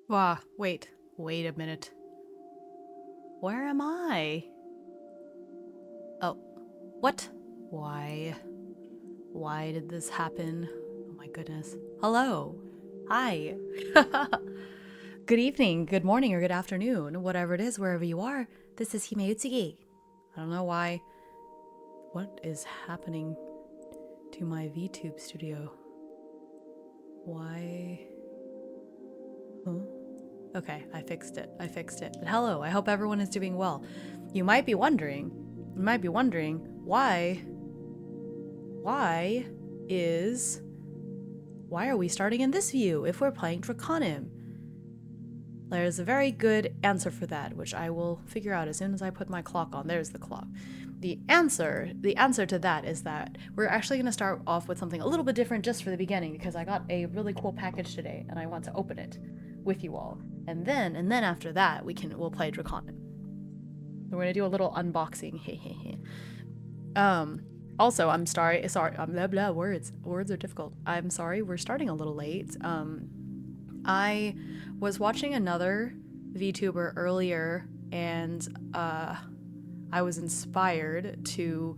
Wait a minute. Where am I? Oh, what? Why did this happen? Oh my goodness. Hello. Hi. Good evening, good morning, or good afternoon, whatever it is, wherever you are. This is Hime Utsugi. I don't know why. What is happening to my VTube studio? Why? Huh? Okay, I fixed it. But hello, I hope everyone is doing well. You might be wondering why are we starting in this view if we're playing Drakonym? There's a very good answer for that, which I will figure out as soon as I put my clock on. There's the clock. The answer to that is that we're actually going to start off with something a little bit different just for the beginning, because I got a really cool package today and I want to open it with you all. And then after that, we'll play Drakonym. We're going to do a little unboxing. Also, I'm sorry, blah blah, words are difficult. I'm sorry, we're starting a little late. I was watching another VTuber earlier, and I was inspired to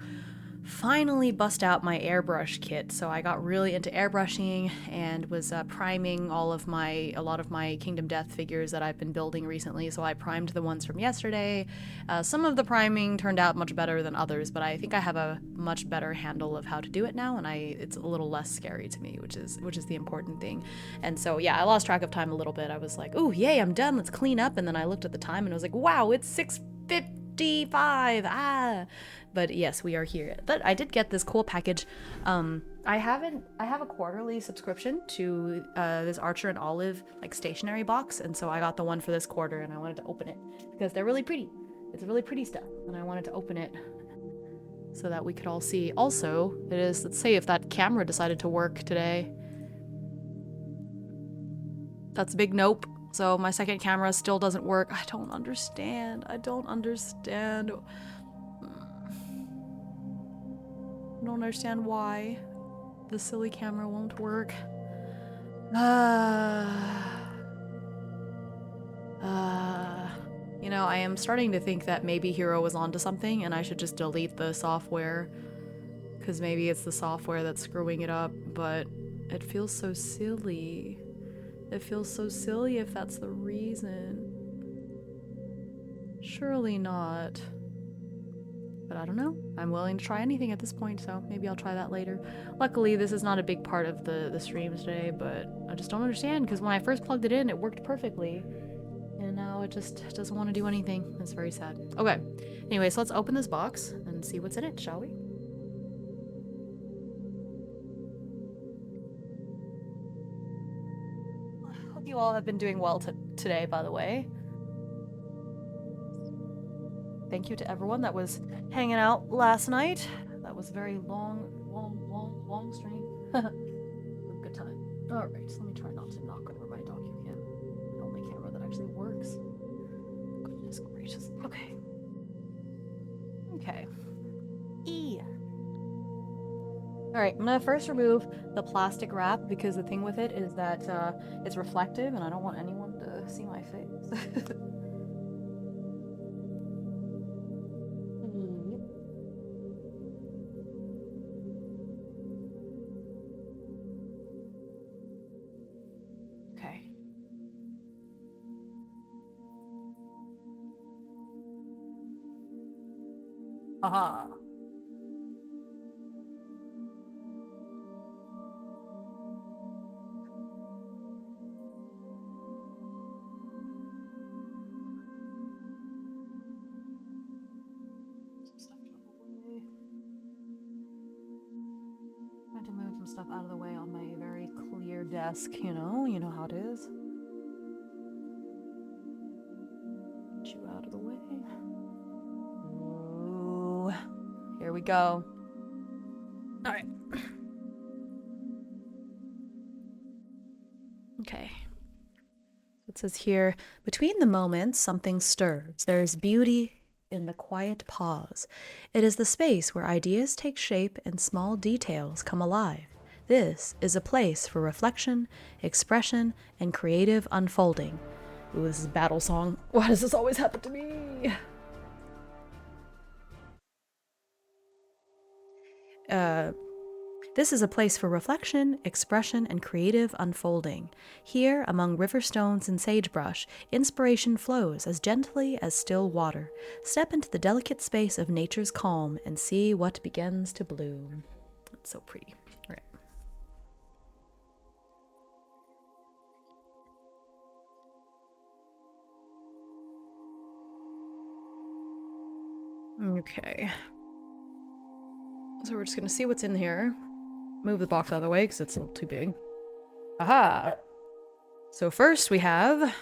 finally bust out my airbrush kit. So I got really into airbrushing and was priming a lot of my Kingdom Death figures that I've been building recently. So I primed the ones from yesterday. Some of the priming turned out much better than others, but I think I have a much better handle of how to do it now, and it's a little less scary to me, which is the important thing. And so yeah, I lost track of time a little bit. I was like, oh yay, I'm done, let's clean up, and then I looked at the time and I was like, wow, it's 6:55. But yes, we are here. But I did get this cool package. I have a quarterly subscription to this Archer and Olive stationery box, and so I got the one for this quarter, and I wanted to open it because they're really pretty. It's really pretty stuff, and I wanted to open it so that we could all see. Also, let's say if that camera decided to work today. That's a big nope. So my second camera still doesn't work. I don't understand. I don't understand why the silly camera won't work. You know, I am starting to think that maybe Hero was onto something and I should just delete the software, because maybe it's the software that's screwing it up, but it feels so silly. It feels so silly if that's the reason. Surely not. But I don't know. I'm willing to try anything at this point, so maybe I'll try that later. Luckily, this is not a big part of the stream today, but I just don't understand, because when I first plugged it in, it worked perfectly. And now it just doesn't want to do anything. It's very sad. Okay. Anyway, so let's open this box and see what's in it, shall we? I hope you all have been doing well today, by the way. Thank you to everyone that was hanging out last night. That was a very long stream. Good time. Alright, so let me try not to knock over my document. The only camera that actually works. Goodness gracious. Okay. Alright, I'm gonna first remove the plastic wrap, because the thing with it is that it's reflective and I don't want anyone to see my face. Okay. Aha. Trying to move some stuff out of the way on my very clear desk, you know how it is. Get you out of the way. Ooh. Here we go. Alright. Okay. It says here, between the moments something stirs. There is beauty in the quiet pause. It is the space where ideas take shape and small details come alive. This is a place for reflection, expression, and creative unfolding. Ooh, this is battle song. Why does this always happen to me? This is a place for reflection, expression, and creative unfolding. Here, among river stones and sagebrush, inspiration flows as gently as still water. Step into the delicate space of nature's calm and see what begins to bloom. That's so pretty. All right. Okay. So we're just gonna see what's in here. Move the box out of the way because it's a little too big. Aha! So first we have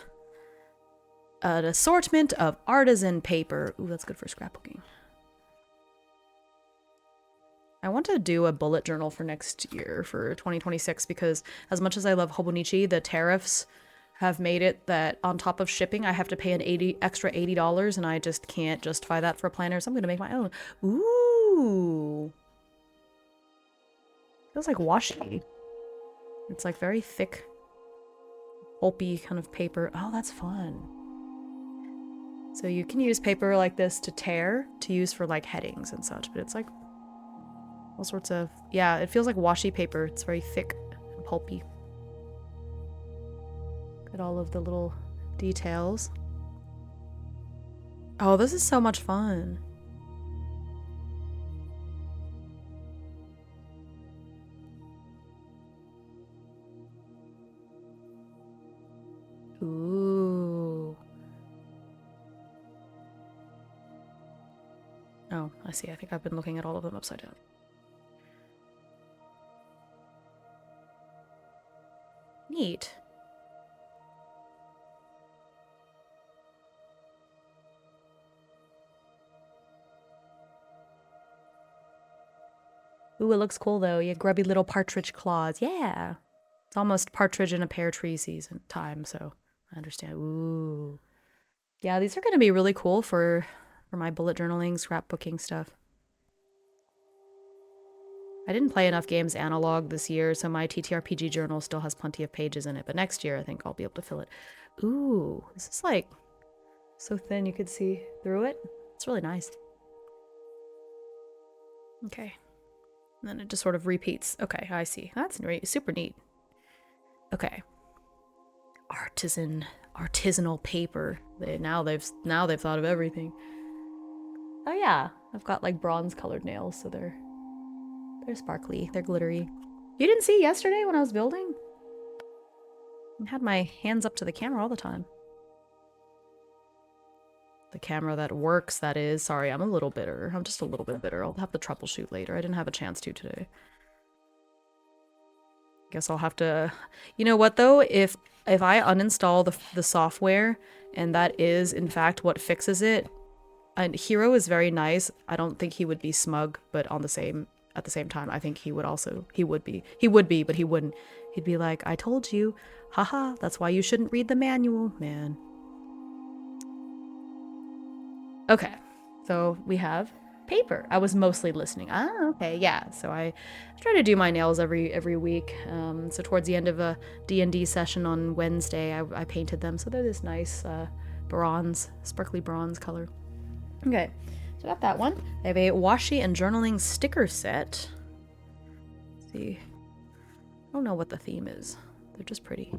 an assortment of artisan paper. Ooh, that's good for scrapbooking. I want to do a bullet journal for next year, for 2026, because as much as I love Hobonichi, the tariffs have made it that on top of shipping, I have to pay an extra $80, and I just can't justify that for a planner, so I'm going to make my own. Ooh! Feels like washi. It's like very thick, pulpy kind of paper. Oh, that's fun. So you can use paper like this to tear, to use for like headings and such, but it's like all sorts of, yeah, it feels like washi paper. It's very thick and pulpy. Got all of the little details. Oh, this is so much fun. Ooh. Oh, I see. I think I've been looking at all of them upside down. Neat. Ooh, it looks cool though. You grubby little partridge claws. Yeah. It's almost partridge in a pear tree season time, so I understand. Ooh. Yeah, these are going to be really cool for my bullet journaling, scrapbooking stuff. I didn't play enough games analog this year, so my TTRPG journal still has plenty of pages in it, but next year I think I'll be able to fill it. Ooh, this is like so thin you could see through it. It's really nice. Okay. And then it just sort of repeats. Okay, I see. That's super neat. Okay. Artisanal paper. Now they've thought of everything. Oh yeah, I've got like bronze colored nails, so they're sparkly, they're glittery. You didn't see yesterday when I was building? I had my hands up to the camera all the time. The camera that works, that is. Sorry, I'm a little bitter. I'm just a little bit bitter. I'll have to troubleshoot later. I didn't have a chance to today. Guess I'll have to... You know what, though? If I uninstall the software, and that is, in fact, what fixes it, and Hero is very nice. I don't think he would be smug, but at the same time, I think he would be, but he wouldn't. He'd be like, I told you. Haha, that's why you shouldn't read the manual, man. Okay, so we have paper. I was mostly listening. Ah, okay, yeah. So I try to do my nails every week. So towards the end of a D&D session on Wednesday, I painted them. So they're this nice bronze, sparkly bronze color. Okay, so I got that one. I have a washi and journaling sticker set. Let's see. I don't know what the theme is. They're just pretty.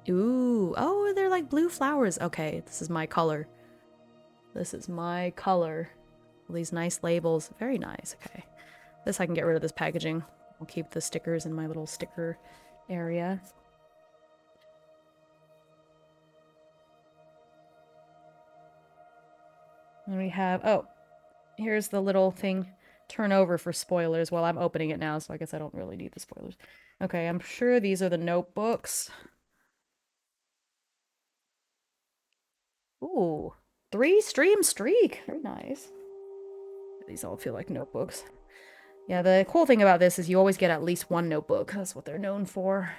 Ooh, oh, they're like blue flowers. Okay, this is my color. This is my color. All these nice labels. Very nice. Okay. This, I can get rid of this packaging. I'll keep the stickers in my little sticker area. And we have, oh, here's the little thing. Turn over for spoilers. Well, I'm opening it now, so I guess I don't really need the spoilers. Okay, I'm sure these are the notebooks. Ooh, 3-stream streak. Very nice. These all feel like notebooks. Yeah, the cool thing about this is you always get at least one notebook. That's what they're known for.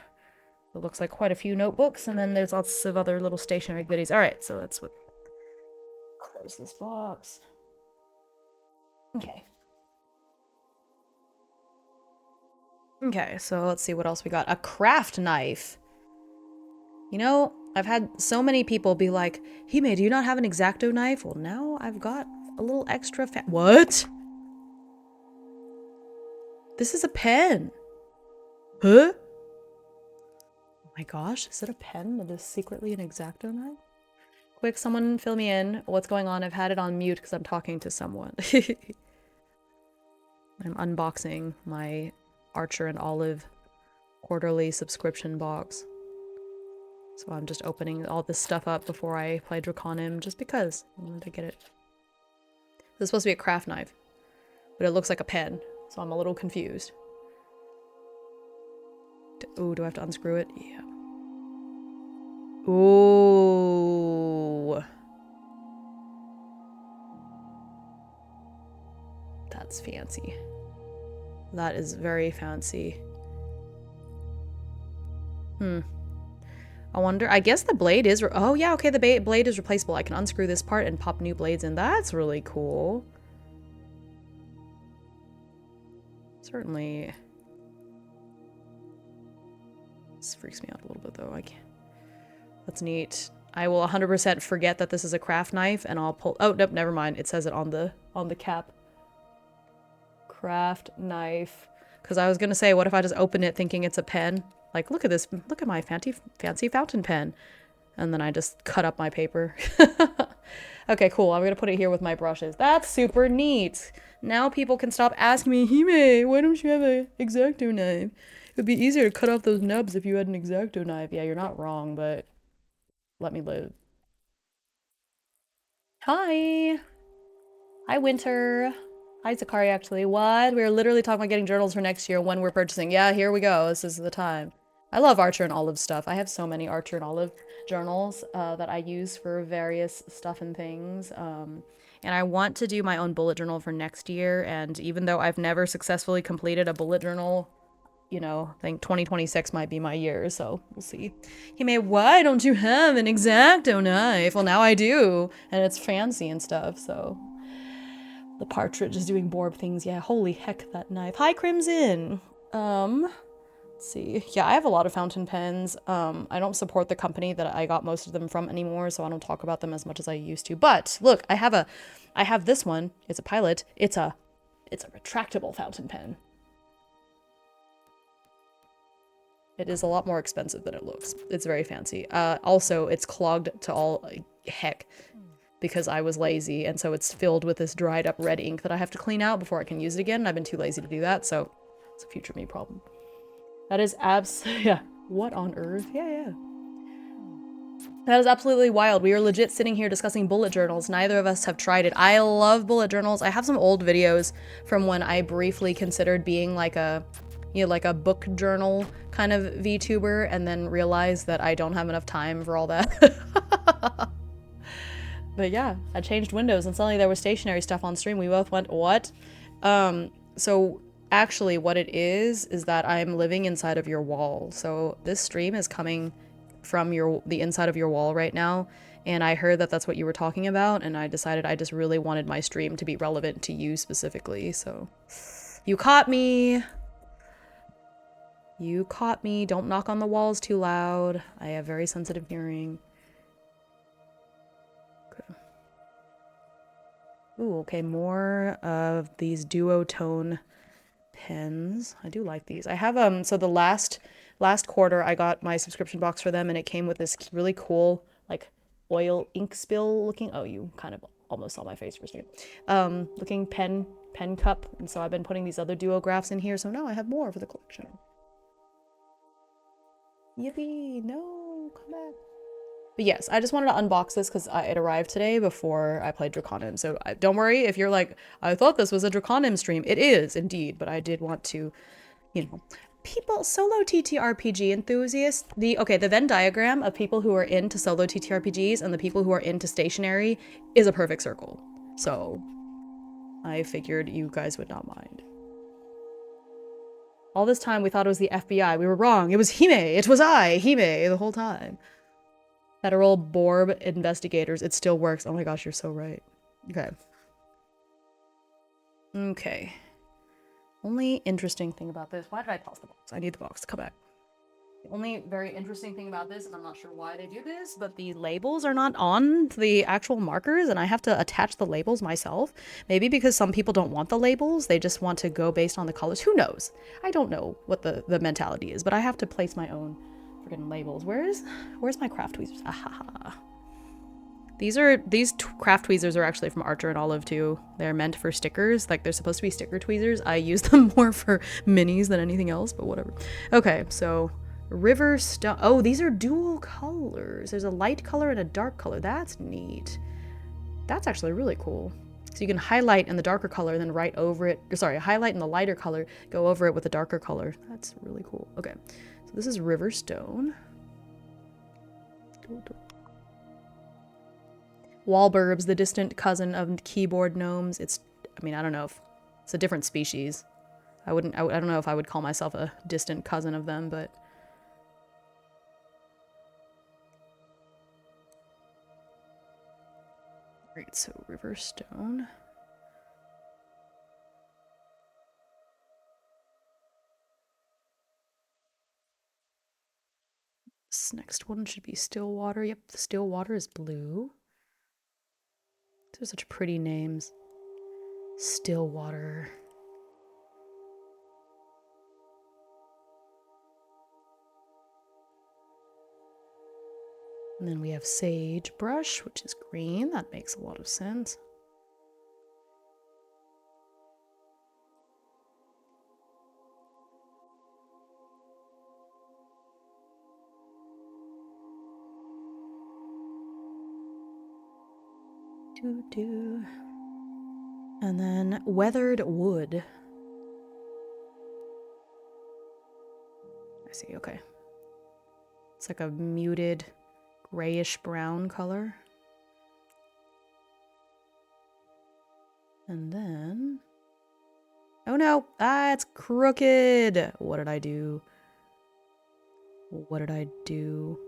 It looks like quite a few notebooks, and then there's lots of other little stationery goodies. Alright, so that's what... Close this box. Okay. Okay, so let's see what else we got. A craft knife. You know, I've had so many people be like, Hime, do you not have an X-Acto knife? Well, now I've got a little extra What? This is a pen. Huh? Oh my gosh, is it a pen that is secretly an X-Acto knife? Quick, someone fill me in. What's going on? I've had it on mute because I'm talking to someone. I'm unboxing my Archer and Olive quarterly subscription box. So I'm just opening all this stuff up before I play Drakonym, just because I wanted to get it. This is supposed to be a craft knife, but it looks like a pen, so I'm a little confused. Ooh, do I have to unscrew it? Yeah. Ooh. That's fancy. That is very fancy. I wonder, I guess the blade is, oh yeah, okay, the blade is replaceable. I can unscrew this part and pop new blades in. That's really cool. Certainly. This freaks me out a little bit though. I can't. That's neat. I will 100% forget that this is a craft knife and I'll pull, oh nope, never mind. It says it on the cap. Craft knife. Because I was gonna say, what if I just open it thinking it's a pen? Like, look at this, look at my fancy fountain pen. And then I just cut up my paper. Okay, cool. I'm gonna put it here with my brushes. That's super neat. Now people can stop asking me, Hime, why don't you have an X-Acto knife? It would be easier to cut off those nubs if you had an X-Acto knife. Yeah, you're not wrong, but let me live. Hi. Hi, Winter. Hi, Zakari, actually. What? We were literally talking about getting journals for next year when we're purchasing. Yeah, here we go. This is the time. I love Archer and Olive stuff. I have so many Archer and Olive journals that I use for various stuff and things. And I want to do my own bullet journal for next year. And even though I've never successfully completed a bullet journal, you know, I think 2026 might be my year, so we'll see. Why don't you have an X-Acto knife? Well, now I do, and it's fancy and stuff, so. The partridge is doing Borb things. Yeah, holy heck, that knife. Hi, Crimson! Let's see. Yeah, I have a lot of fountain pens. I don't support the company that I got most of them from anymore, so I don't talk about them as much as I used to. But, look, I have this one. It's a Pilot. It's a retractable fountain pen. It is a lot more expensive than it looks. It's very fancy. Also, it's clogged to all heck because I was lazy, and so it's filled with this dried up red ink that I have to clean out before I can use it again, and I've been too lazy to do that, so it's a future me problem. That is yeah. What on earth? Yeah. That is absolutely wild. We are legit sitting here discussing bullet journals. Neither of us have tried it. I love bullet journals. I have some old videos from when I briefly considered being like a, you know, like a book journal kind of VTuber, and then realized that I don't have enough time for all that. But yeah, I changed windows and suddenly there was stationary stuff on stream. We both went, what? So actually what it is that I'm living inside of your wall. So this stream is coming from the inside of your wall right now. And I heard that that's what you were talking about. And I decided I just really wanted my stream to be relevant to you specifically. So you caught me. You caught me. Don't knock on the walls too loud. I have very sensitive hearing. Ooh, okay, more of these duotone pens. I do like these. I have, so the last quarter I got my subscription box for them, and it came with this really cool, like, oil ink spill looking, oh, you kind of almost saw my face for a second, looking pen cup, and so I've been putting these other duographs in here, so now I have more for the collection. Yippee, no, come back. But yes, I just wanted to unbox this because it arrived today before I played Drakonym. So don't worry if you're like, I thought this was a Drakonym stream. It is indeed, but I did want to, you know, people, solo TTRPG enthusiasts, the Venn diagram of people who are into solo TTRPGs and the people who are into stationary is a perfect circle. So I figured you guys would not mind. All this time we thought it was the FBI. We were wrong. It was Hime. It was I, Hime, the whole time. Federal Borb investigators. It still works. Oh my gosh, you're so right. Okay. Okay. Only interesting thing about this, why did I toss the box? I need the box to come back. The only very interesting thing about this, and I'm not sure why they do this, but the labels are not on the actual markers, and I have to attach the labels myself. Maybe because some people don't want the labels, they just want to go based on the colors. Who knows? I don't know what the mentality is, but I have to place my own freaking labels. Where's my craft tweezers? Ahaha. These craft tweezers are actually from Archer and Olive too. They're meant for stickers. Like, they're supposed to be sticker tweezers. I use them more for minis than anything else, but whatever. Okay, so River Stone. Oh, these are dual colors. There's a light color and a dark color. That's neat. That's actually really cool. So you can highlight in the darker color, then write over it. Sorry, highlight in the lighter color, go over it with a darker color. That's really cool. Okay, so this is River Stone. Wallburbs, the distant cousin of keyboard gnomes. I mean, I don't know if it's a different species. I don't know if I would call myself a distant cousin of them, but. Great, so River Stone. This next one should be Stillwater. Yep, the Stillwater is blue. Those are such pretty names. Stillwater. And then we have Sagebrush, which is green. That makes a lot of sense. And then Weathered Wood. I see, okay. It's like a muted grayish brown color. And then... Oh no! Ah, it's crooked! What did I do? What did I do?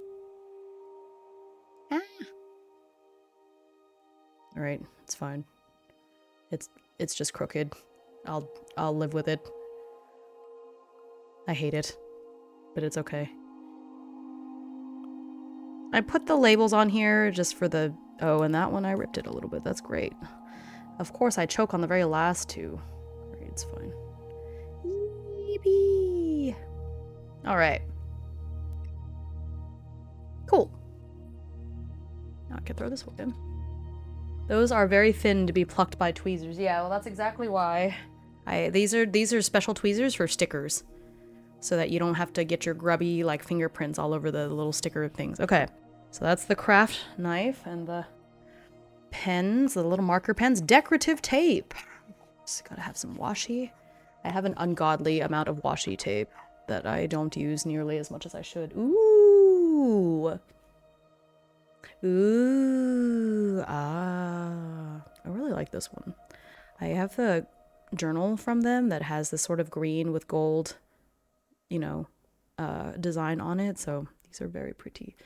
Ah! Alright, it's fine. It's just crooked. I'll live with it. I hate it. But it's okay. I put the labels on here just for the... Oh, and that one I ripped it a little bit. That's great. Of course, I choke on the very last two. Great, it's fine. Yippee! Alright. Cool. Now I can throw this one in. Those are very thin to be plucked by tweezers. Yeah, well, that's exactly why. These are special tweezers for stickers. So that you don't have to get your grubby, like, fingerprints all over the little sticker things. Okay. So that's the craft knife and the pens, the little marker pens. Decorative tape. Just gotta have some washi. I have an ungodly amount of washi tape that I don't use nearly as much as I should. Ooh. Ooh. Ah. I really like this one. I have the journal from them that has this sort of green with gold, you know, design on it. So these are very pretty.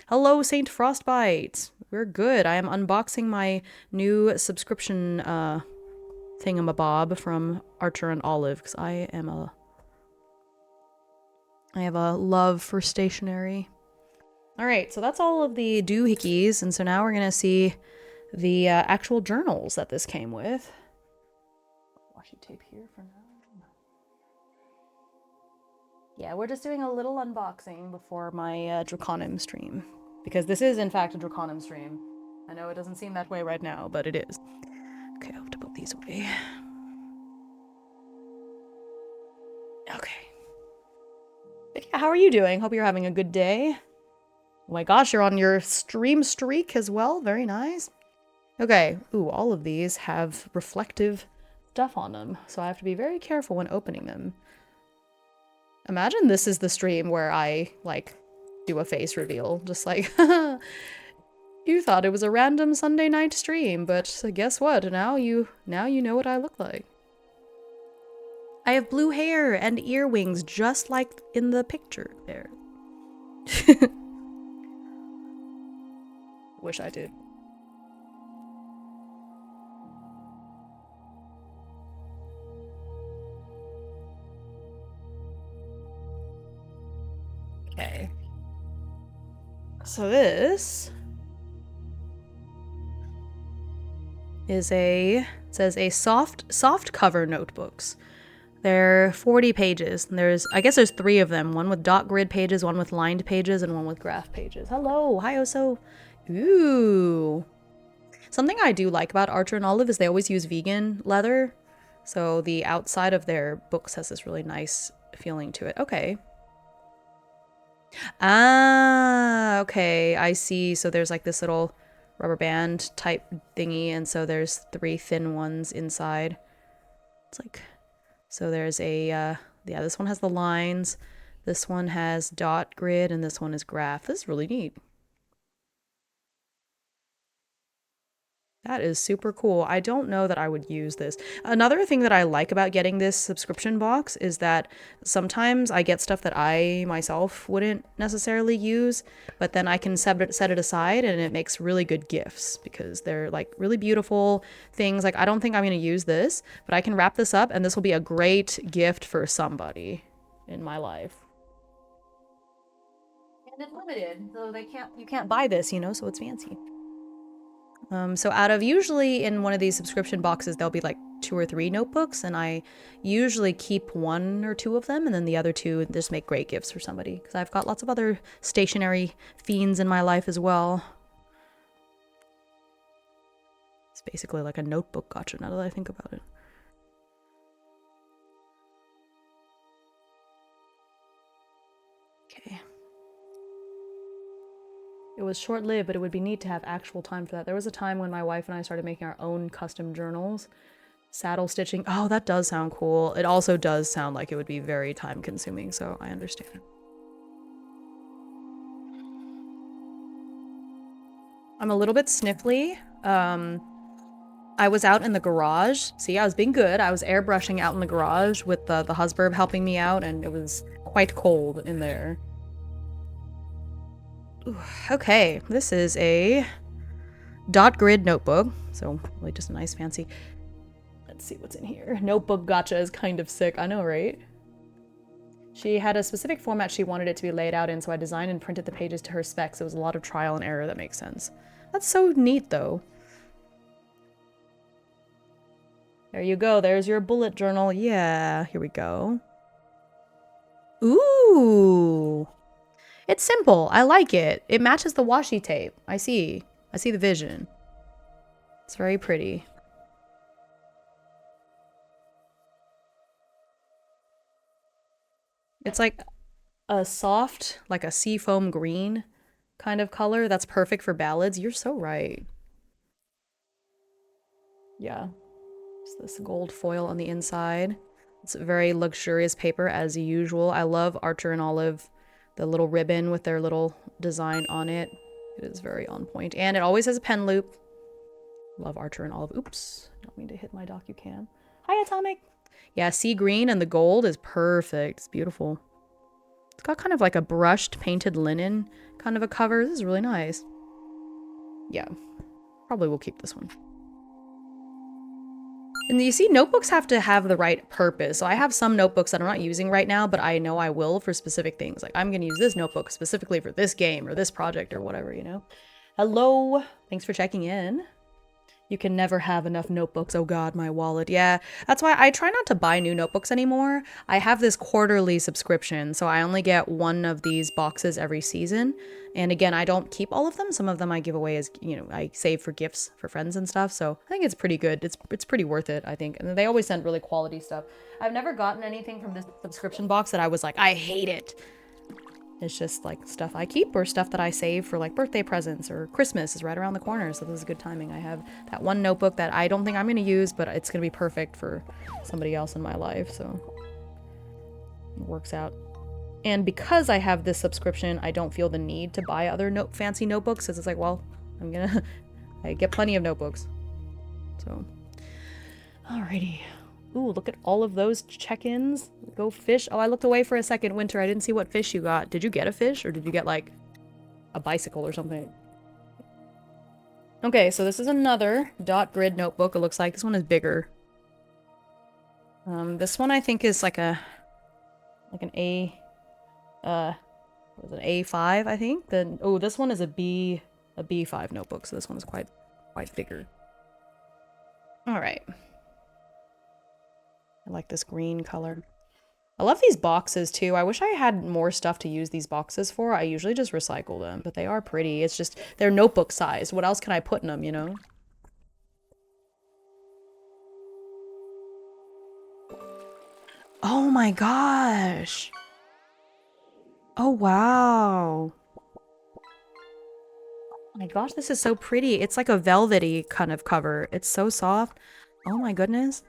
Hello, Saint Frostbite. We're good. I am unboxing my new subscription thingamabob from Archer and Olive because I have a love for stationery. All right, so that's all of the doohickeys, and so now we're gonna see the actual journals that this came with. Washi tape here for now. Yeah, we're just doing a little unboxing before my Drakonym stream. Because this is, in fact, a Drakonym stream. I know it doesn't seem that way right now, but it is. Okay, I have to put these away. Okay. But yeah, how are you doing? Hope you're having a good day. Oh my gosh, you're on your stream streak as well. Very nice. Okay. Ooh, all of these have reflective stuff on them, so I have to be very careful when opening them. Imagine this is the stream where I, like, do a face reveal. Just like, you thought it was a random Sunday night stream, but guess what? Now you know what I look like. I have blue hair and earwings just like in the picture there. Wish I did. Okay. So this is it says a soft cover notebooks. They're 40 pages. And I guess there's 3 of them. One with dot grid pages, one with lined pages, and one with graph pages. Hello, hi Oso. Ooh. Something I do like about Archer and Olive is they always use vegan leather. So the outside of their books has this really nice feeling to it. Okay. Ah, okay. I see. So there's like this little rubber band type thingy. And so there's 3 thin ones inside. It's like... So there's yeah, this one has the lines, this one has dot grid, and this one is graph. This is really neat. That is super cool. I don't know that I would use this. Another thing that I like about getting this subscription box is that sometimes I get stuff that I myself wouldn't necessarily use, but then I can set it aside and it makes really good gifts because they're like really beautiful things. Like I don't think I'm going to use this, but I can wrap this up and this will be a great gift for somebody in my life. And it's limited, so you can't buy this, you know, so it's fancy. So out of usually in one of these subscription boxes, there'll be like 2 or 3 notebooks, and I usually keep 1 or 2 of them, and then the other 2 just make great gifts for somebody, because I've got lots of other stationary fiends in my life as well. It's basically like a notebook gotcha now that I think about it. Okay. It was short-lived, but it would be neat to have actual time for that. There was a time when my wife and I started making our own custom journals. Saddle stitching. Oh, that does sound cool. It also does sound like it would be very time-consuming, so I understand. I'm a little bit sniffly. I was out in the garage. See, I was being good. I was airbrushing out in the garage with the husband helping me out, and it was quite cold in there. Ooh, okay, this is a dot grid notebook. So really just a nice fancy... Let's see what's in here. Notebook gotcha is kind of sick. I know, right? She had a specific format she wanted it to be laid out in, so I designed and printed the pages to her specs. It was a lot of trial and error. That makes sense. That's so neat, though. There you go. There's your bullet journal. Yeah, here we go. Ooh. It's simple. I like it. It matches the washi tape. I see the vision. It's very pretty. It's like a soft, like a seafoam green kind of color. That's perfect for ballads. You're so right. Yeah. It's this gold foil on the inside. It's a very luxurious paper as usual. I love Archer and Olive. The little ribbon with their little design on it. It is very on point. And it always has a pen loop. Love Archer and Olive. Oops. Don't mean to hit my DocuCam. Hi, Atomic. Yeah, sea green and the gold is perfect. It's beautiful. It's got kind of like a brushed painted linen kind of a cover. This is really nice. Yeah. Probably will keep this one. And you see, notebooks have to have the right purpose. So I have some notebooks that I'm not using right now, but I know I will for specific things. Like, I'm going to use this notebook specifically for this game or this project or whatever, you know? Hello. Thanks for checking in. You can never have enough notebooks. Oh god, my wallet. Yeah, that's why I try not to buy new notebooks anymore. I have this quarterly subscription, so I only get 1 of these boxes every season. And again, I don't keep all of them. Some of them I give away as, you know, I save for gifts for friends and stuff. So I think it's pretty good. It's pretty worth it, I think. And they always send really quality stuff. I've never gotten anything from this subscription box that I was like, I hate it. It's just like stuff I keep or stuff that I save for like birthday presents, or Christmas is right around the corner, so this is good timing. I have that one notebook that I don't think I'm going to use, but it's going to be perfect for somebody else in my life, so it works out. And because I have this subscription, I don't feel the need to buy other fancy notebooks, because it's like, well, I get plenty of notebooks. So, alrighty. Ooh, look at all of those check-ins. Go fish. Oh, I looked away for a second, Winter. I didn't see what fish you got. Did you get a fish, or did you get, like, a bicycle or something? Okay, so this is another dot grid notebook, it looks like. This one is bigger. This one I think is like an A was an A5, I think. Then oh, this one is a B5 notebook, so this one is quite bigger. All right. I like this green color. I love these boxes too. I wish I had more stuff to use these boxes for. I usually just recycle them, but they are pretty. It's just, they're notebook size. What else can I put in them, you know? Oh my gosh. Oh wow. Oh my gosh, this is so pretty. It's like a velvety kind of cover. It's so soft. Oh my goodness.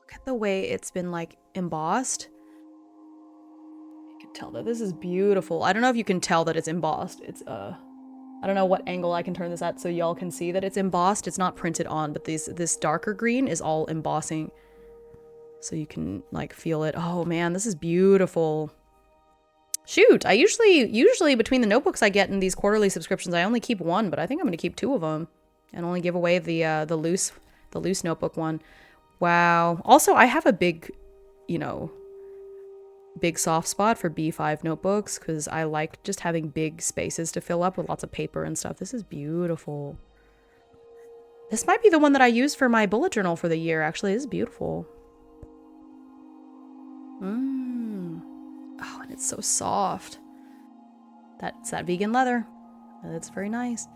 Look at the way it's been like embossed. You can tell that this is beautiful. I don't know if you can tell that it's embossed. It's I don't know what angle I can turn this at so y'all can see that it's embossed. It's not printed on, but this darker green is all embossing. So you can like feel it. Oh man, this is beautiful. Shoot, I usually between the notebooks I get in these quarterly subscriptions, I only keep one, but I think I'm gonna keep two of them and only give away the loose notebook one. Wow. Also, I have a big, you know, big soft spot for B5 notebooks because I like just having big spaces to fill up with lots of paper and stuff. This is beautiful. This might be the one that I use for my bullet journal for the year, actually. This is beautiful. Oh, and it's so soft. That's that vegan leather. It's very nice.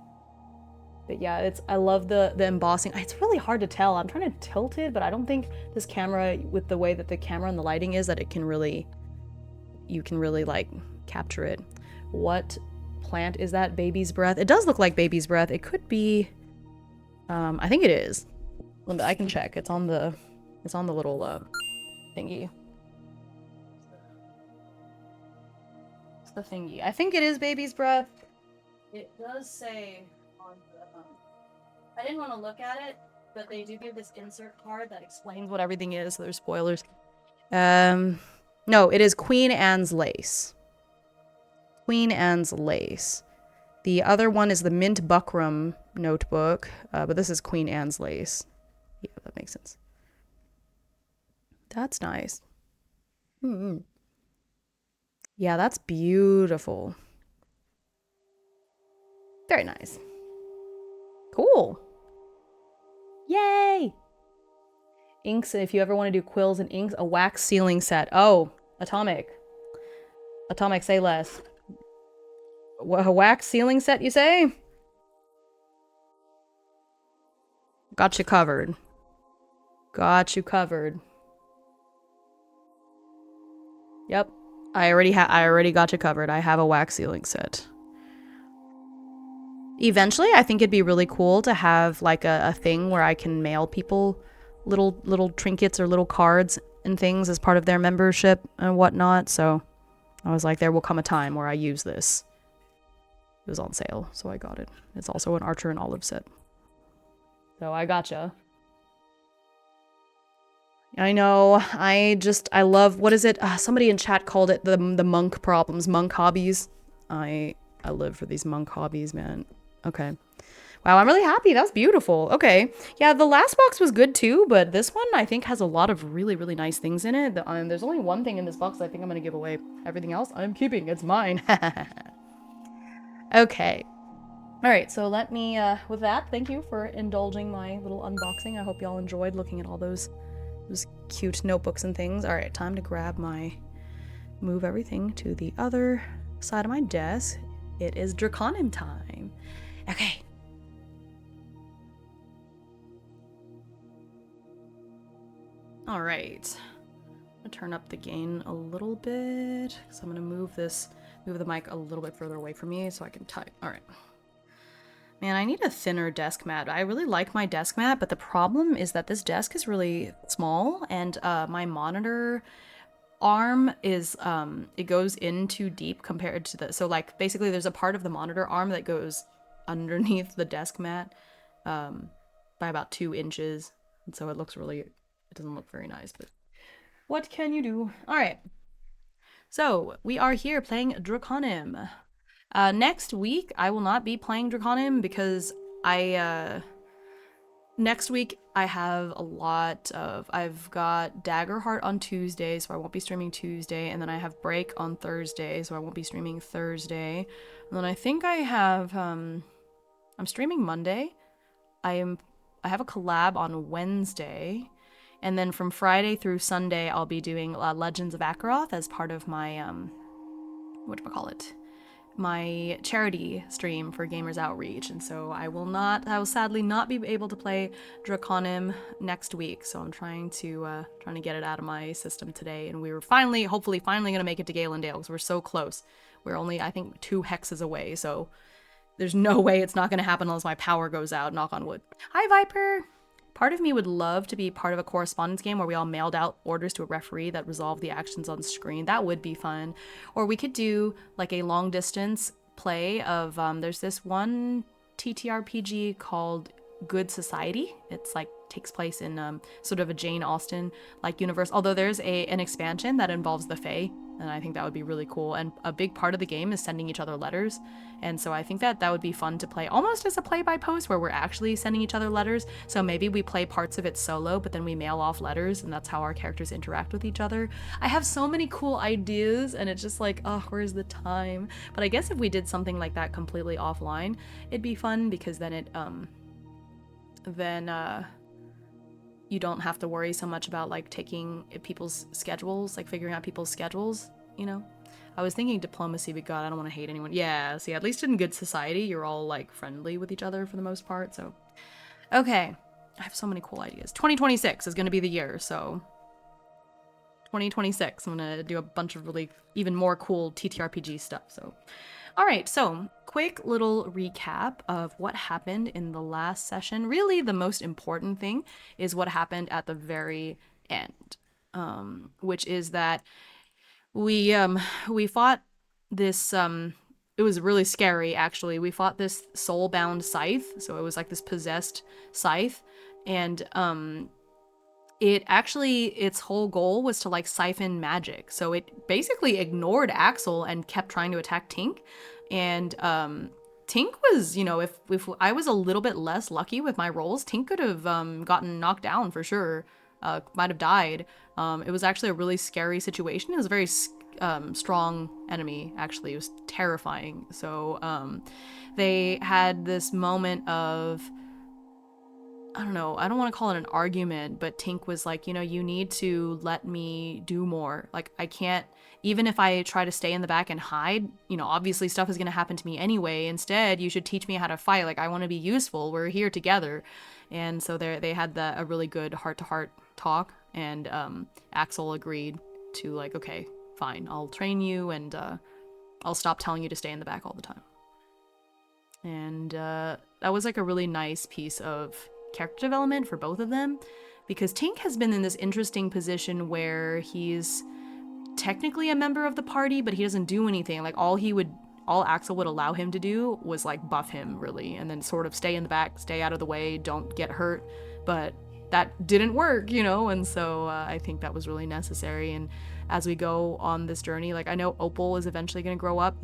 But yeah, I love the embossing. It's really hard to tell. I'm trying to tilt it, but I don't think this camera, with the way that the camera and the lighting is, that it can really, you can really like capture it. What plant is that? Baby's breath. It does look like baby's breath. It could be, I think it is. I can check. It's on the little thingy. It's the thingy. I think it is baby's breath. It does say on the, I didn't want to look at it, but they do give this insert card that explains what everything is, so there's spoilers. No, it is Queen Anne's lace. Queen Anne's lace. The other one is the Mint Buckram notebook, but this is Queen Anne's lace. Yeah, that makes sense. That's nice. Yeah, that's beautiful. Very nice. Cool. Yay! Inks, if you ever want to do quills and inks, a wax sealing set. Oh, Atomic. Atomic, say less. A wax sealing set, you say? Got you covered. Got you covered. Yep. I already got you covered. I have a wax sealing set. Eventually, I think it'd be really cool to have like a thing where I can mail people little trinkets or little cards and things as part of their membership and whatnot. So I was like, there will come a time where I use this. It was on sale, so I got it. It's also an Archer and Olive set. So I gotcha. I know. I love, what is it? Somebody in chat called it the monk problems, monk hobbies. I live for these monk hobbies, man. Okay. Wow, I'm really happy. That's beautiful. Okay. Yeah, the last box was good too, but this one I think has a lot of really, really nice things in it. There's only one thing in this box I think I'm going to give away. Everything else I'm keeping. It's mine. Okay. All right, so let me, with that, thank you for indulging my little unboxing. I hope y'all enjoyed looking at all those cute notebooks and things. All right, time to grab move everything to the other side of my desk. It is Drakonym time. Okay. All right. I'm gonna turn up the gain a little bit because I'm gonna move the mic a little bit further away from me so I can type. All right. Man, I need a thinner desk mat. I really like my desk mat, but the problem is that this desk is really small and my monitor arm is, it goes in too deep compared to the, so like basically there's a part of the monitor arm that goes underneath the desk mat by about 2 inches. And so it doesn't look very nice, but what can you do? All right. So we are here playing Drakonym. Next week, I will not be playing Drakonym because next week I have a lot of. I've got Daggerheart on Tuesday, so I won't be streaming Tuesday, and then I have Break on Thursday, so I won't be streaming Thursday. And then I think I have I'm streaming Monday. I have a collab on Wednesday, and then from Friday through Sunday I'll be doing Legends of Akaroth as part of my whatchamacallit, my charity stream for Gamers Outreach. And so I will sadly not be able to play Drakonym next week. So I'm trying to get it out of my system today. And we were hopefully finally gonna make it to Galendale because we're so close. We're only, I think, 2 hexes away. So there's no way it's not gonna happen unless my power goes out, knock on wood. Hi, Viper! Part of me would love to be part of a correspondence game where we all mailed out orders to a referee that resolved the actions on screen. That would be fun. Or we could do like a long distance play of, there's this one TTRPG called Good Society. It's like takes place in sort of a Jane Austen like universe. Although there's an expansion that involves the Fae, and I think that would be really cool. And a big part of the game is sending each other letters. And so I think that would be fun to play almost as a play-by-post where we're actually sending each other letters. So maybe we play parts of it solo, but then we mail off letters, and that's how our characters interact with each other. I have so many cool ideas, and it's just like, oh, where's the time? But I guess if we did something like that completely offline, it'd be fun because then you don't have to worry so much about like taking people's schedules, like figuring out people's schedules, you know? I was thinking diplomacy, but God, I don't want to hate anyone. Yeah, see, at least in Good Society, you're all like friendly with each other for the most part, so. Okay, I have so many cool ideas. 2026 is going to be the year, so 2026, I'm going to do a bunch of really even more cool TTRPG stuff, so. All right, so quick little recap of what happened in the last session. Really, the most important thing is what happened at the very end, which is that we fought this it was really scary actually. We fought this soul-bound scythe, so it was like this possessed scythe, and its whole goal was to like siphon magic. So it basically ignored Axel and kept trying to attack Tink. And Tink was, you know, if I was a little bit less lucky with my rolls, Tink could have gotten knocked down for sure. Might have died. It was actually a really scary situation. It was a very strong enemy, actually. It was terrifying. So they had this moment of, I don't know, I don't want to call it an argument, but Tink was like, you know, you need to let me do more. Like, I can't, even if I try to stay in the back and hide, you know, obviously stuff is going to happen to me anyway. Instead, you should teach me how to fight. Like, I want to be useful. We're here together. And so they had a really good heart-to-heart talk, and Axel agreed to, like, okay, fine, I'll train you, and I'll stop telling you to stay in the back all the time. And that was like a really nice piece of character development for both of them, because Tink has been in this interesting position where he's technically a member of the party, but he doesn't do anything. Like, all Axel would allow him to do was like buff him, really, and then sort of stay in the back, stay out of the way, don't get hurt. But that didn't work, you know, and so I think that was really necessary. And as we go on this journey, like, I know Opal is eventually going to grow up,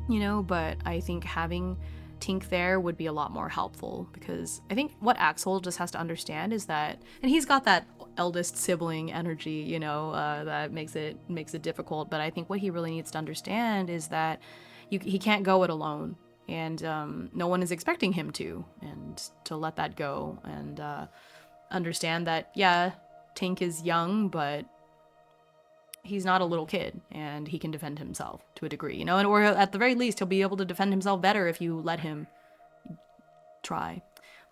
you know, but I think having Tink there would be a lot more helpful, because I think what Axel just has to understand is that, and he's got that eldest sibling energy, you know, that makes it difficult, but I think what he really needs to understand is that he can't go it alone, and no one is expecting him to, and to let that go, and understand that, yeah, Tink is young, but he's not a little kid, and he can defend himself to a degree, you know, and or at the very least, he'll be able to defend himself better if you let him try.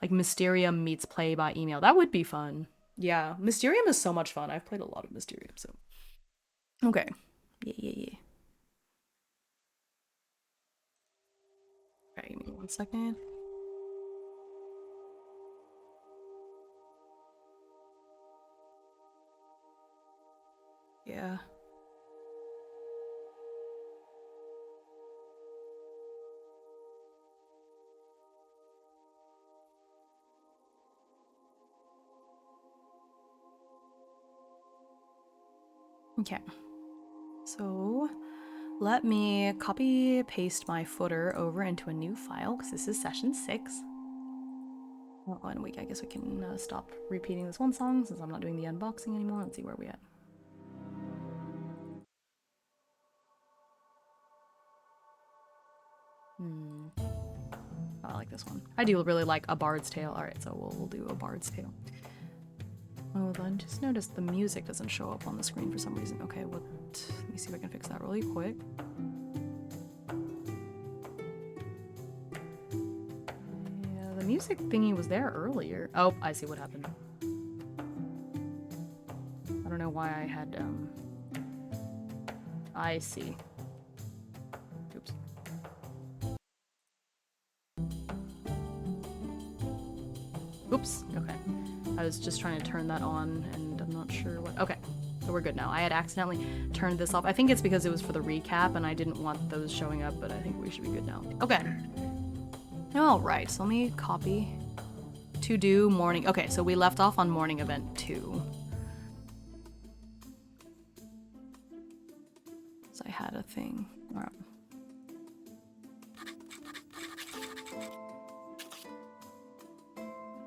Like Mysterium meets play by email. That would be fun. Yeah, Mysterium is so much fun. I've played a lot of Mysterium, so. Okay. Yeah. Alright, give me 1 second. Yeah. Okay. So let me copy paste my footer over into a new file, because this is session 6. Well, and I guess we can stop repeating this one song since I'm not doing the unboxing anymore. Let's see where we at. I like this one. I do really like A Bard's Tale. Alright, so we'll do A Bard's Tale. Oh, then just noticed the music doesn't show up on the screen for some reason. Okay, let me see if I can fix that really quick. Yeah, the music thingy was there earlier. Oh, I see what happened. I don't know why I had, I see. Oops. Oops, okay. I was just trying to turn that on and I'm not sure what. Okay, so we're good now. I had accidentally turned this off. I think it's because it was for the recap and I didn't want those showing up, but I think we should be good now. Okay. Alright, so let me copy. To do morning. Okay, so we left off on morning event 2. So I had a thing. Alright.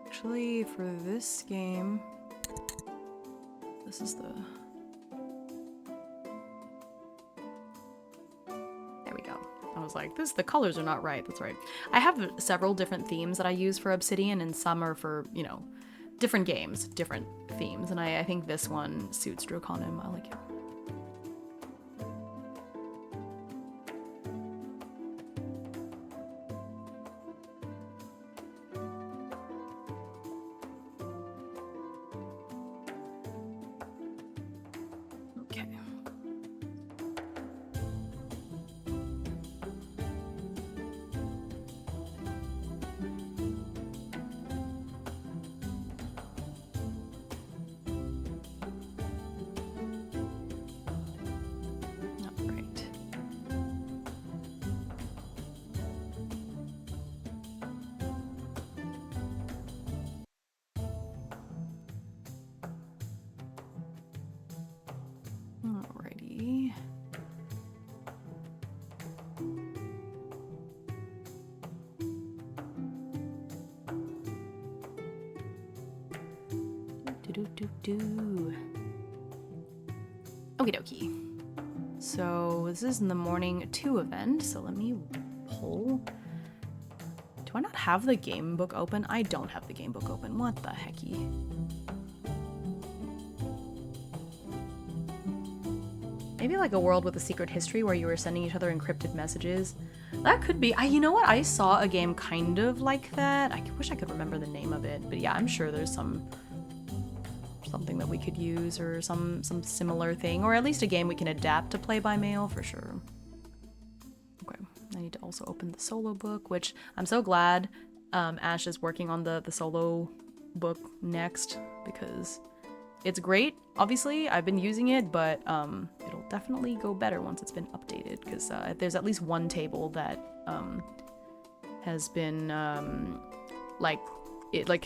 Actually, for this game, this is the... There we go. I was like, the colors are not right. That's right. I have several different themes that I use for Obsidian, and some are for, you know, different games, different themes. And I think this one suits Drakonym. I like it. Alrighty. Okie dokie. So this is in the morning 2 event, so let me pull. Do I not have the game book open? I don't have the game book open. What the hecky? Maybe like a world with a secret history where you were sending each other encrypted messages. That could be. You know what? I saw a game kind of like that. I wish I could remember the name of it. But yeah, I'm sure there's something that we could use or some similar thing. Or at least a game we can adapt to play by mail for sure. Okay. I need to also open the solo book, which I'm so glad Ash is working on the solo book next because it's great. Obviously, I've been using it, but it'll definitely go better once it's been updated because there's at least one table that has been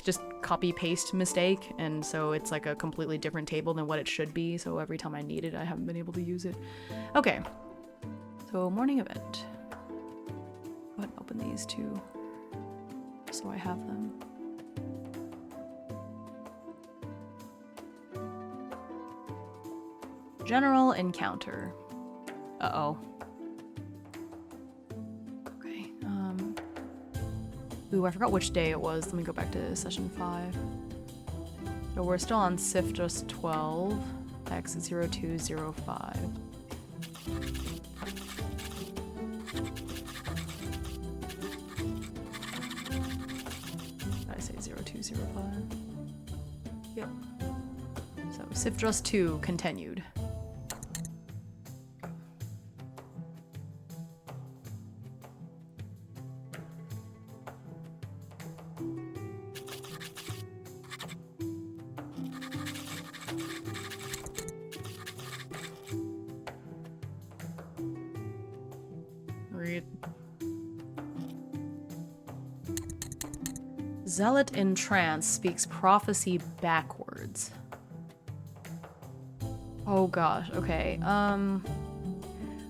just copy paste mistake, and so it's like a completely different table than what it should be. So every time I need it, I haven't been able to use it. Okay, so morning event. Go ahead and open these two so I have them. General encounter. Uh-oh. Okay, ooh, I forgot which day it was. Let me go back to session 5. So we're still on Siftrus 12, X0205. Did I say 0205? Yep. So Siftrus 2 continued. Zealot in trance speaks prophecy backwards. Oh gosh, okay.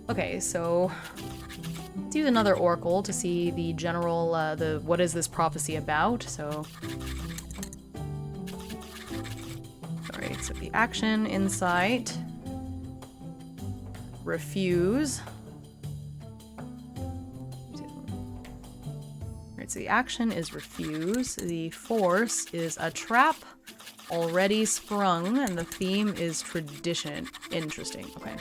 Okay, so Let's use another oracle to see the general, what is this prophecy about, so... Alright, so the action, insight, refuse. Alright, so the action is refuse, the force is a trap already sprung, and the theme is tradition. Interesting, okay.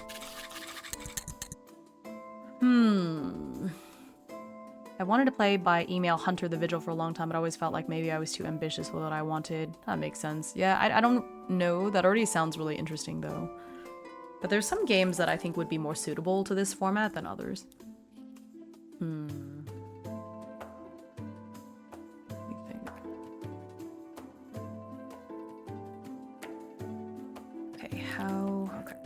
I wanted to play by email Hunter the Vigil for a long time, but I always felt like maybe I was too ambitious with what I wanted. That makes sense. Yeah, I don't know. That already sounds really interesting, though. But there's some games that I think would be more suitable to this format than others. Let me think. Okay, how... Okay.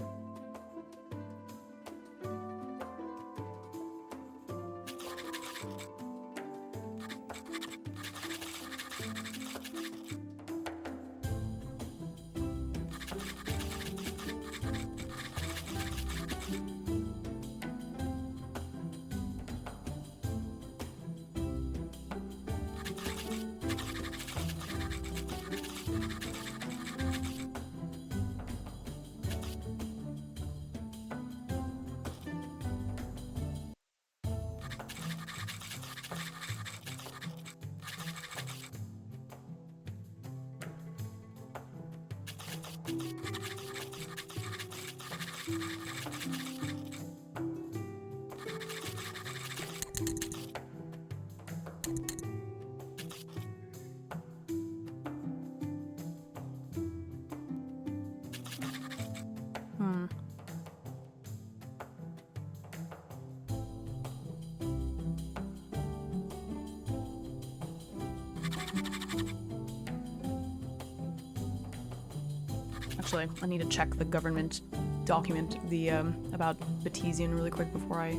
Actually, I need to check the government document, the, about Batesian really quick before I...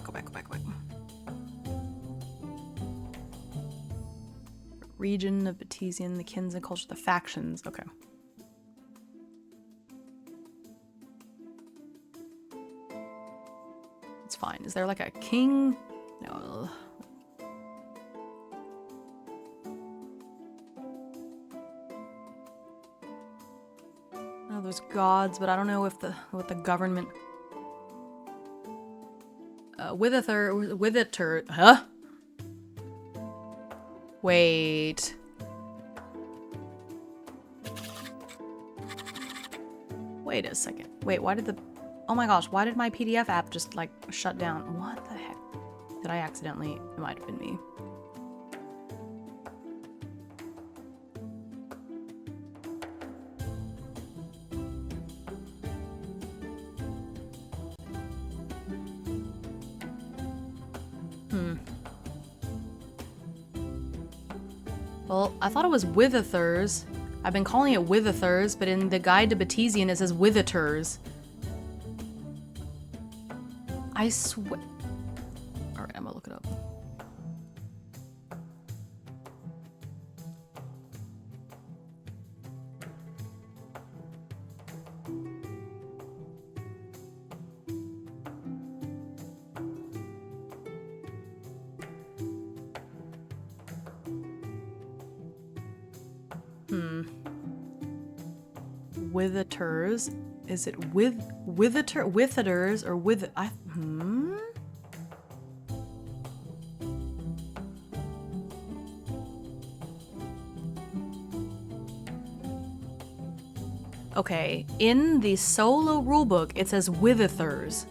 Go back. Region of Batesian, the kins and culture, the factions, okay. It's fine. Is there like a king? No. Oh, there's gods, but I don't know if what the government... Wither, huh? Wait. Wait a second. Wait, why did the... Oh my gosh, why did my PDF app just, like, shut down? What the heck? Did I accidentally... It might have been me. Well, I thought it was Witherthurs. I've been calling it Witherthurs, but in the guide to Batesian it says Witherturs. I swear. Alright, I'm gonna look it up. Witherturs. Is it Witherturs or with Okay, in the solo rulebook it says Witherthurs.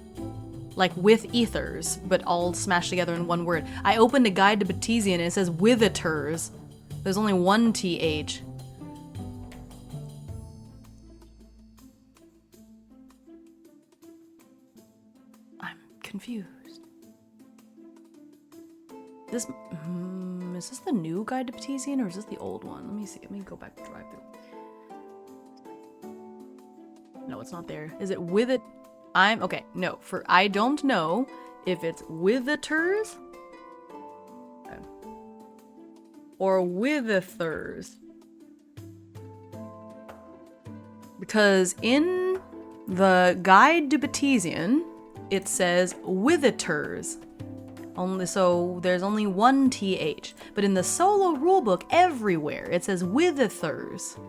Like with ethers, but all smashed together in one word. I opened a guide to Batesian and it says Witherturs. There's only one TH. Confused. This is this the new guide to Batesian or is this the old one? Let me see. Let me go back to drive through. No, it's not there. Is it with it? Okay. No, I don't know if it's Witherturs or Witherthurs, because in The Guide to Batesian, it says withiters. So there's only one TH. But in the solo rulebook everywhere, it says withithers.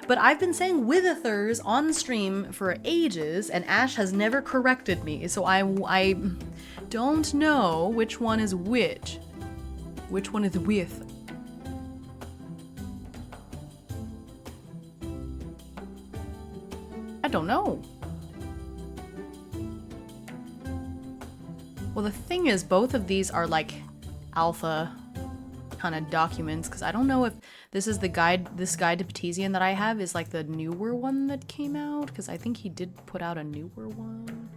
But I've been saying withithers on stream for ages, and Ash has never corrected me, so I don't know which one is which. Which one is with? I don't know. Well, the thing is, both of these are like alpha kind of documents, because I don't know if this is the guide, this guide to Batesian that I have is like the newer one that came out, because I think he did put out a newer one.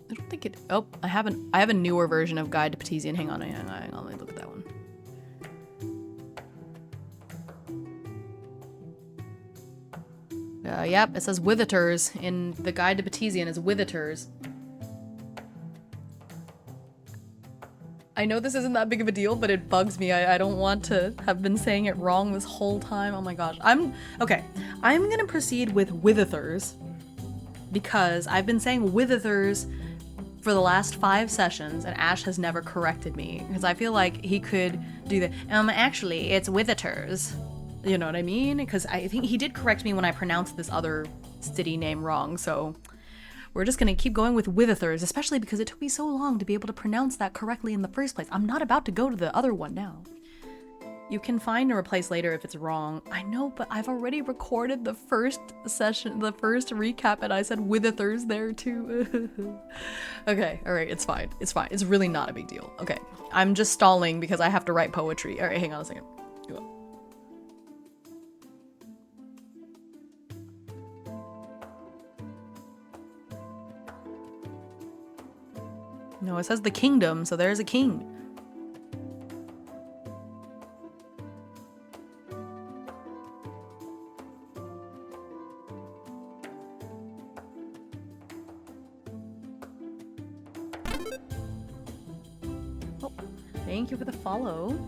I don't think it, oh, I have a newer version of Guide to Batesian. Hang on, let me look at that one. Yep, it says withiters in the Guide to Batesian is withiters. I know this isn't that big of a deal, but it bugs me. I don't want to have been saying it wrong this whole time. Oh my gosh. Okay. I'm gonna proceed with withithers because I've been saying withithers for the last 5 sessions and Ash has never corrected me because I feel like he could do that. Actually, it's withiters. You know what I mean? Because I think he did correct me when I pronounced this other city name wrong, so we're just gonna keep going with withithers, especially because it took me so long to be able to pronounce that correctly in the first place. I'm not about to go to the other one now. You can find and replace later if it's wrong. I know, but I've already recorded the first session, the first recap, and I said withithers there too. Okay, alright, it's fine. It's fine. It's really not a big deal. Okay, I'm just stalling because I have to write poetry. Alright, hang on a second. Go. No, it says the kingdom, so there's a king. Oh, thank you for the follow.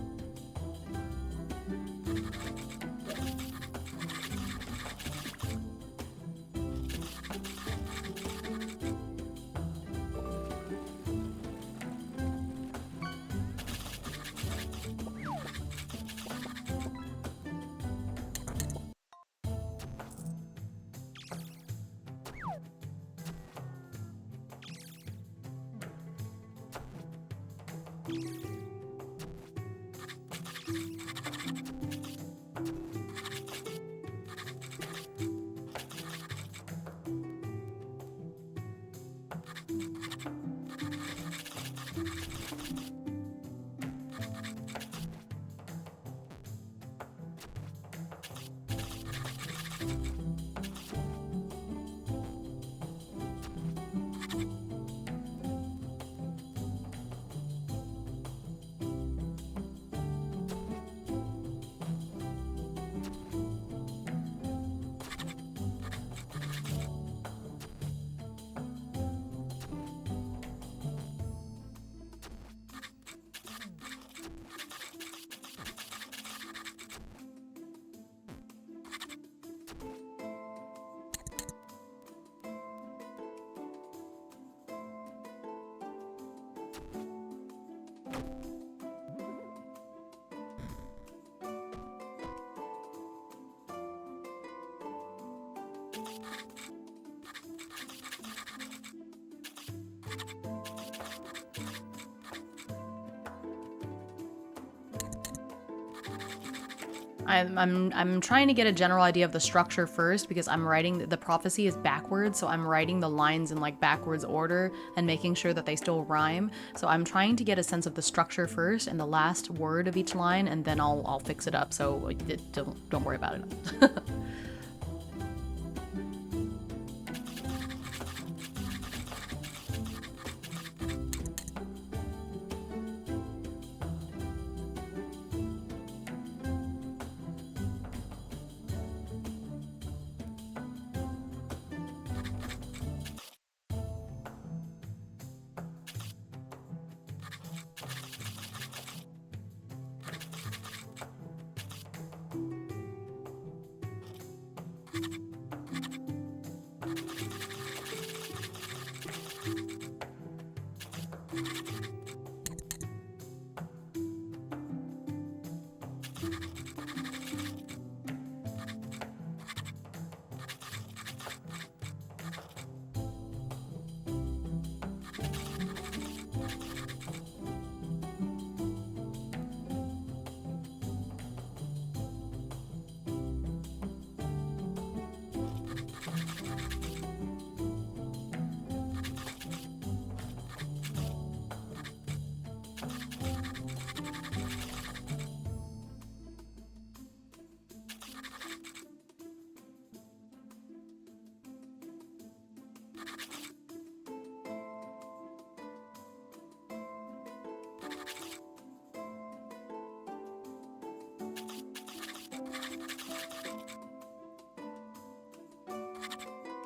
I'm trying to get a general idea of the structure first because I'm writing the prophecy is backwards, so I'm writing the lines in like backwards order and making sure that they still rhyme. So I'm trying to get a sense of the structure first and the last word of each line, and then I'll fix it up. So don't worry about it.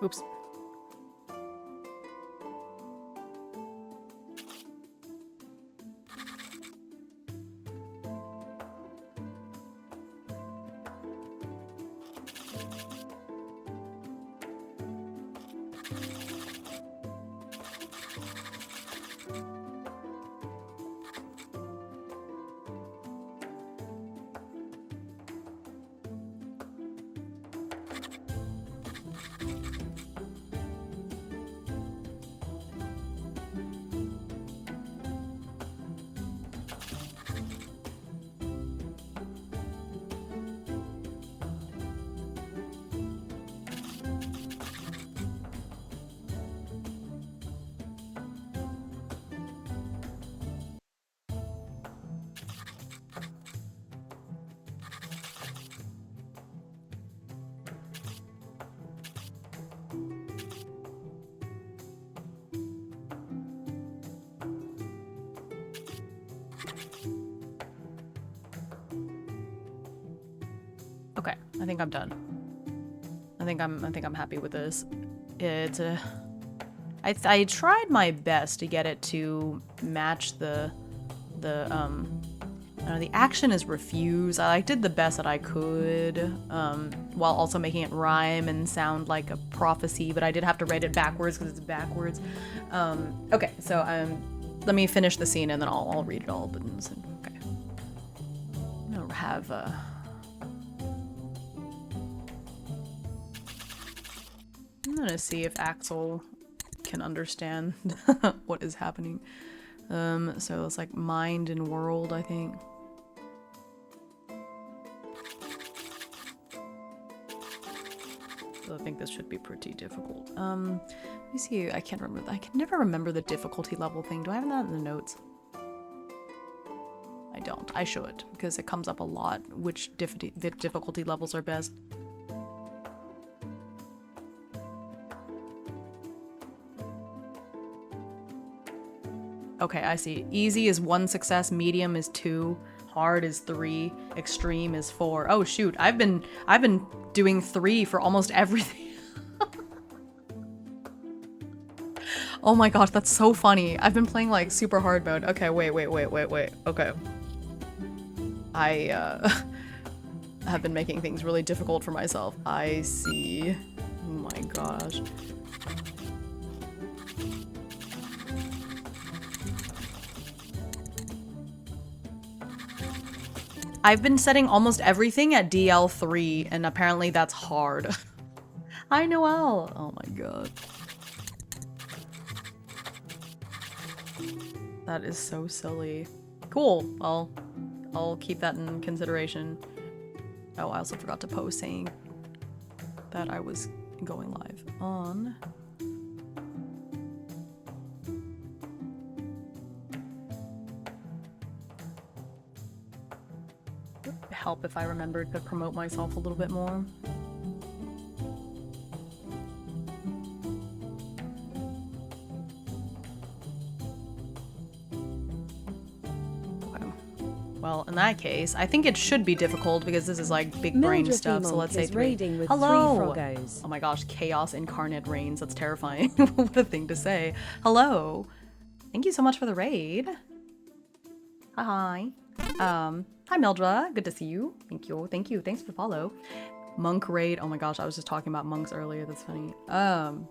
Oops. Okay, I think I'm done. I think I'm happy with this. It I tried my best to get it to match the action is refuse. I did the best that I could, while also making it rhyme and sound like a prophecy, but I did have to write it backwards because it's backwards. Okay, so let me finish the scene and then I'll read it all. But okay, I don't have I'm gonna see if Axel can understand what is happening. So it's like mind and world, I think. So I think this should be pretty difficult. Let me see. I can't remember. I can never remember the difficulty level thing. Do I have that in the notes? I don't. I should, because it comes up a lot. Which difficulty levels are best? Okay, I see. Easy is 1 success, medium is 2, hard is 3, extreme is 4. Oh shoot, I've been doing 3 for almost everything. Oh my gosh, that's so funny. I've been playing like super hard mode. Okay, wait. Okay. I have been making things really difficult for myself. I see. Oh my gosh. I've been setting almost everything at DL3, and apparently that's hard. Hi, Noelle! Oh my god. That is so silly. Cool. Well, I'll keep that in consideration. Oh, I also forgot to post saying that I was going live on... help if I remembered to promote myself a little bit more. Okay. Well, in that case, I think it should be difficult because this is like big brain stuff, so let's say 3. Hello! Oh my gosh, chaos incarnate reigns. That's terrifying. What a thing to say. Hello! Thank you so much for the raid. Hi. Hi Meldra, good to see you. Thank you. Thanks for the follow. Monk raid. Oh my gosh, I was just talking about monks earlier. That's funny.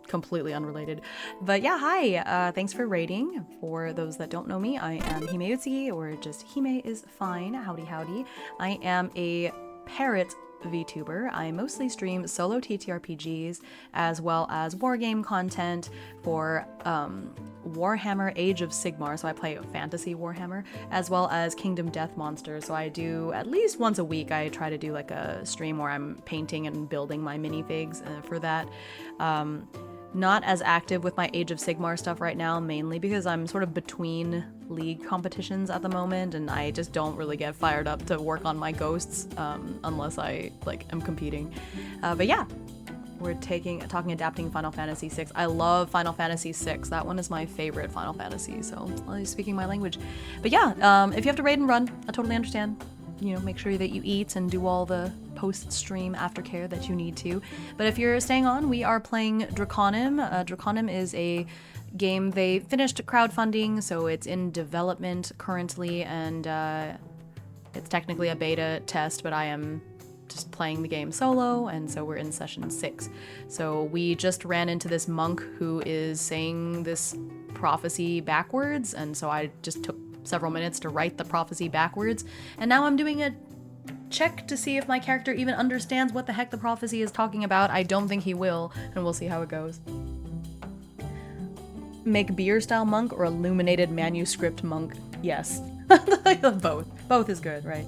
Completely unrelated. But yeah, hi. Thanks for raiding. For those that don't know me, I am Himeutsuki, or just Hime is fine. Howdy howdy. I am a parrot VTuber. I mostly stream solo TTRPGs as well as wargame content for Warhammer Age of Sigmar, so I play fantasy Warhammer, as well as Kingdom Death Monsters. So I do at least once a week, I try to do like a stream where I'm painting and building my minifigs for that. Not as active with my Age of Sigmar stuff right now, mainly because I'm sort of between league competitions at the moment, and I just don't really get fired up to work on my ghosts unless I like am competing. But yeah, we're talking adapting Final Fantasy VI. I love Final Fantasy VI. That one is my favorite Final Fantasy, so I'm speaking my language. But yeah, if you have to raid and run, I totally understand. you know, make sure that you eat and do all the post-stream aftercare that you need to. But if you're staying on, we are playing Drakonym. Drakonym is a game they finished crowdfunding, so it's in development currently, and it's technically a beta test, but I am just playing the game solo, and so we're in session 6. So we just ran into this monk who is saying this prophecy backwards, and so I just took several minutes to write the prophecy backwards, and now I'm doing a check to see if my character even understands what the heck the prophecy is talking about. I don't think he will, and we'll see how it goes. Make beer style monk or illuminated manuscript monk? Yes. Both. Both is good, right?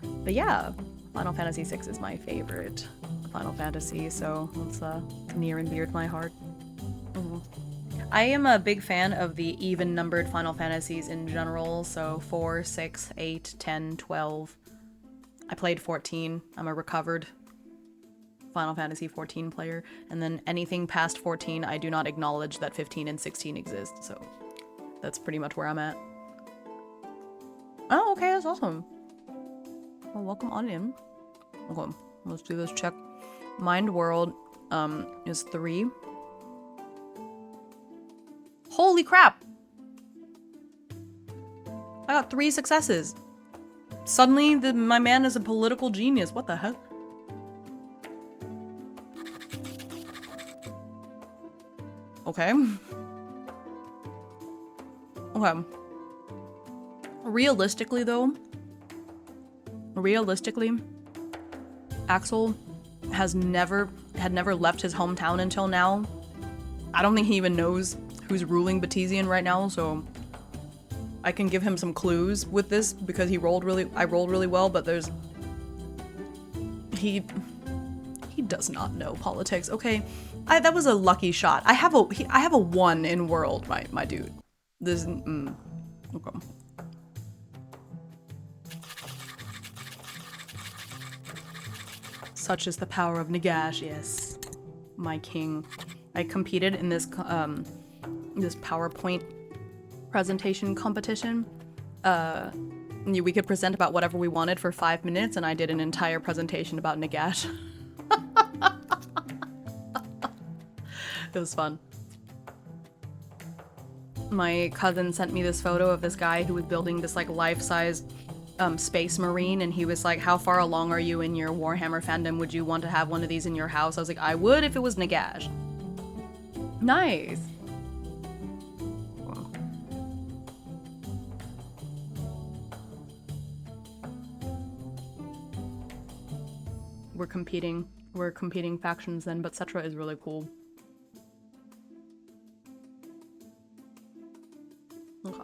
But yeah, Final Fantasy VI is my favorite Final Fantasy, so it's near and dear to my heart. I am a big fan of the even-numbered Final Fantasies in general, so 4, 6, 8, 10, 12. I played 14. I'm a recovered Final Fantasy 14 player, and then anything past 14, I do not acknowledge that 15 and 16 exist, so that's pretty much where I'm at. Oh, okay, that's awesome. Well, welcome on in. Okay, let's do this check. Mind World is 3. Holy crap! I got 3 successes. Suddenly, my man is a political genius. What the heck? Okay. Okay. Realistically, Axel had never left his hometown until now. I don't think he even knows who's ruling Batesian right now, so I can give him some clues with this because I rolled really well, but he does not know politics. Okay, that was a lucky shot. I have a 1 in world, my dude. This okay. Such is the power of Nagash, yes. My king. I competed in this this PowerPoint presentation competition. We could present about whatever we wanted for 5 minutes, and I did an entire presentation about Nagash. It was fun. My cousin sent me this photo of this guy who was building this like life-size space marine, and he was like, how far along are you in your Warhammer fandom? Would you want to have one of these in your house? I was like, I would if it was Nagash. Nice. We're competing factions then, but Cetra is really cool. Okay.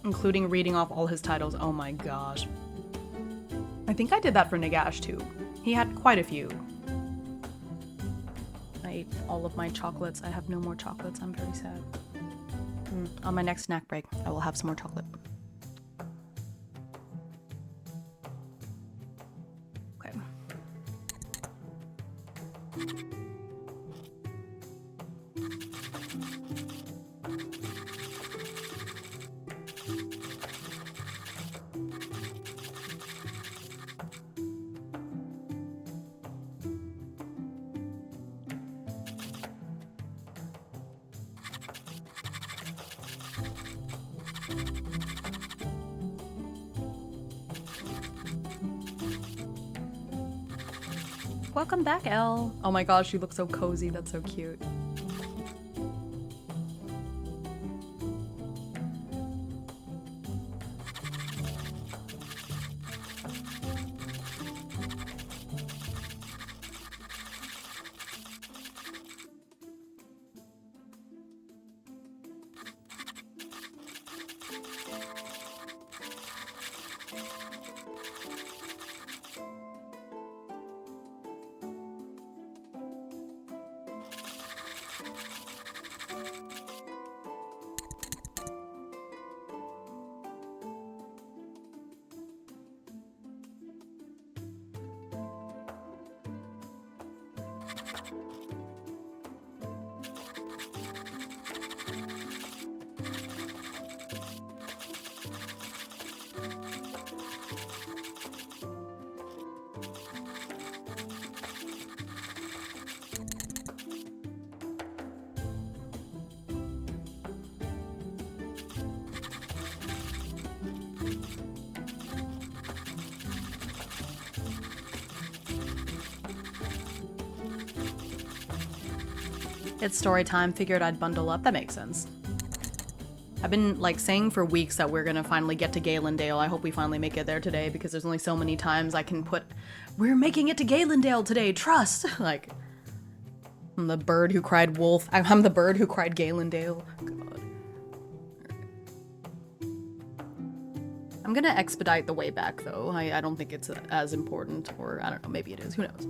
Including reading off all his titles. Oh my gosh. I think I did that for Nagash too. He had quite a few. I ate all of my chocolates. I have no more chocolates. I'm very sad. On my next snack break, I will have some more chocolate. Okay. Welcome back, Elle. Oh my gosh, you look so cozy. That's so cute. It's story time, figured I'd bundle up. That makes sense. I've been, like, saying for weeks that we're gonna finally get to Galendale. I hope we finally make it there today, because there's only so many times I can put, "We're making it to Galendale today, trust!" Like, I'm the bird who cried wolf. I'm the bird who cried Galendale. God. I'm gonna expedite the way back, though. I don't think it's as important, or I don't know, maybe it is, who knows.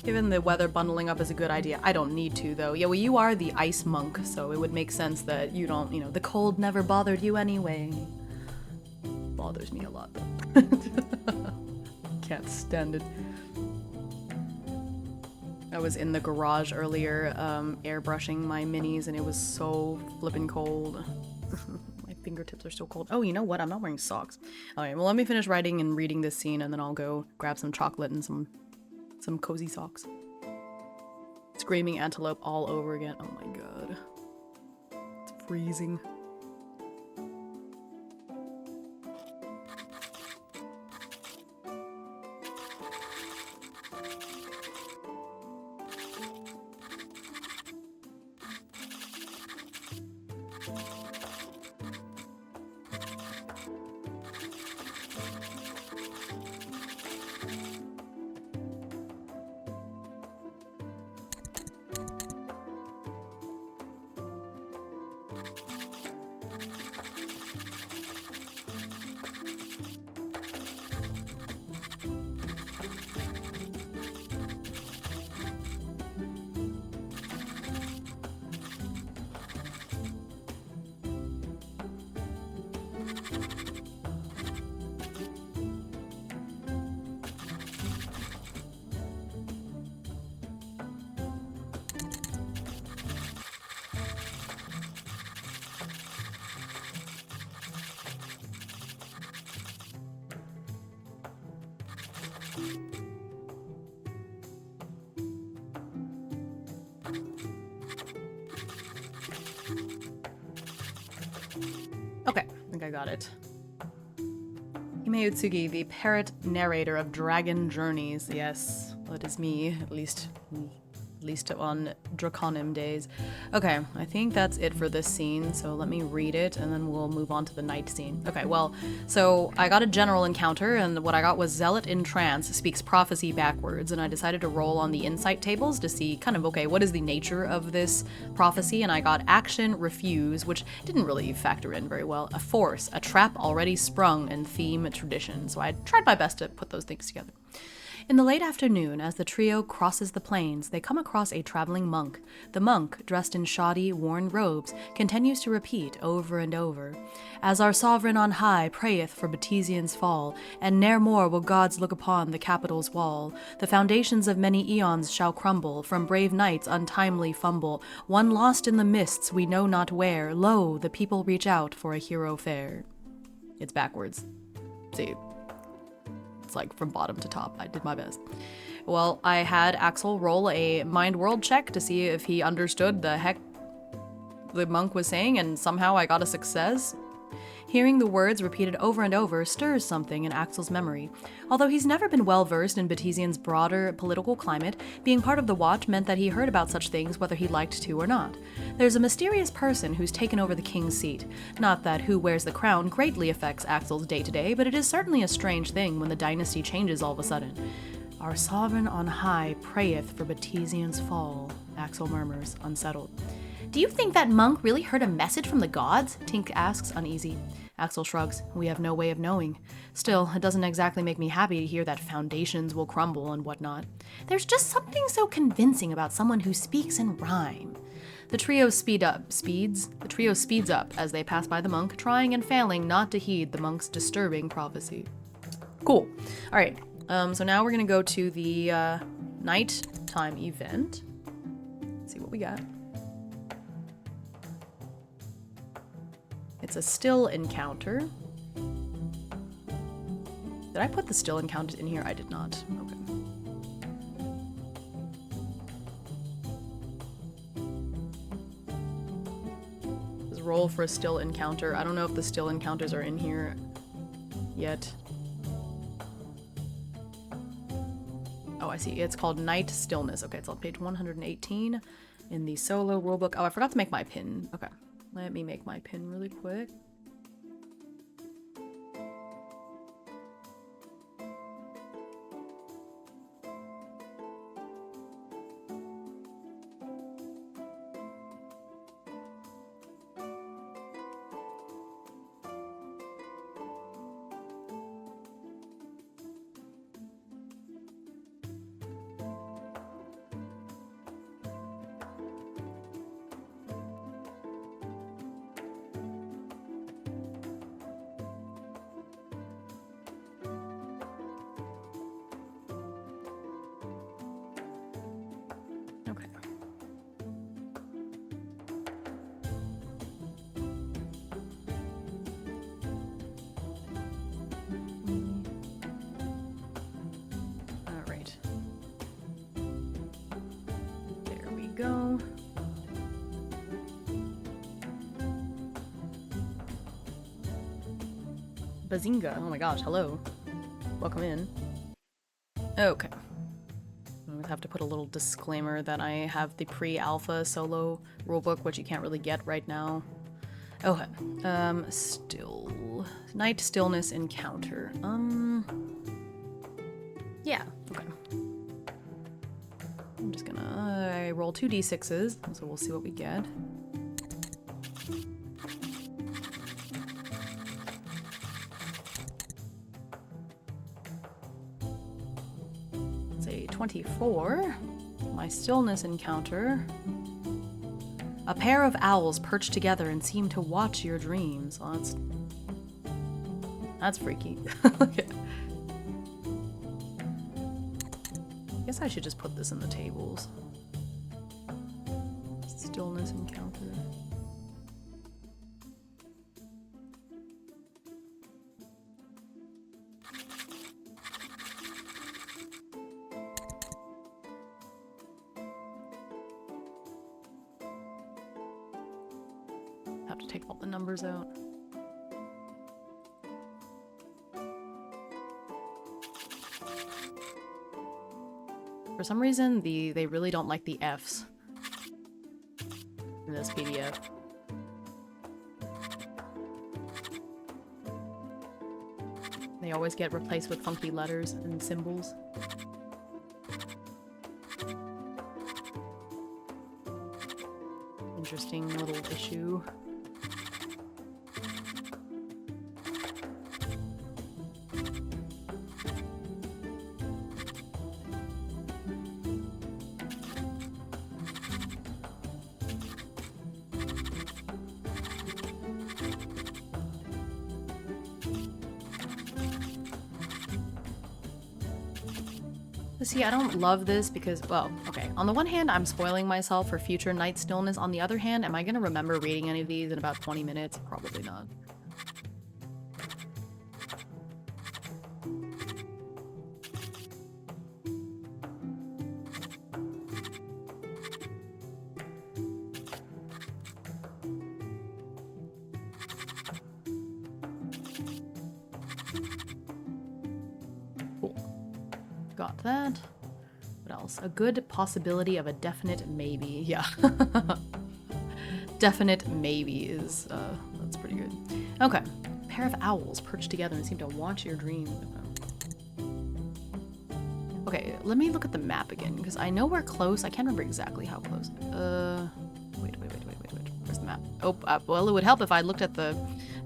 Given the weather, bundling up is a good idea. I don't need to, though. Yeah, well, you are the ice monk, so it would make sense that you don't, you know, the cold never bothered you anyway. Bothers me a lot, though. Can't stand it. I was in the garage earlier, airbrushing my minis, and it was so flippin' cold. My fingertips are so cold. Oh, you know what? I'm not wearing socks. Alright, well, let me finish writing and reading this scene, and then I'll go grab some chocolate and some cozy socks. Screaming antelope all over again. Oh my god. It's freezing. Okay, I think I got it. Hime Utsugi, the parrot narrator of Dragon Journeys. Yes, that is me, at least on Drakonym days. Okay, I think that's it for this scene, so let me read it, and then we'll move on to the night scene. Okay, well, so I got a general encounter, and what I got was Zealot in Trance speaks prophecy backwards, and I decided to roll on the insight tables to see kind of, okay, what is the nature of this prophecy, and I got action, refuse, which didn't really factor in very well, a force, a trap already sprung, and theme, tradition, so I tried my best to put those things together. In the late afternoon, as the trio crosses the plains, they come across a traveling monk. The monk, dressed in shoddy, worn robes, continues to repeat over and over, "As our sovereign on high prayeth for Batesian's fall, and ne'er more will gods look upon the capital's wall. The foundations of many eons shall crumble, from brave knights untimely fumble. One lost in the mists we know not where, lo, the people reach out for a hero fair." It's backwards. See? It's like from bottom to top. I did my best. Well, I had Axel roll a mind world check to see if he understood the heck the monk was saying, and somehow I got a success. Hearing the words repeated over and over stirs something in Axel's memory. Although he's never been well versed in Batesian's broader political climate, being part of the Watch meant that he heard about such things whether he liked to or not. There's a mysterious person who's taken over the king's seat. Not that who wears the crown greatly affects Axel's day-to-day, but it is certainly a strange thing when the dynasty changes all of a sudden. "Our sovereign on high prayeth for Batesian's fall," Axel murmurs, unsettled. Do you think that monk really heard a message from the gods? Tink asks, uneasy. Axel shrugs. We have no way of knowing. Still, it doesn't exactly make me happy to hear that foundations will crumble and whatnot. There's just something so convincing about someone who speaks in rhyme. The trio speeds up as they pass by the monk, trying and failing not to heed the monk's disturbing prophecy. Cool. All right. So now we're gonna go to the nighttime event. Let's see what we got. It's a still encounter. Did I put the still encounters in here? I did not. Okay. Let's roll for a still encounter. I don't know if the still encounters are in here yet. Oh, I see. It's called Night Stillness. Okay, it's on page 118 in the solo rulebook. Oh, I forgot to make my pin. Okay. Let me make my pin really quick. Go. Bazinga. Oh my gosh, hello. Welcome in. Okay. I'm gonna have to put a little disclaimer that I have the pre-alpha solo rulebook, which you can't really get right now. Okay. Night Stillness Encounter. Yeah, okay. I'm just gonna roll 2 d6s, so we'll see what we get. It's a 24. My stillness encounter. A pair of owls perch together and seem to watch your dreams. Well, that's freaky. Okay. I guess I should just put this in the tables. Stillness encounter. Have to take all the numbers out. For some reason, they really don't like the Fs in this PDF. They always get replaced with funky letters and symbols. Interesting little issue. See, I don't love this because, well, okay, on the one hand, I'm spoiling myself for future Night Stillness. On the other hand, am I going to remember reading any of these in about 20 minutes? Probably not. Got that. What else? A good possibility of a definite maybe. Yeah. Definite maybe is, that's pretty good. Okay. A pair of owls perched together and seem to watch your dreams. Okay, let me look at the map again, because I know we're close. I can't remember exactly how close. Wait. map. Oh, well, it would help if I looked at the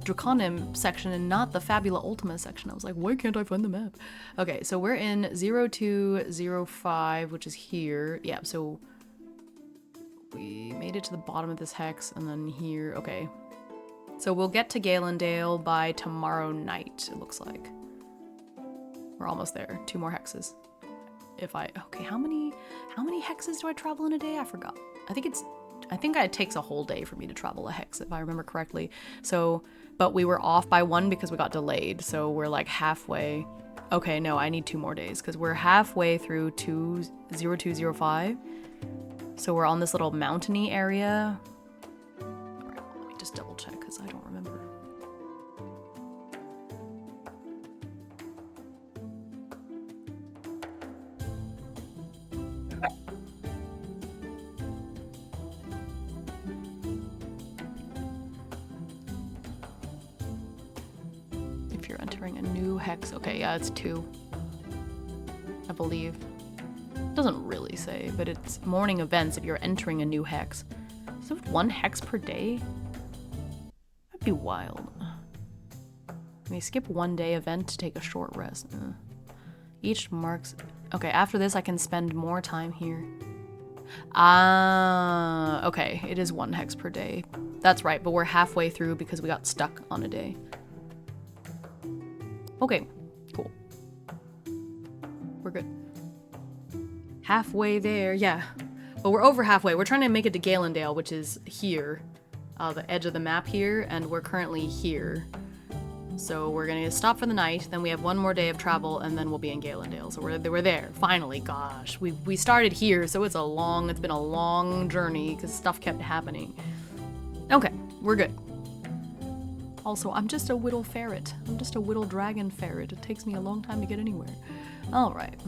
Drakonym section and not the Fabula Ultima section. I was like, why can't I find the map? Okay, so we're in 0205, which is here. Yeah, so we made it to the bottom of this hex, and then here. Okay. So we'll get to Galendale by tomorrow night, it looks like. We're almost there. 2 more hexes. Okay, how many hexes do I travel in a day? I forgot. I think it takes a whole day for me to travel a hex, if I remember correctly. So, but we were off by 1 because we got delayed. So we're like halfway. Okay, no, I need 2 more days because we're halfway through 0205. So we're on this little mountainy area. All right, let me just double check because I don't remember. If you're entering a new hex, okay, yeah, it's 2, I believe. Doesn't really say, but it's morning events if you're entering a new hex. So 1 hex per day? That'd be wild. May skip 1 day event to take a short rest. Each marks... Okay, after this I can spend more time here. Okay, it is 1 hex per day. That's right, but we're halfway through because we got stuck on a day. Okay, cool. We're good. Halfway there, yeah. But we're over halfway. We're trying to make it to Galendale, which is here. The edge of the map here, and we're currently here. So we're gonna stop for the night, then we have 1 more day of travel, and then we'll be in Galendale. So we're there, finally, gosh. We started here, so it's been a long journey, because stuff kept happening. Okay, we're good. Also, I'm just a whittle ferret. I'm just a whittle dragon ferret. It takes me a long time to get anywhere. Alright.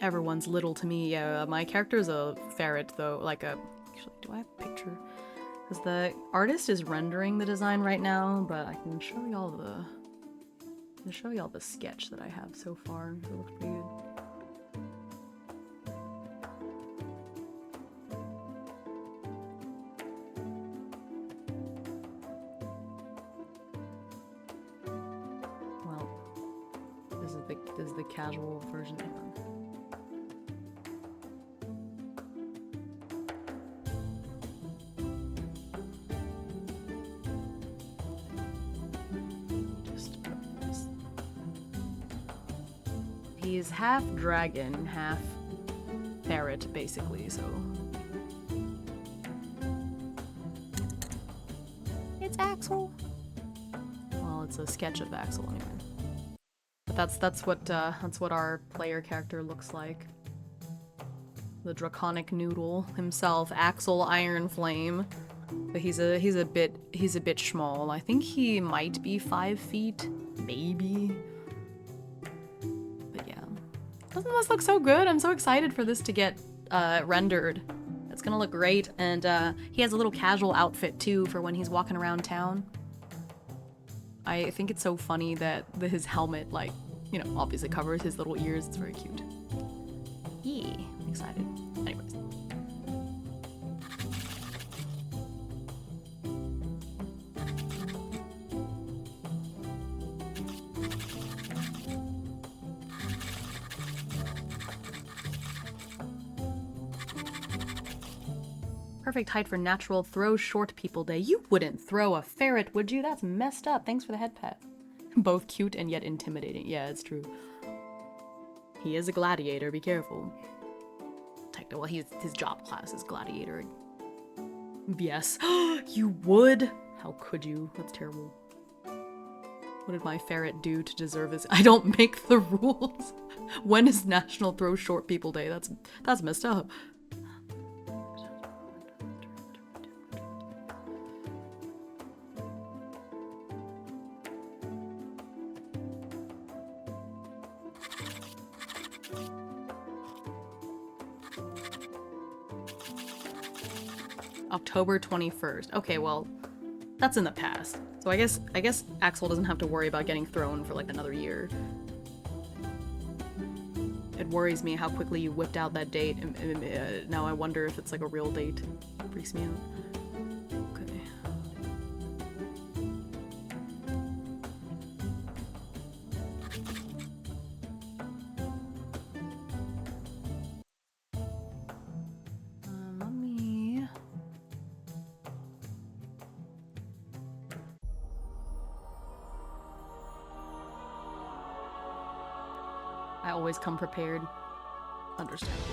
Everyone's little to me. Yeah, my character's a ferret though. Actually, do I have a picture? Because the artist is rendering the design right now, but I can show y'all the sketch that I have so far. It looks pretty good. Well, this is the casual version. Hang on. He's half dragon, half ferret, basically, so... It's Axel! Well, it's a sketch of Axel, anyway. But that's what our player character looks like. The draconic noodle himself, Axel Ironflame. But he's a bit small. I think he might be 5 feet, maybe. Doesn't this look so good? I'm so excited for this to get rendered. It's gonna look great, and he has a little casual outfit too for when he's walking around town. I think it's so funny that his helmet, like, you know, obviously covers his little ears. It's very cute. Yeah, I'm excited. Anyways. Perfect height for natural throw short people day. You wouldn't throw a ferret, would you? That's messed up. Thanks for the head pat. Both cute and yet intimidating. Yeah, it's true. He is a gladiator, be careful. Well, his job class is gladiator. Yes. You would? How could you? That's terrible. What did my ferret do to deserve this? I don't make the rules. When is National Throw Short People Day? That's messed up. October 21st. Okay, well, that's in the past. So I guess Axel doesn't have to worry about getting thrown for like another year. It worries me how quickly you whipped out that date, and now I wonder if it's like a real date. It freaks me out. Okay. Let me... I always come prepared. Understandable.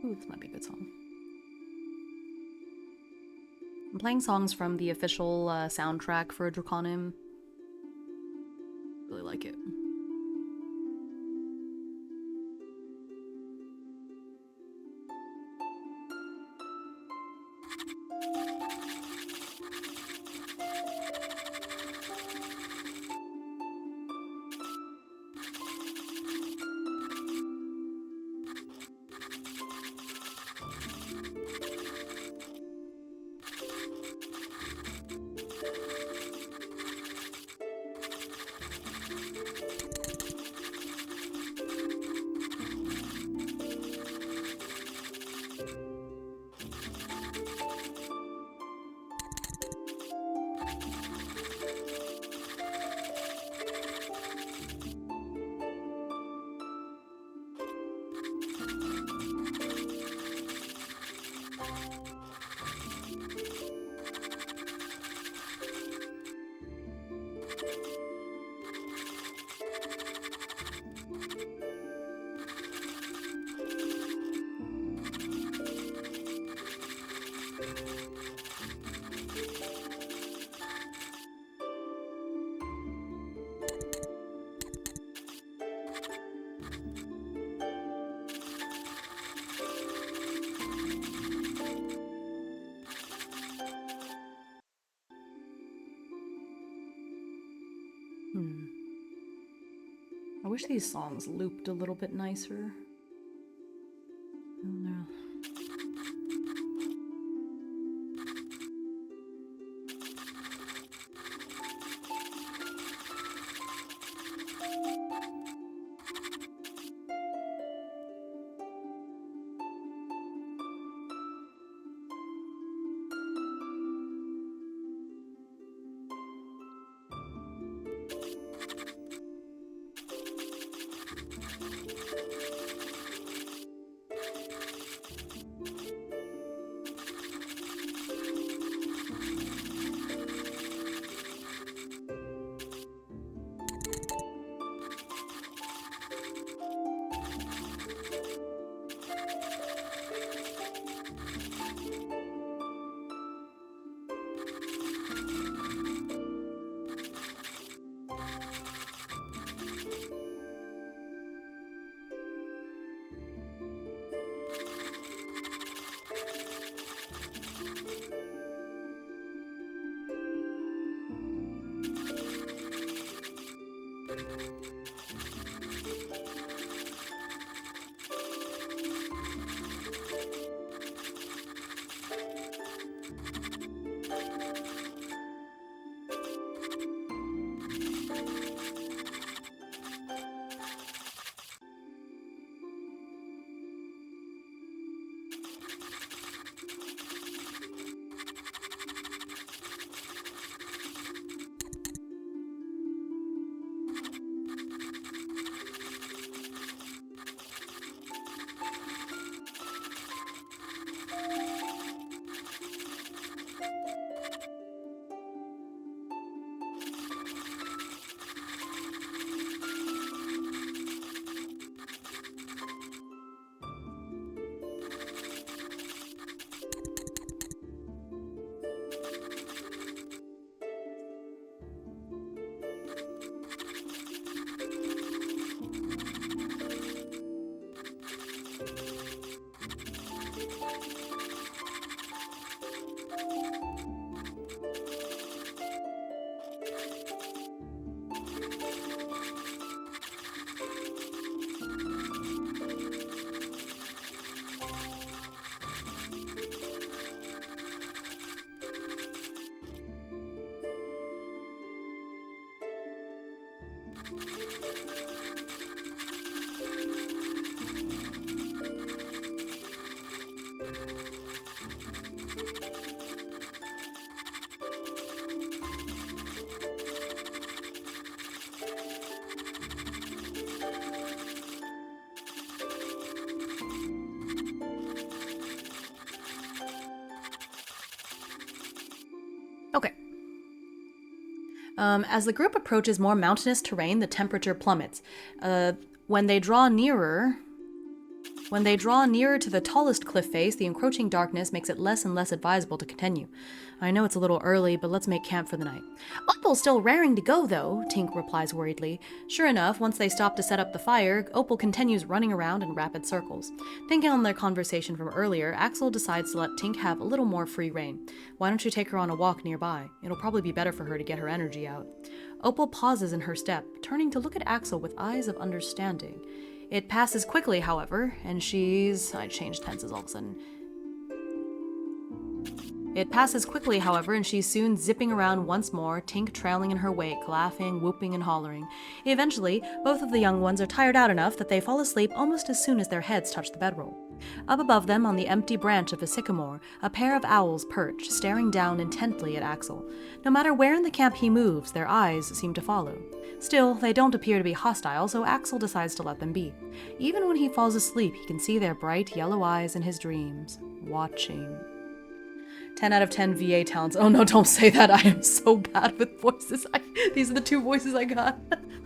Ooh, this might be a good song. I'm playing songs from the official soundtrack for Drakonym. Really like it. I wish these songs looped a little bit nicer. I don't know. As the group approaches more mountainous terrain, the temperature plummets. When they draw nearer to the tallest cliff face, the encroaching darkness makes it less and less advisable to continue. I know it's a little early, but let's make camp for the night. Opal's still raring to go, though, Tink replies worriedly. Sure enough, once they stop to set up the fire, Opal continues running around in rapid circles. Thinking on their conversation from earlier, Axel decides to let Tink have a little more free rein. Why don't you take her on a walk nearby? It'll probably be better for her to get her energy out. Opal pauses in her step, turning to look at Axel with eyes of understanding. It passes quickly, however, and I changed tenses all of a sudden. It passes quickly, however, and she's soon zipping around once more, Tink trailing in her wake, laughing, whooping, and hollering. Eventually, both of the young ones are tired out enough that they fall asleep almost as soon as their heads touch the bedroll. Up above them, on the empty branch of a sycamore, a pair of owls perch, staring down intently at Axel. No matter where in the camp he moves, their eyes seem to follow. Still, they don't appear to be hostile, so Axel decides to let them be. Even when he falls asleep, he can see their bright yellow eyes in his dreams, watching. 10 out of 10 VA talents. Oh no, don't say that. I am so bad with voices. These are the 2 voices I got.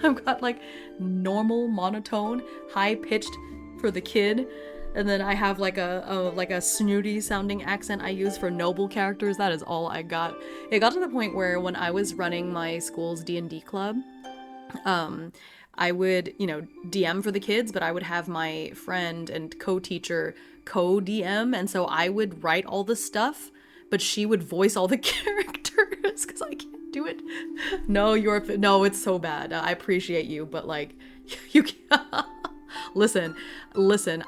I've got like normal, monotone, high-pitched for the kid. And then I have like a snooty sounding accent I use for noble characters. That is all I got. It got to the point where when I was running my school's D&D club, I would, DM for the kids, but I would have my friend and co-teacher co-DM, and so I would write all the stuff, but she would voice all the characters because I can't do it. No, it's so bad. I appreciate you, but like, you can't. Listen,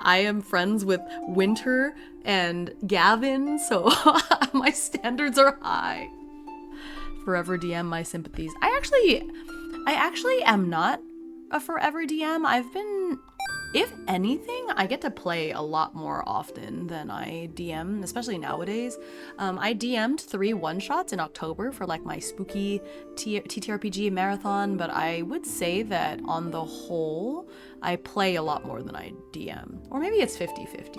I am friends with Winter and Gavin, so my standards are high. Forever DM my sympathies. I actually am not a forever DM. I've been, if anything, I get to play a lot more often than I DM, especially nowadays. I DM'd 3 one-shots in October for like my spooky TTRPG marathon, but I would say that on the whole, I play a lot more than I DM. Or maybe it's 50-50.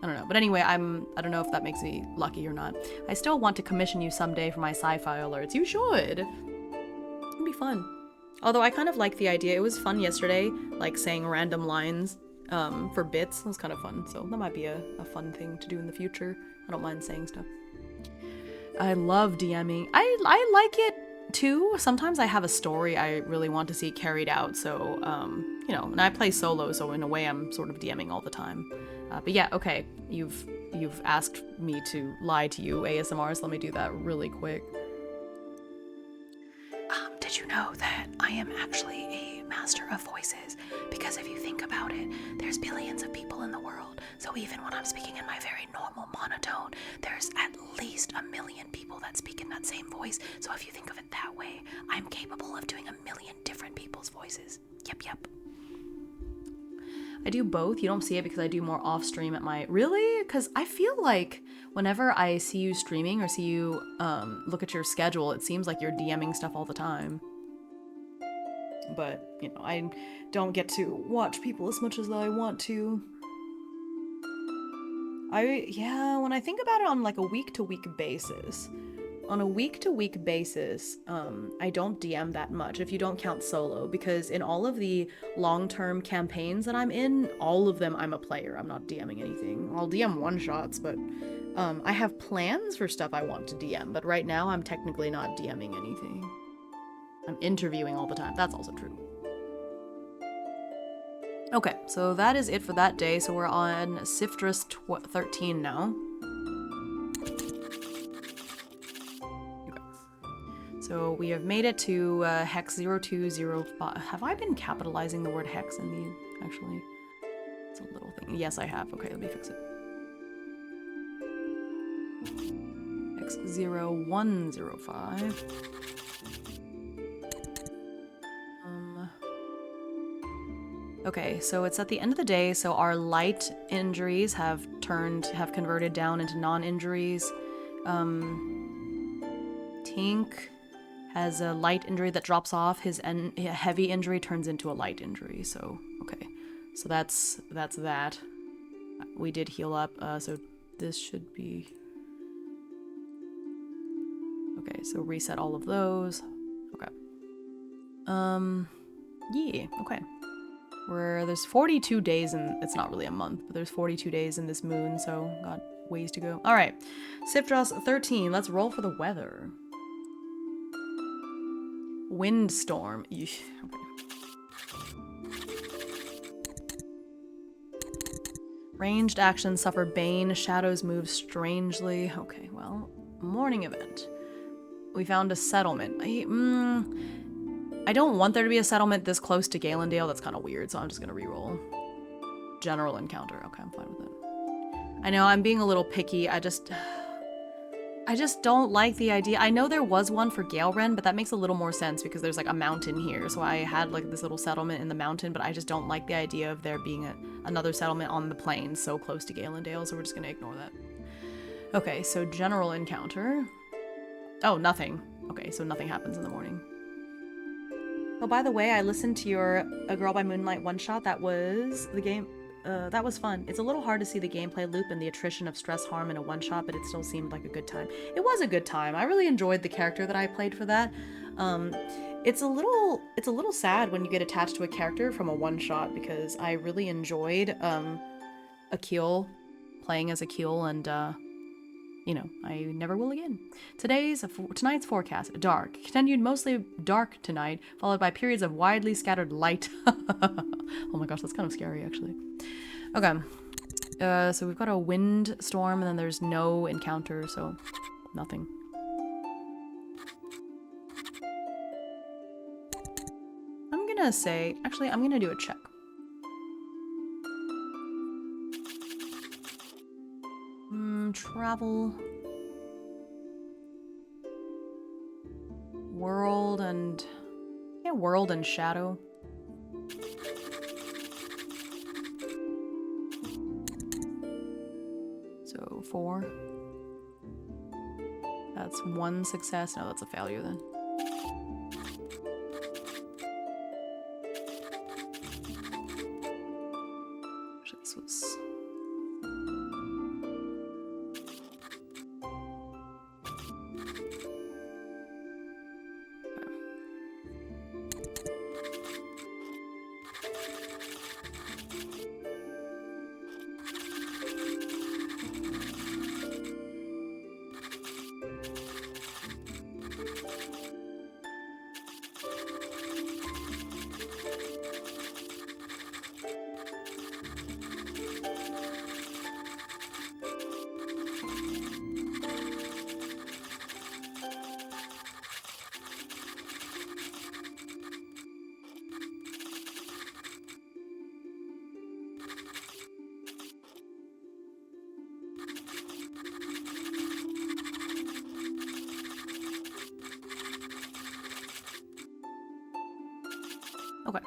I don't know. But anyway, I don't know if that makes me lucky or not. I still want to commission you someday for my sci-fi alerts. You should. It'd be fun. Although I kind of like the idea. It was fun yesterday, like saying random lines for bits. It was kind of fun. So that might be a fun thing to do in the future. I don't mind saying stuff. I love DMing. I like it too. Sometimes I have a story I really want to see carried out. So, and I play solo. So in a way, I'm sort of DMing all the time. But yeah, okay. You've asked me to lie to you, ASMR, so let me do that really quick. Did you know that I am actually a master of voices? Because if you think about it, there's billions of people in the world. So even when I'm speaking in my very normal monotone, there's at least 1 million people that speak in that same voice. So if you think of it that way, I'm capable of doing 1 million different people's voices. Yep. I do both. You don't see it because I do more off stream at my... Really? Because I feel like whenever I see you streaming or see you look at your schedule, it seems like you're DMing stuff all the time. But, I don't get to watch people as much as I want to. When I think about it on like a week-to-week basis, I don't DM that much, if you don't count solo, because in all of the long-term campaigns that I'm in, all of them I'm a player. I'm not DMing anything. I'll DM one-shots, but I have plans for stuff I want to DM, but right now I'm technically not DMing anything. I'm interviewing all the time. That's also true. Okay, so that is it for that day. So we're on Siftress 13 now. So we have made it to hex 0205. Have I been capitalizing the word hex in these, actually? It's a little thing. Yes, I have. Okay, let me fix it. Hex 0105. Okay, so it's at the end of the day, so our light injuries have converted down into non-injuries. Tink has a light injury that drops off. His heavy injury turns into a light injury. So, okay. So that's that. We did heal up, so this should be... Okay, so reset all of those. Okay. Yeah, okay. There's 42 days, and it's not really a month, but there's 42 days in this moon, so got ways to go. All right, Sifdros 13. Let's roll for the weather. Windstorm. Eesh. Okay. Ranged actions suffer bane. Shadows move strangely. Okay, well, morning event. We found a settlement. I don't want there to be a settlement this close to Galendale. That's kind of weird, so I'm just gonna reroll. General encounter. Okay, I'm fine with it. I know I'm being a little picky. I just don't like the idea. I know there was one for Galeren, but that makes a little more sense because there's like a mountain here. So I had like this little settlement in the mountain, but I just don't like the idea of there being another settlement on the plain so close to Galendale, so we're just gonna ignore that. Okay, so general encounter. Oh, nothing. Okay, so nothing happens in the morning. Oh, by the way, I listened to your A Girl by Moonlight one-shot. That was the game. That was fun. It's a little hard to see the gameplay loop and the attrition of stress harm in a one-shot, but it still seemed like a good time. It was a good time. I really enjoyed the character that I played for that. It's a little sad when you get attached to a character from a one-shot because I really enjoyed Akil, playing as Akil, and you know, I never will again. Tonight's forecast, dark. Continued mostly dark tonight, followed by periods of widely scattered light. Oh my gosh, that's kind of scary, actually. Okay. So we've got a wind storm, and then there's no encounter, so nothing. I'm gonna say, actually, I'm gonna do a check. Travel. World and... yeah, world and shadow. So 4. That's 1 success. No, that's a failure then. This was... Okay.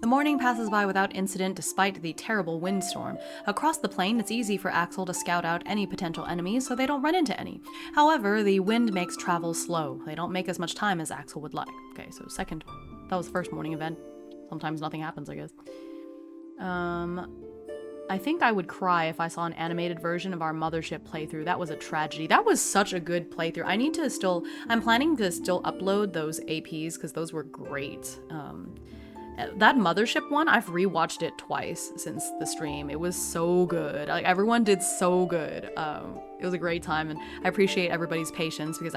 The morning passes by without incident despite the terrible windstorm. Across the plain, it's easy for Axel to scout out any potential enemies so they don't run into any. However, the wind makes travel slow. They don't make as much time as Axel would like. Okay, so second. That was the first morning event. Sometimes nothing happens, I guess. I think I would cry if I saw an animated version of our Mothership playthrough. That was a tragedy. That was such a good playthrough. I'm planning to still upload those APs because those were great. That Mothership one, I've rewatched it twice since the stream. It was so good. Like, everyone did so good. It was a great time, and I appreciate everybody's patience because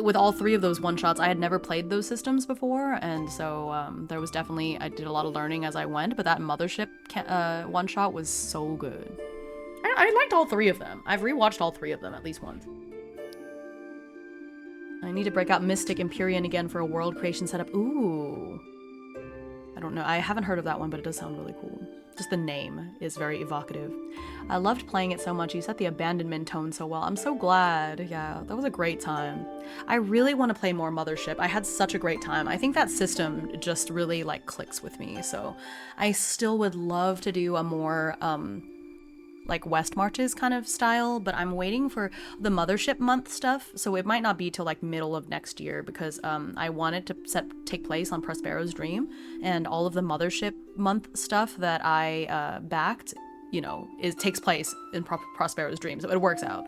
with all 3 of those one-shots, I had never played those systems before, and so there was definitely, I did a lot of learning as I went, but that Mothership one-shot was so good. I liked all 3 of them. I've rewatched all 3 of them at least once. I need to break out Mystic Empyrean again for a world creation setup. Ooh. I don't know. I haven't heard of that one, but it does sound really cool. Just the name is very evocative. I loved playing it so much. You set the abandonment tone so well. I'm so glad. Yeah, that was a great time. I really want to play more Mothership. I had such a great time. I think that system just really like clicks with me. So I still would love to do a more like West Marches kind of style, but I'm waiting for the Mothership month stuff, so it might not be till like middle of next year because I want it to take place on Prospero's Dream, and all of the Mothership month stuff that I backed, you know, takes place in Prospero's Dream, so it works out.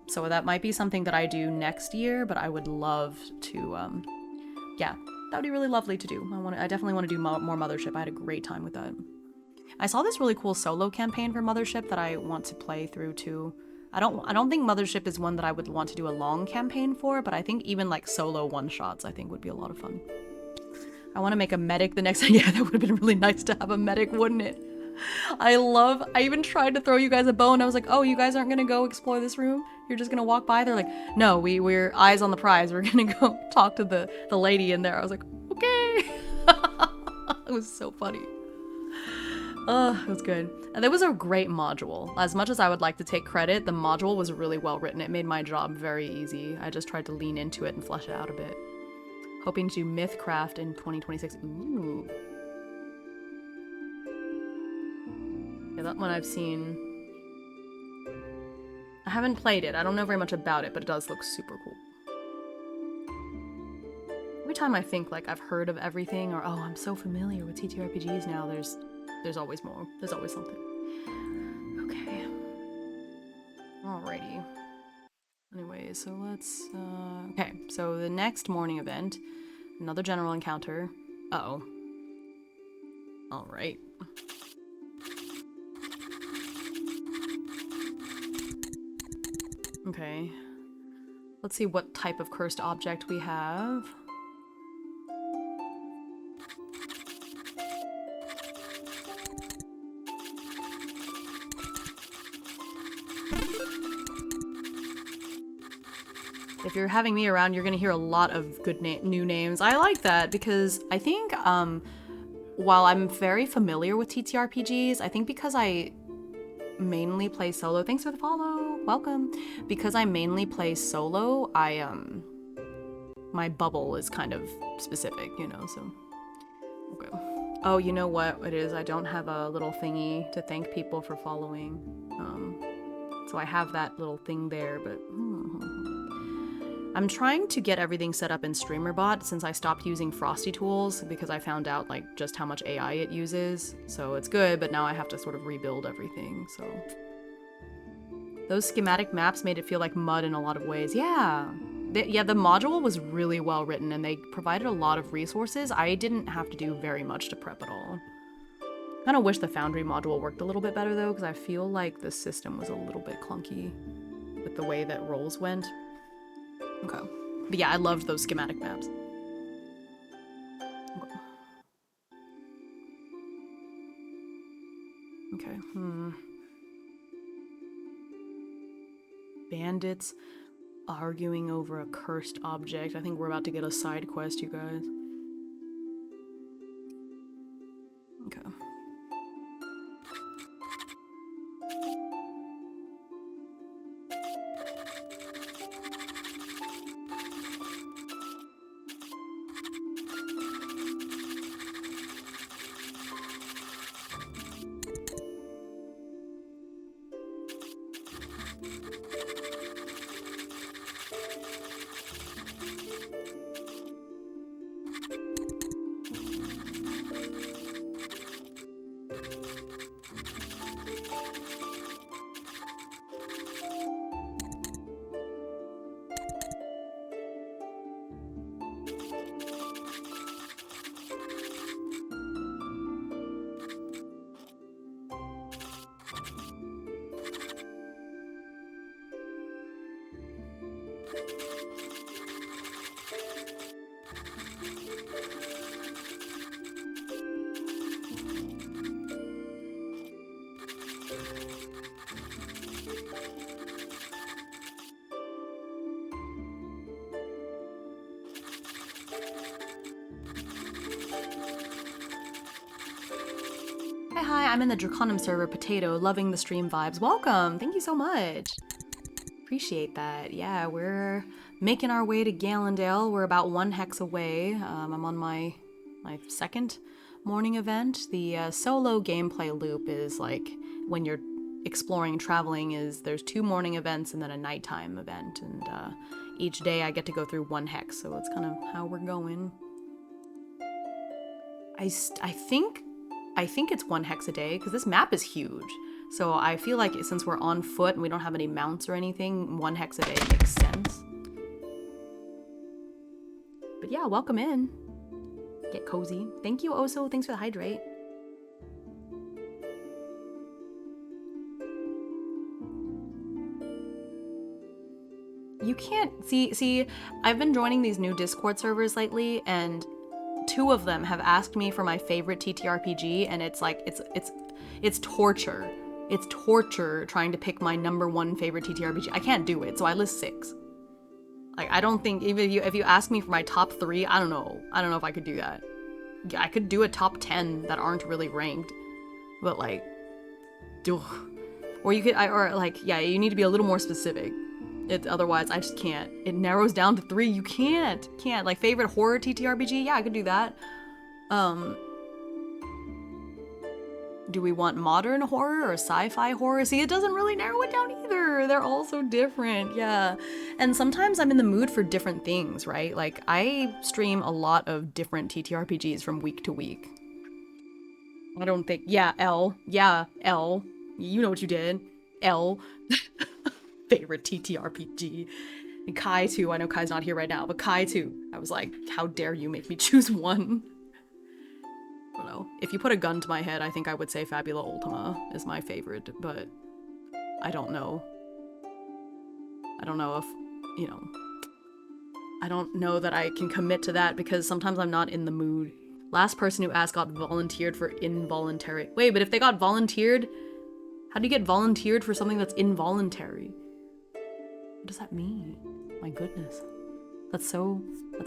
So that might be something that I do next year, but I would love to yeah, that would be really lovely to do. I definitely want to do more Mothership. I had a great time with that. I saw this really cool solo campaign for Mothership that I want to play through too. I don't think Mothership is one that I would want to do a long campaign for, but I think even like solo one-shots I think would be a lot of fun. I want to make a medic the next yeah, that would have been really nice to have a medic, wouldn't it? I even tried to throw you guys a bone. I was like, oh, you guys aren't gonna go explore this room? You're just gonna walk by? They're like, no, we're eyes on the prize. We're gonna go talk to the lady in there. I was like, okay. It was so funny. It was good. And it was a great module. As much as I would like to take credit, the module was really well written. It made my job very easy. I just tried to lean into it and flesh it out a bit. Hoping to do Mythcraft in 2026. Ooh. Yeah, that one I've seen. I haven't played it. I don't know very much about it, but it does look super cool. Every time I think like I've heard of everything or, oh, I'm so familiar with TTRPGs now, there's always more. There's always something. Okay. Alrighty. Anyway, so let's, okay. So the next morning event, another general encounter. Uh-oh. Alright. Okay. Let's see what type of cursed object we have. If you're having me around, you're gonna hear a lot of good new names. I like that because I think, while I'm very familiar with TTRPGs, I think because I mainly play solo, thanks for the follow, welcome. Because I mainly play solo, my bubble is kind of specific, you know, so. Okay. Oh, you know what it is? I don't have a little thingy to thank people for following. So I have that little thing there, but I'm trying to get everything set up in StreamerBot since I stopped using Frosty Tools because I found out like just how much AI it uses. So it's good, but now I have to sort of rebuild everything, so. Those schematic maps made it feel like mud in a lot of ways. Yeah. The module was really well written and they provided a lot of resources. I didn't have to do very much to prep at all. Kind of wish the Foundry module worked a little bit better though, because I feel like the system was a little bit clunky with the way that rolls went. Okay. But yeah, I loved those schematic maps. Okay. Bandits arguing over a cursed object. I think we're about to get a side quest, you guys. Okay. Hi, I'm in the Drakonym server, Potato, loving the stream vibes. Welcome! Thank you so much. Appreciate that. Yeah, we're making our way to Gallandale. We're about 1 hex away. I'm on my second morning event. The solo gameplay loop is like when you're exploring and traveling there's 2 morning events and then a nighttime event. And each day I get to go through 1 hex, so it's kind of how we're going. I think it's 1 hex a day, because this map is huge. So I feel like since we're on foot and we don't have any mounts or anything, 1 hex a day makes sense. But But yeah, welcome in. Get cozy. Thank you, Oso. Thanks for the hydrate. You can't see, I've been joining these new Discord servers lately, and 2 of them have asked me for my favorite TTRPG, and it's like it's torture. It's torture trying to pick my #1 favorite TTRPG. I can't do it, so I list 6. Like, I don't think, even if you ask me for my top 3, I don't know if I could do that. I could do a top 10 that aren't really ranked, but like, ugh. Or you could, you need to be a little more specific. Otherwise, I just can't. It narrows down to 3. You can't. Like, favorite horror TTRPG? Yeah, I could do that. Do we want modern horror or sci-fi horror? See, it doesn't really narrow it down either. They're all so different, yeah. And sometimes I'm in the mood for different things, right? Like, I stream a lot of different TTRPGs from week to week. I don't think, yeah, L. You know what you did. L. Favorite TTRPG. And Kai too. I know Kai's not here right now, but Kai too. I was like, how dare you make me choose one? I don't know. If you put a gun to my head, I think I would say Fabula Ultima is my favorite, but I don't know. I don't know if, you know, I don't know that I can commit to that because sometimes I'm not in the mood. Last person who asked got volunteered for involuntary. Wait, but if they got volunteered, how do you get volunteered for something that's involuntary? What does that mean? My goodness. That's so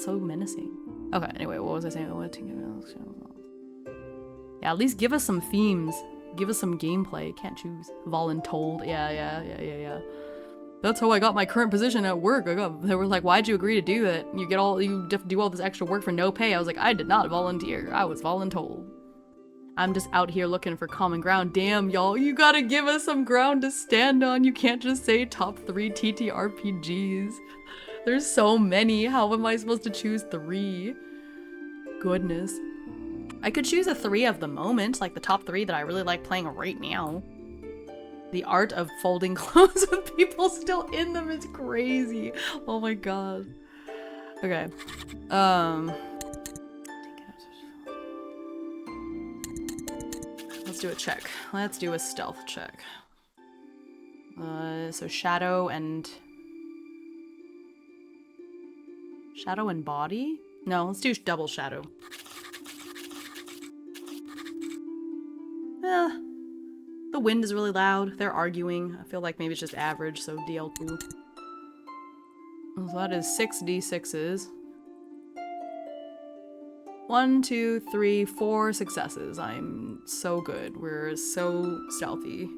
menacing. Okay, anyway, what was I saying? Yeah, at least give us some themes. Give us some gameplay. Can't choose. Voluntold. Yeah. That's how I got my current position at work. They were like, why'd you agree to do it? You do all this extra work for no pay. I was like, I did not volunteer. I was voluntold. I'm just out here looking for common ground. Damn, y'all, you gotta give us some ground to stand on. You can't just say top 3 TTRPGs. There's so many. How am I supposed to choose 3? Goodness. I could choose a 3 of the moment, like the top 3 that I really like playing right now. The art of folding clothes with people still in them is crazy. Oh my god. Okay. Let's do a check. Let's do a stealth check. So shadow and body? No, let's do double shadow. The wind is really loud. They're arguing. I feel like maybe it's just average, so DL2. So that is 6 D6s. 1, 2, 3, 4 successes. I'm so good. We're so stealthy.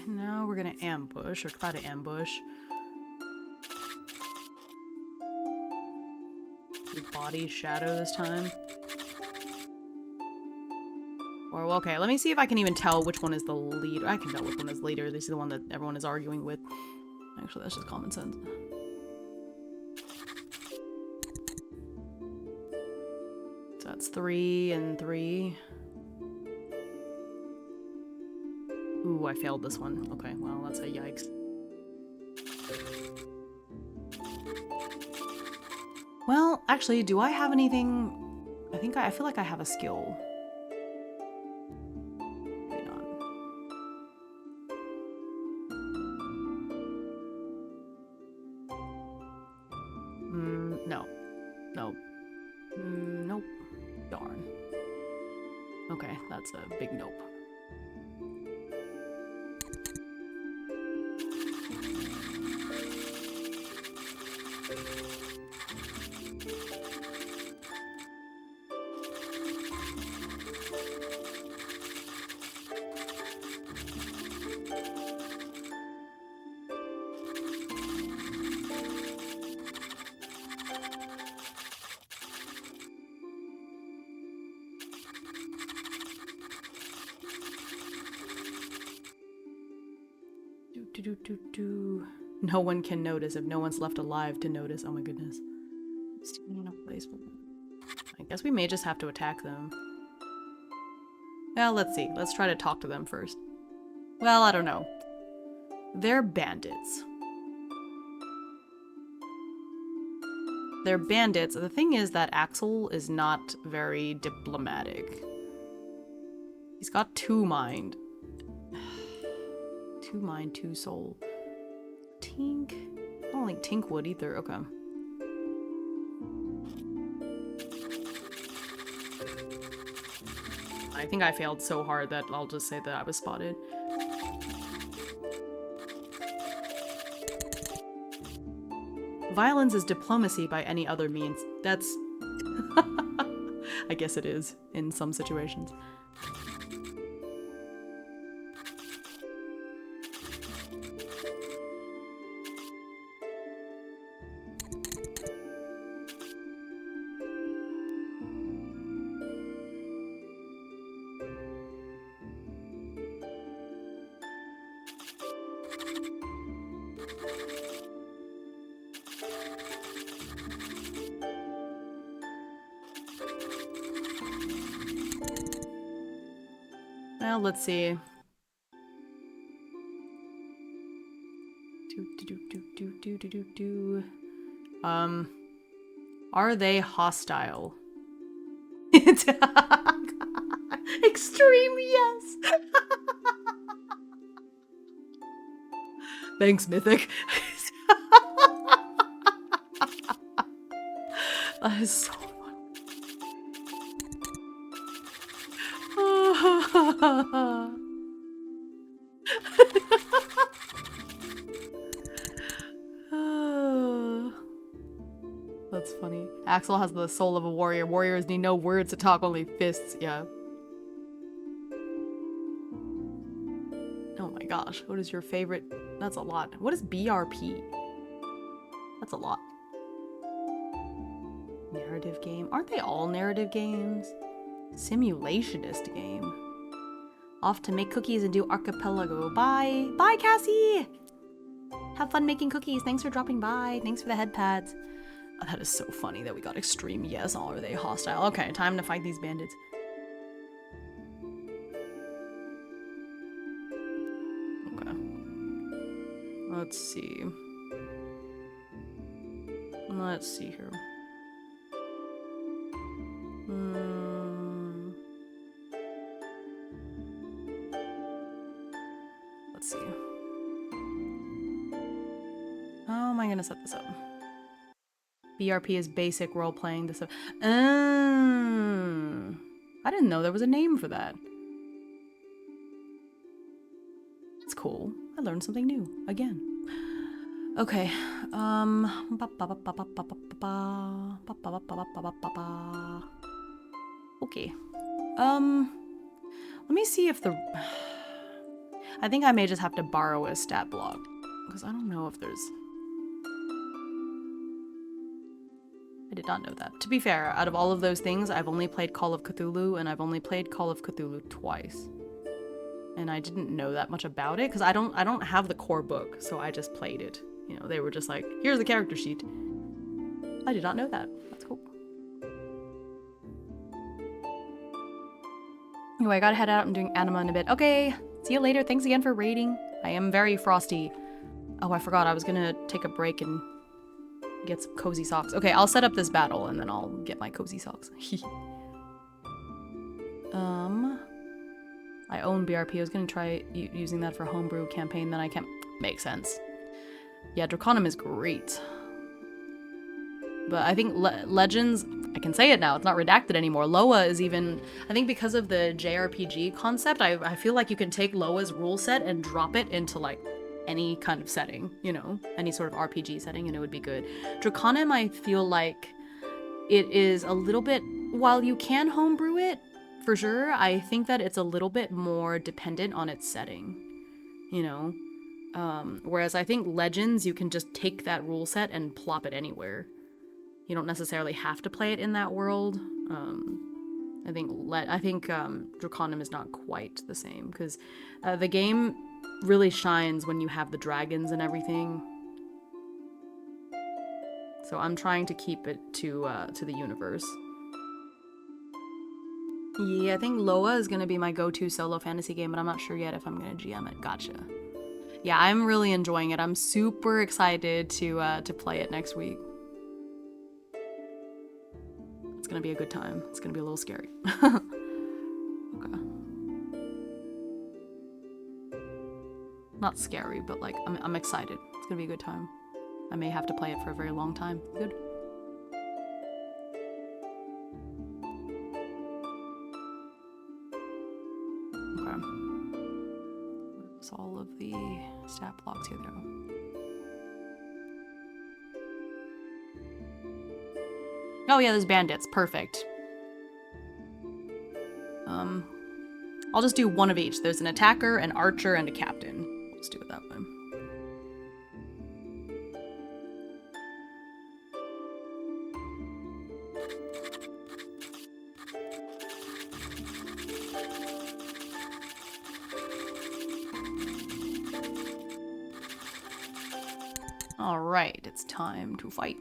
Now we're gonna ambush, or try to ambush. Body shadow this time. Or, well, okay, let me see if I can even tell which one is the leader. I can tell which one is leader. This is the one that everyone is arguing with. Actually, that's just common sense. So that's 3 and 3. Ooh, Ooh, I failed this one. Okay, well, that's a yikes. Well, actually, do I have anything? I feel like I have a skill. Maybe not. No. Nope. Nope. Darn. Okay, that's a big nope. No one can notice if no one's left alive to notice. Oh my goodness. I guess we may just have to attack them. Well, let's see. Let's try to talk to them first. Well, I don't know. They're bandits. They're bandits. The thing is that Axel is not very diplomatic. He's got 2 mind. 2 mind, 2 soul. Tink? I don't think Tink would either. Okay. I think I failed so hard that I'll just say that I was spotted. Violence is diplomacy by any other means. That's... I guess it is, in some situations. Well, let's see. Are they hostile? Extreme yes! Thanks, Mythic. That is so funny. That's funny. Axel has the soul of a warrior. Warriors need no words to talk, only fists. Yeah. Oh my gosh. What is your favorite? That's a lot. What is BRP? That's a lot. Narrative game. Aren't they all narrative games? Simulationist game. Off to make cookies and do archipelago. Bye! Bye, Cassie! Have fun making cookies. Thanks for dropping by. Thanks for the head pads. Oh, that is so funny that we got extreme yes. Are they hostile? Okay, time to fight these bandits. Okay. Let's see. Let's see here. Let's see. How am I gonna set this up? BRP is basic role-playing. This. I didn't know there was a name for that. That's cool. I learned something new again. Okay. Okay. Let me see if the... I think I may just have to borrow a stat block, because I don't know if there's... I did not know that. To be fair, out of all of those things, I've only played Call of Cthulhu, and I've only played Call of Cthulhu twice. And I didn't know that much about it, because I don't have the core book, so I just played it. You know, they were just like, here's the character sheet. I did not know that. That's cool. Anyway, I gotta head out. I'm doing anima in a bit. Okay, See you later. Thanks again for raiding. I am very frosty. Oh, I forgot. I was gonna take a break and get some cozy socks. Okay, I'll set up this battle and then I'll get my cozy socks. I own BRP. I was gonna try using that for homebrew campaign, then I can't. Makes sense. Yeah, Drakonym is great. But I think Legends, I can say it now, it's not redacted anymore. Loa is even, I think because of the JRPG concept, I feel like you can take Loa's rule set and drop it into like any kind of setting, you know, any sort of RPG setting, and it would be good. Drakonym, I feel like it is a little bit, while you can homebrew it, for sure, I think that it's a little bit more dependent on its setting, you know? Whereas I think Legends, you can just take that rule set and plop it anywhere. You don't necessarily have to play it in that world. I think Drakonym is not quite the same, because the game really shines when you have the dragons and everything. So I'm trying to keep it to the universe. Yeah, I think Loa is gonna be my go-to solo fantasy game, but I'm not sure yet if I'm gonna GM it. Gotcha. Yeah, I'm really enjoying it. I'm super excited to play it next week. It's gonna be a good time. It's gonna be a little scary. Okay. Not scary, but like I'm excited. It's gonna be a good time. I may have to play it for a very long time. Good. Okay. Where's all of the stat blocks? Here they go. Oh yeah, there's bandits. Perfect. I'll just do one of each. There's an attacker, an archer, and a captain. Let's do it that way. All right, it's time to fight.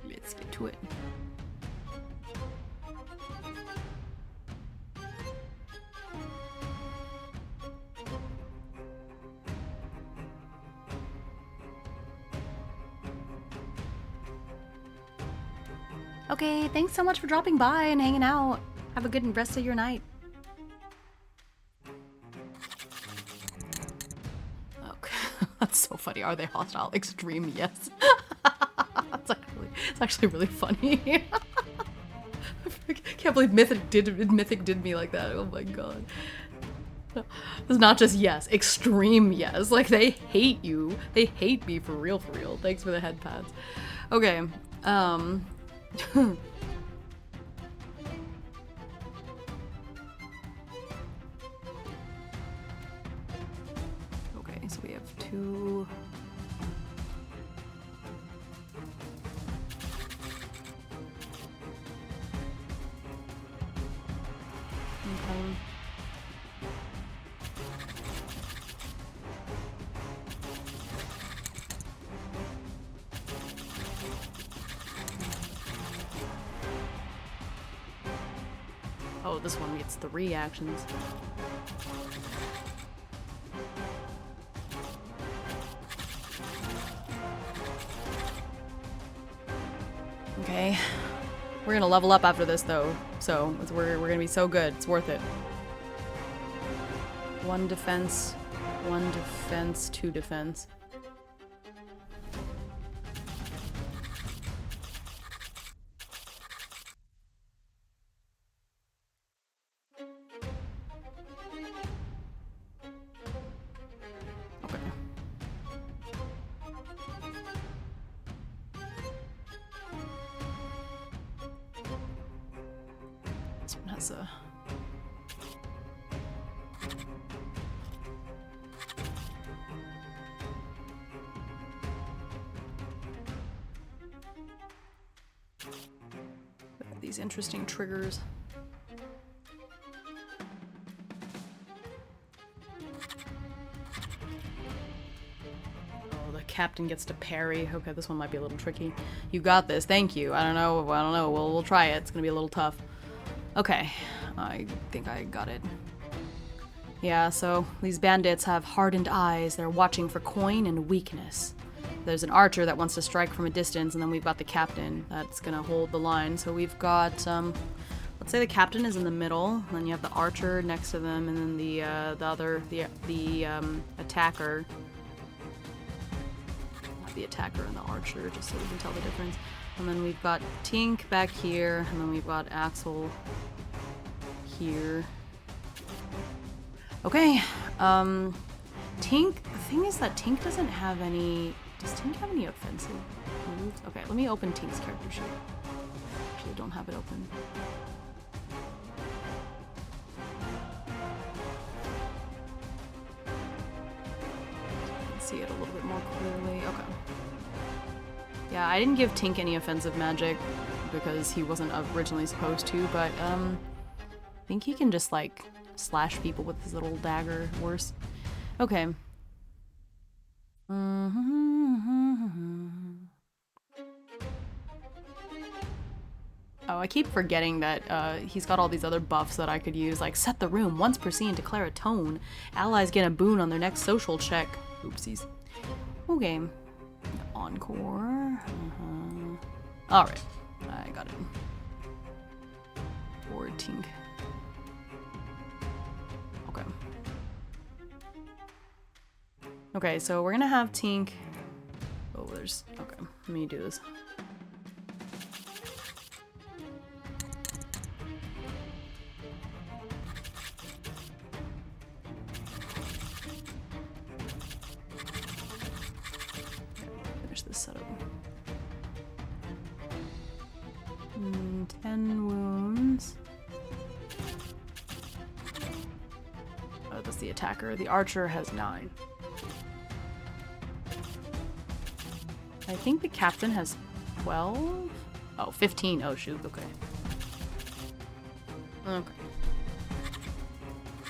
Let's get to it. Okay, thanks so much for dropping by and hanging out. Have a good rest of your night. Okay, that's so funny. Are they hostile? Extreme, yes. It's actually really funny. I can't believe Mythic did me like that. Oh my god. It's not just yes, extreme yes. Like they hate you. They hate me for real, for real. Thanks for the head pats. Okay. Okay, so we have two. Okay. Oh, this one gets 3 actions. Okay. We're gonna level up after this though, so we're gonna be so good. It's worth it. 1 defense, 1 defense, 2 defense. Okay. This one has a... these interesting triggers. captain gets to parry. Okay, this one might be a little tricky. You got this. Thank you. I don't know. We'll try it. It's gonna be a little tough. Okay, I think I got it. Yeah, so these bandits have hardened eyes. They're watching for coin and weakness. There's an archer that wants to strike from a distance, and then we've got the captain that's gonna hold the line. So we've got, let's say the captain is in the middle, and then you have the archer next to them, and then the attacker. The attacker and the archer, just so we can tell the difference. And then we've got Tink back here, and then we've got Axel here. Okay, Tink, the thing is that Tink doesn't have any, does Tink have any offensive moves? Okay, let me open Tink's character sheet. Actually, don't have it open. See it a little bit more clearly. Okay. Yeah, I didn't give Tink any offensive magic because he wasn't originally supposed to, but I think he can just like slash people with his little dagger. Worse. Okay. Oh, I keep forgetting that he's got all these other buffs that I could use, like set the room once per scene, declare a tone. Allies get a boon on their next social check. Oopsies. Okay. Encore. Alright. I got it. Or Tink. Okay. Okay, so we're gonna have Tink. Oh, there's. Okay, let me do this. This setup. 10 wounds. Oh, that's the attacker. The archer has 9. I think the captain has 12? Oh, 15. Oh, shoot. Okay. Okay.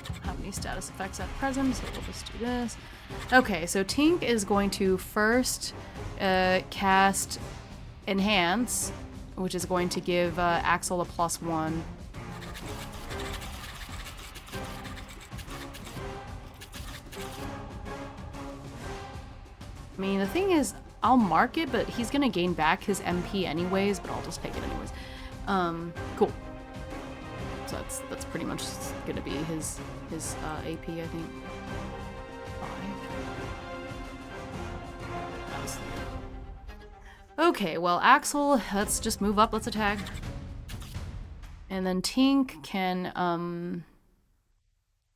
Don't have any status effects at present, so we'll just do this. Okay, so Tink is going to first cast Enhance, which is going to give Axel a +1. I mean, the thing is, I'll mark it, but he's gonna gain back his MP anyways, but I'll just take it anyways. Cool. So that's pretty much gonna be his AP, I think. Okay, well, Axel, let's just move up, let's attack. And then Tink can,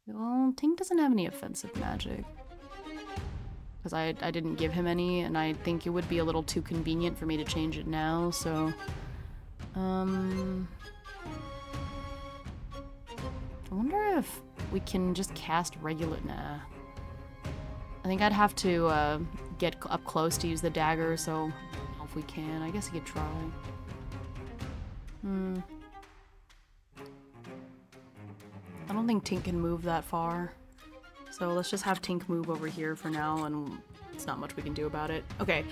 well, Tink doesn't have any offensive magic. Because I didn't give him any, and I think it would be a little too convenient for me to change it now, so... I wonder if we can just cast regular... Nah. I think I'd have to get up close to use the dagger, so... If we can, I guess we could try. I don't think Tink can move that far. So let's just have Tink move over here for now, and it's not much we can do about it. Okay.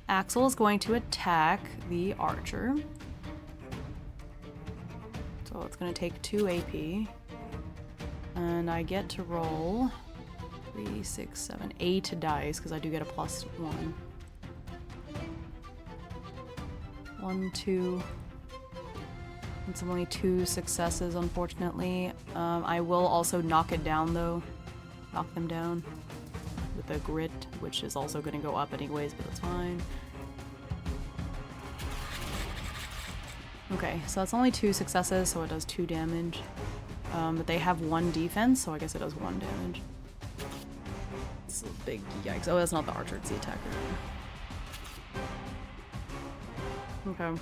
Axel is going to attack the archer. So it's going to take 2 AP. And I get to roll 3, 6, 7, 8 dice, because I do get a +1. 1, 2. It's only 2 successes, unfortunately. I will also knock it down, though. Knock them down with a grit, which is also going to go up anyways, but that's fine. Okay, so that's only 2 successes, so it does 2 damage. But they have 1 defense, so I guess it does 1 damage. It's a big yikes. Oh, that's not the archer, it's the attacker. Okay.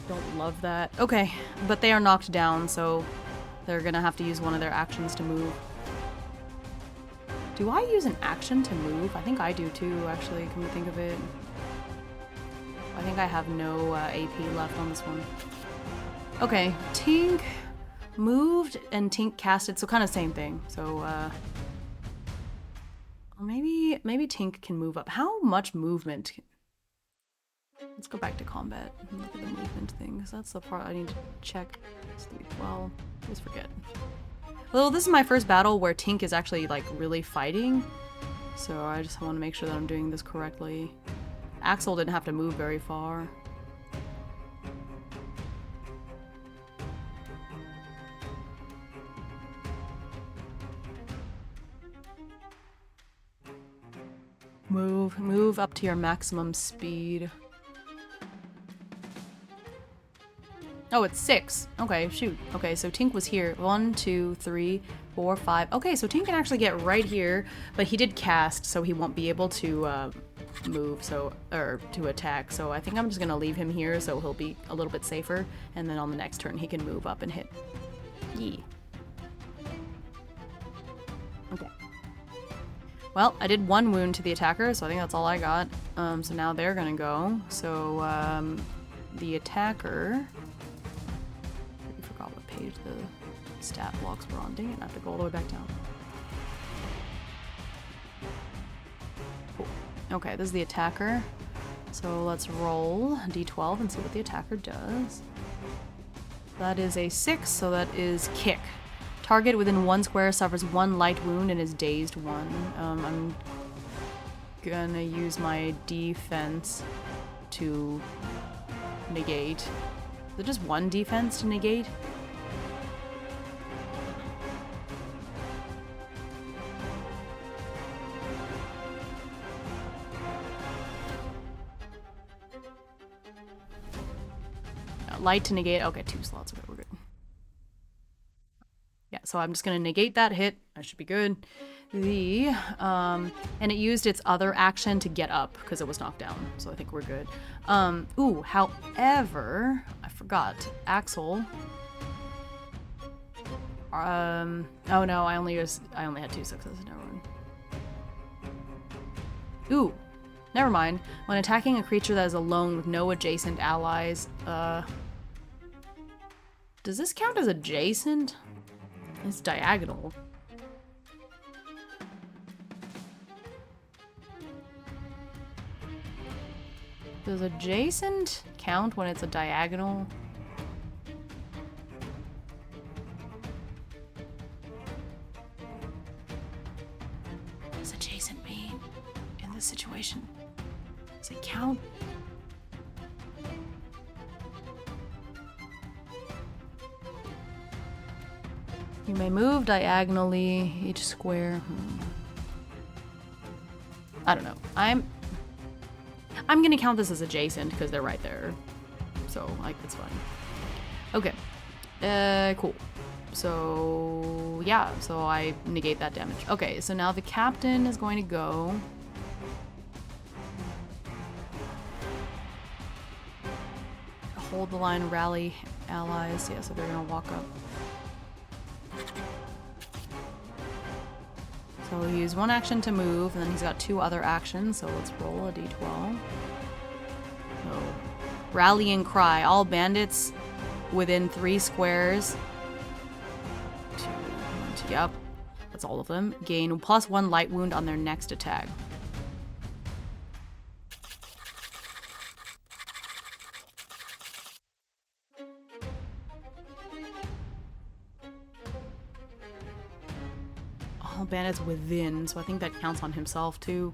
Don't love that. Okay, but they are knocked down, so they're gonna have to use one of their actions to move. Do I use an action to move? I think I do too, actually, come to think of it. I think I have no AP left on this one. Okay, Tink moved and Tink casted, so kind of same thing. So, Maybe Tink can move up. How much movement? Let's go back to combat and look at the movement thing, because that's the part I need to check. It's 312. I always forget. Well, this is my first battle where Tink is actually, like, really fighting. So I just want to make sure that I'm doing this correctly. Axel didn't have to move very far. Move up to your maximum speed. Oh, it's 6. Okay, shoot. Okay, so Tink was here. 1, 2, 3, 4, 5. Okay, so Tink can actually get right here, but he did cast, so he won't be able to move, or to attack. So I think I'm just gonna leave him here, so he'll be a little bit safer, and then on the next turn he can move up and hit. Yee. Okay. Well, I did 1 wound to the attacker, so I think that's all I got. So now they're gonna go. So the attacker. I forgot what page the stat blocks were on. Dang it, I have to go all the way back down. Cool. Okay, this is the attacker. So let's roll d12 and see what the attacker does. That is a 6, so that is kick. Target within 1 square suffers 1 light wound and is dazed 1. I'm gonna use my defense to negate. Is it just 1 defense to negate? Light to negate. Okay, 2 slots. Okay, we're good. Yeah, so I'm just gonna negate that hit. I should be good. And it used its other action to get up because it was knocked down. So I think we're good. Ooh, however, I forgot. Axel. Oh no, I only had 2 successes. Never mind. Ooh, never mind. When attacking a creature that is alone with no adjacent allies, does this count as adjacent? It's diagonal. Does adjacent count when it's a diagonal? What does adjacent mean in this situation? Does it count? You may move diagonally each square. I don't know. I'm gonna count this as adjacent because they're right there. So, like, it's fine. Okay. Cool. So, yeah. So I negate that damage. Okay, so now the captain is going to go. Hold the line, rally allies. Yeah, so they're gonna walk up. So we'll use 1 action to move, and then he's got 2 other actions, so let's roll a d12. So, rallying cry. All bandits within 3 squares. 2, 1, 2, yep. That's all of them. Gain +1 light wound on their next attack. Bandits within, so I think that counts on himself too.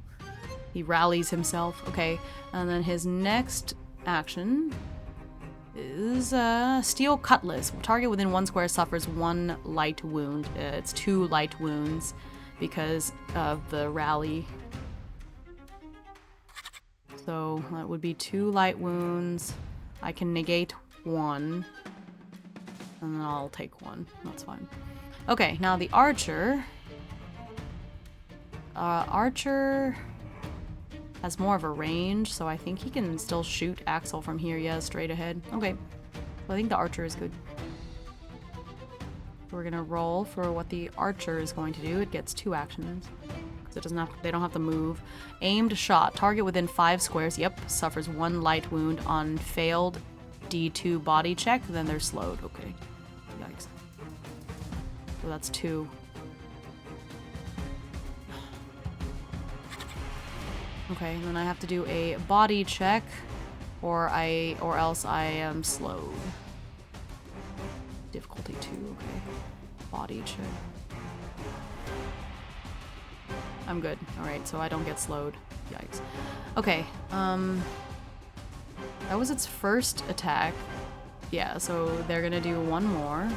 He rallies himself. Okay, and then his next action is Steel Cutlass. Target within 1 square suffers 1 light wound. It's 2 light wounds because of the rally. So that would be 2 light wounds. I can negate 1, and then I'll take 1. That's fine. Okay, now the archer. Archer has more of a range, so I think he can still shoot Axel from here, yeah, straight ahead. Okay, so I think the archer is good. We're gonna roll for what the archer is going to do. It gets 2 actions, because it doesn't have, they don't have to move. Aimed shot. Target within 5 squares, yep, suffers 1 light wound on failed D2 body check, then they're slowed. Okay, yikes. So that's 2. Okay, and then I have to do a body check, or else I am slowed. Difficulty 2, okay. Body check. I'm good. Alright, so I don't get slowed. Yikes. Okay, that was its first attack. Yeah, so they're gonna do one more,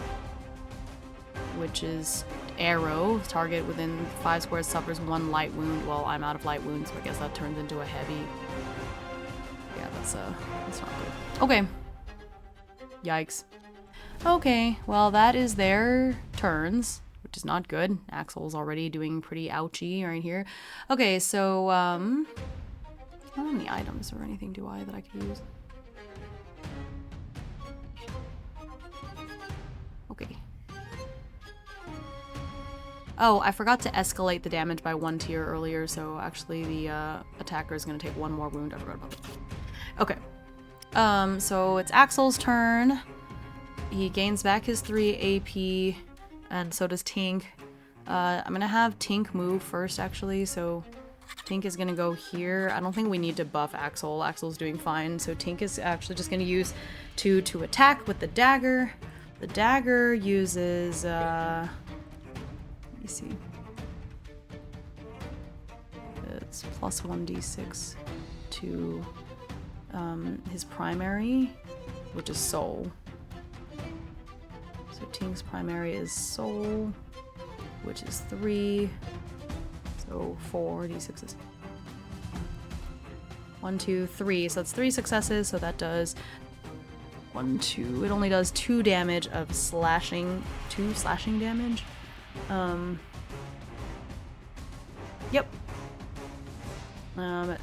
which is arrow. Target within 5 squares suffers 1 light wound. Well, I'm out of light wounds, so I guess that turns into a heavy. Yeah, that's not good. Okay. Yikes. Okay, well that is their turns, which is not good. Axel's already doing pretty ouchy right here. Okay, so, I don't have any items or anything, do I, that I could use? Okay. Oh, I forgot to escalate the damage by 1 tier earlier, so actually the attacker is going to take 1 more wound. I forgot about that. Okay. So it's Axel's turn. He gains back his 3 AP, and so does Tink. I'm going to have Tink move first, actually, so Tink is going to go here. I don't think we need to buff Axel. Axel's doing fine, so Tink is actually just going to use 2 to attack with the dagger. The dagger uses, let me see. It's plus 1d6 to his primary, which is soul. So Tink's primary is soul, which is 3. So 4 d6s. 1, 2, 3. So that's 3 successes. So that does 1, 2. It only does 2 damage of slashing. 2 slashing damage. Yep.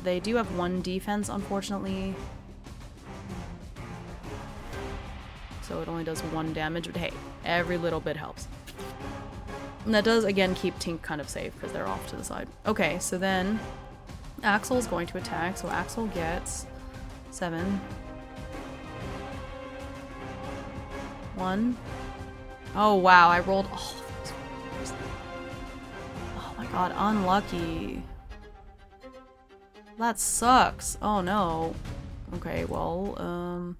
They do have 1 defense, unfortunately. So it only does 1 damage, but hey, every little bit helps. And that does, again, keep Tink kind of safe, because they're off to the side. Okay, so then Axel's going to attack, so Axel gets 7. 1. Oh, wow, I rolled all of those. Oh my god, unlucky. That sucks. Oh no. Okay, well,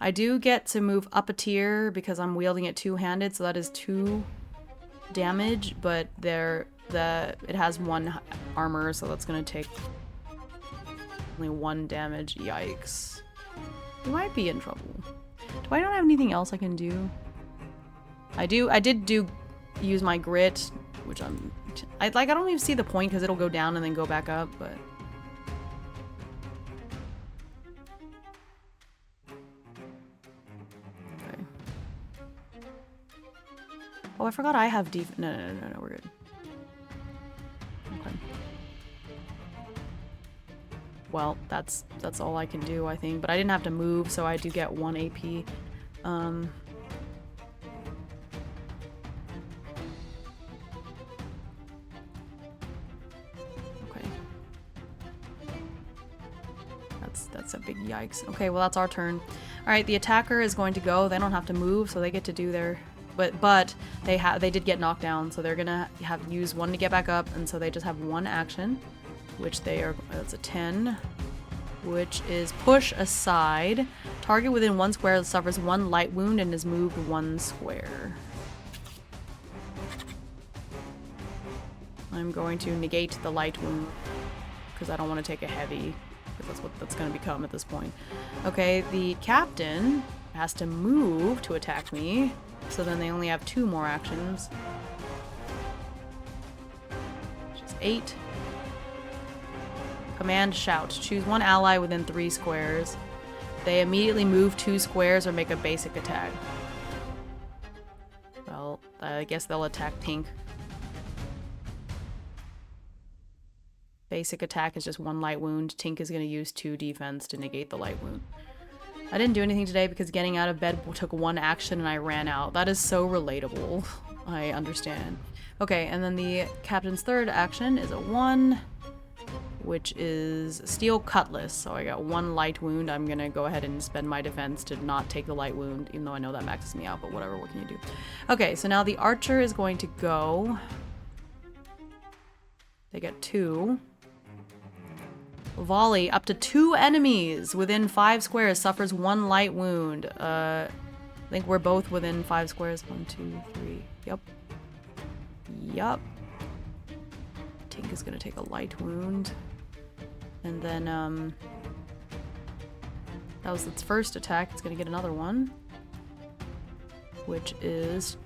I do get to move up a tier because I'm wielding it 2-handed, so that is 2 damage, but it has 1 armor, so that's gonna take only 1 damage. Yikes. We might be in trouble. Do I not have anything else I can do? I did use my grit, which I don't even see the point because it'll go down and then go back up, but okay. Oh, I forgot I have no, we're good. Okay. Well, that's all I can do, I think, but I didn't have to move, so I do get 1 AP. Okay. That's a big yikes. Okay, well that's our turn. Alright, the attacker is going to go. They don't have to move, so they get to do their... But they did get knocked down, so they're gonna use 1 to get back up, and so they just have 1 action, which that's a 10, which is push aside. Target within 1 square suffers 1 light wound and is moved 1 square. I'm going to negate the light wound because I don't want to take a heavy, because that's what that's going to become at this point. Okay, the captain has to move to attack me, so then they only have 2 more actions. Which is 8. Command shout. Choose 1 ally within 3 squares. They immediately move 2 squares or make a basic attack. Well, I guess they'll attack Tink. Basic attack is just 1 light wound. Tink is going to use 2 defense to negate the light wound. I didn't do anything today because getting out of bed took 1 action and I ran out. That is so relatable. I understand. Okay, and then the captain's 3rd action is a 1, which is Steel Cutlass. So I got 1 light wound. I'm gonna go ahead and spend my defense to not take the light wound, even though I know that maxes me out, but whatever, what can you do? Okay, so now the archer is going to go. They get 2. Volley. Up to 2 enemies within 5 squares suffers 1 light wound. I think we're both within 5 squares. 1, 2, 3. Yep. Yup. Tink is gonna take a light wound. And then, that was its first attack. It's gonna get another one. Which is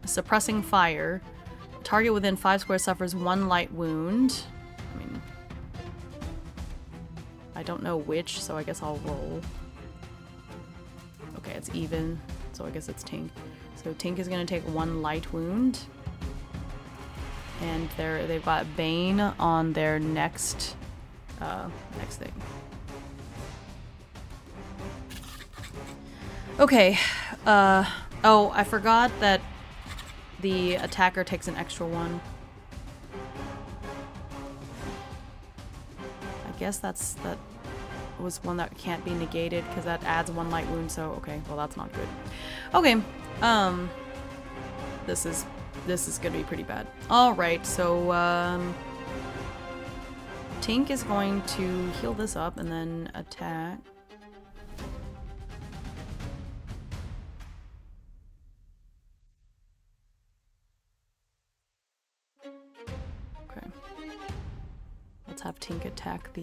suppressing fire. Target within 5 squares suffers 1 light wound. I mean, I don't know which, so I guess I'll roll. Okay, it's even, so I guess it's Tink. So Tink is gonna take 1 light wound. And they've got Bane on their next thing. Okay, oh, I forgot that the attacker takes an extra 1. I guess that was one that can't be negated because that adds 1 light wound, so okay, well that's not good. Okay, this is gonna be pretty bad. Alright, so Tink is going to heal this up and then attack. Okay. Let's have Tink attack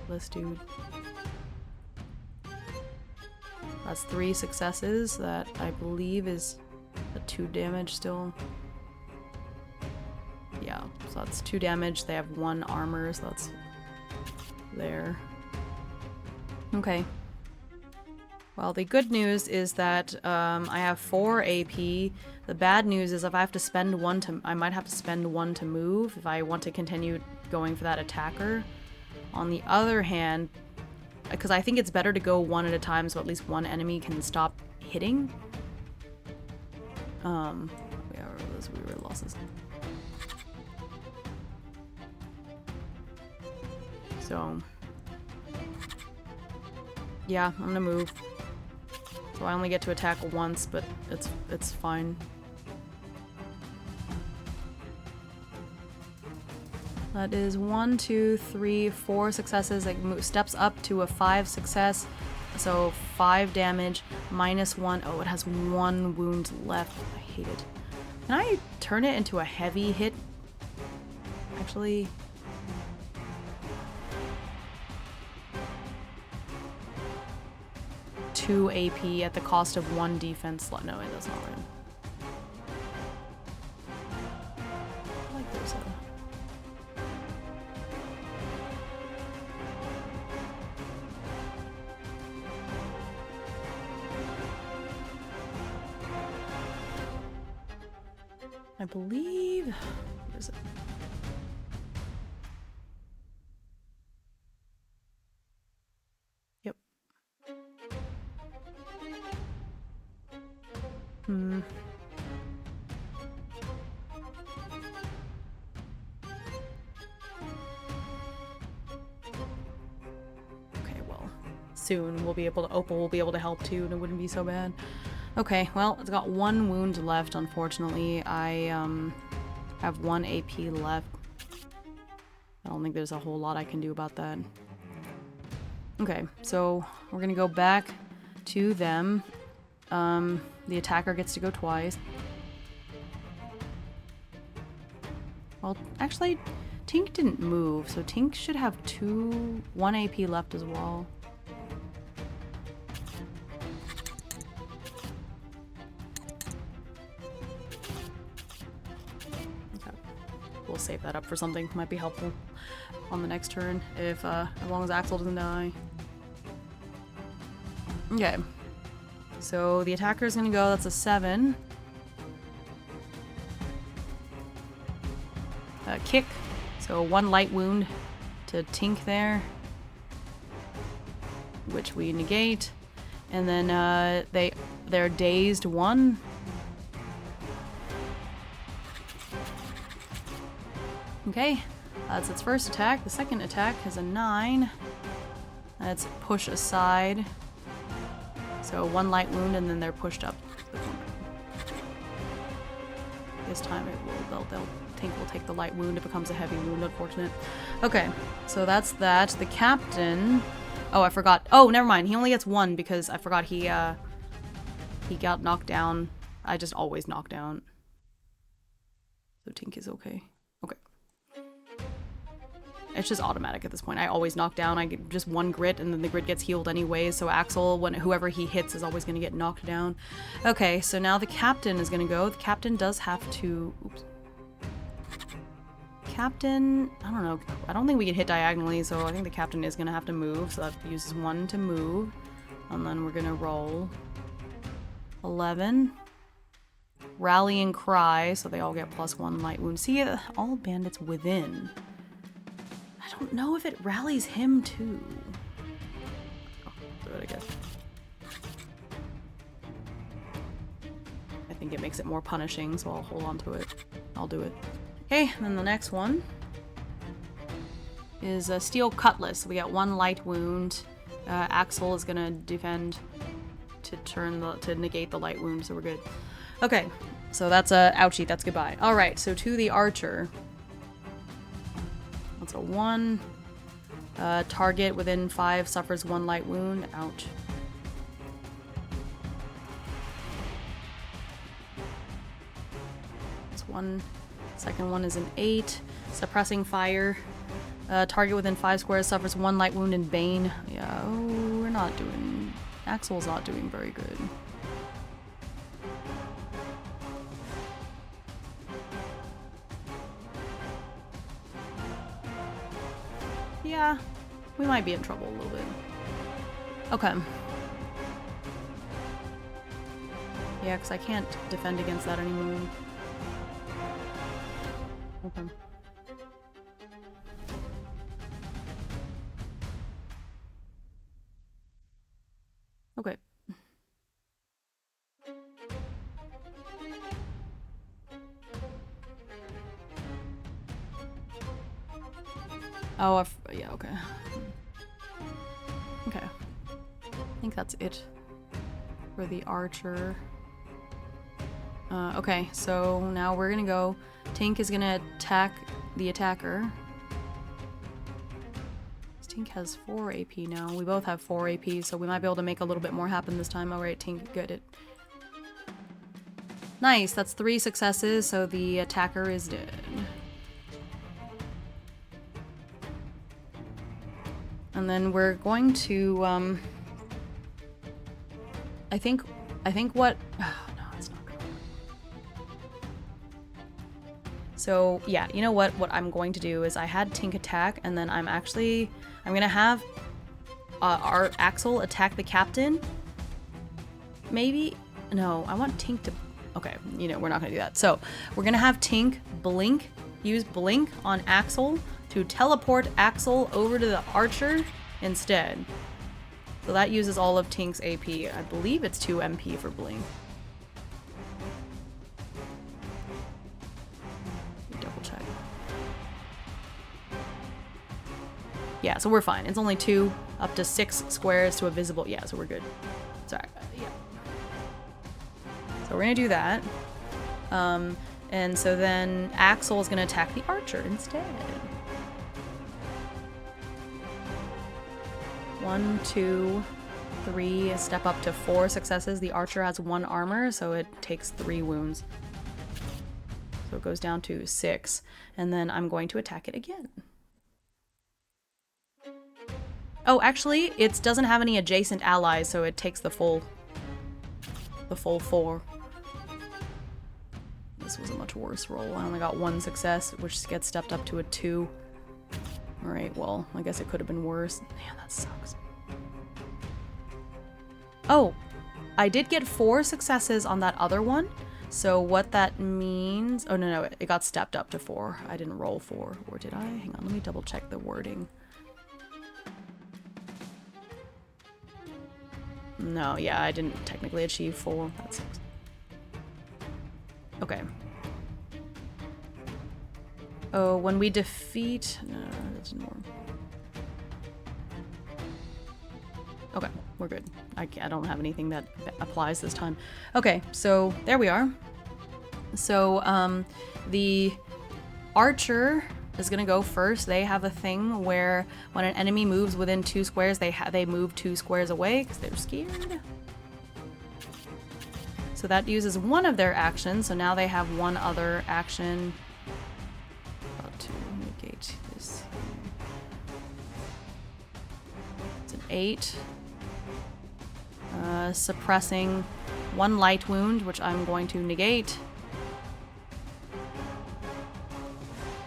this dude. That's 3 successes. That I believe is a 2 damage still. Yeah, so that's 2 damage. They have 1 armor, so that's there. Okay. Well, the good news is that I have 4 AP. The bad news is if I have to spend 1 to, I might have to spend 1 to move if I want to continue going for that attacker. On the other hand, because I think it's better to go 1 at a time so at least 1 enemy can stop hitting. Yeah, those weird losses. So, yeah, I'm gonna move. So I only get to attack once, but it's fine. That is 1, 2, 3, 4 successes. It steps up to a 5 success. So 5 damage, -1. Oh, it has 1 wound left. I hate it. Can I turn it into a heavy hit? Actually... ...2 AP at the cost of 1 defense slot. No, that's not right. I like those. I believe... Where is it? Yep. Okay, well, soon we'll be able to... Opal will be able to help too, and it wouldn't be so bad. Okay, well, it's got 1 wound left, unfortunately. I have 1 AP left. I don't think there's a whole lot I can do about that. Okay, so we're gonna go back to them. The attacker gets to go twice. Well, actually, Tink didn't move, so Tink should have 1 AP left as well. We'll save that up for something. Might be helpful on the next turn if as long as Axel doesn't die. Okay. So the attacker is gonna go. That's a 7. Kick. So 1 light wound to Tink there, which we negate, and then they're dazed 1. Okay, that's its first attack. The second attack is a 9. That's push aside. So 1 light wound, and then they're pushed up. This time they'll Tink will take the light wound. It becomes a heavy wound, unfortunate. Okay, so that's that. The captain... Oh, I forgot. Oh, never mind. He only gets one because I forgot he got knocked down. I just always knock down. So Tink is okay. Okay. It's just automatic at this point. I always knock down. I get just one grit, and then the grit gets healed anyway. So Axel, whoever he hits, is always going to get knocked down. Okay, so now the captain is going to go. The captain does have to... Oops. Captain... I don't know. I don't think we can hit diagonally, so I think the captain is going to have to move. So that uses 1 to move. And then we're going to roll 11. Rallying Cry, so they all get +1 light wound. See, all bandits within... I don't know if it rallies him too. Oh, do it, I guess. I think it makes it more punishing, so I'll hold on to it. I'll do it. Okay, and then the next one is a Steel Cutlass. We got 1 light wound. Axel is gonna defend to negate the light wound, so we're good. Okay, so that's a ouchie. That's goodbye. All right, so to the archer. That's a 1. Target within 5 suffers 1 light wound. Ouch. That's 1. Second one is an 8. Suppressing fire. Target within 5 squares suffers 1 light wound in Bane. Yeah, oh, we're not doing... Axel's not doing very good. Yeah, we might be in trouble a little bit. Okay. Yeah, because I can't defend against that anymore. Okay. Okay. Oh, yeah, okay. Okay. I think that's it for the archer. Okay, so now we're gonna go. Tink is gonna attack the attacker. Tink has 4 AP now. We both have 4 AP, so we might be able to make a little bit more happen this time. Alright, Tink, good. It. Nice, that's 3 successes, so the attacker is dead. And then we're going to, I think what, oh, no, it's not gonna work. So, yeah, you know what I'm going to do is I had Tink attack, and then I'm gonna have, our Axel attack the captain. Maybe? No, I want Tink to, okay, you know, we're not gonna do that. So, we're gonna have Tink use blink on Axel, to teleport Axel over to the archer instead. So that uses all of Tink's AP. I believe it's 2 MP for blink. Double check. Yeah, so we're fine. It's only 2 up to 6 squares to a visible. Yeah, so we're good. Sorry. Yeah. So we're gonna do that. And so then Axel is gonna attack the archer instead. 1, 2, 3, step up to 4 successes. The archer has 1 armor, so it takes 3 wounds. So it goes down to 6. And then I'm going to attack it again. Oh, actually, it doesn't have any adjacent allies, so it takes the full 4. This was a much worse roll. I only got 1 success, which gets stepped up to a 2. Alright, well, I guess it could have been worse. Man, that sucks. Oh, I did get 4 successes on that other one. So what that means... Oh, no, it got stepped up to 4. I didn't roll 4. Or did I? Hang on, let me double check the wording. No, yeah, I didn't technically achieve 4. That sucks. Okay. Oh, when we defeat... No, that didn't work. Okay, we're good. I don't have anything that applies this time. Okay, so there we are. So, the Archer is gonna go first. They have a thing where when an enemy moves within 2 squares, they move 2 squares away because they're scared. So that uses one of their actions. So now they have one other action. To negate this. It's an 8. Suppressing 1 light wound, which I'm going to negate.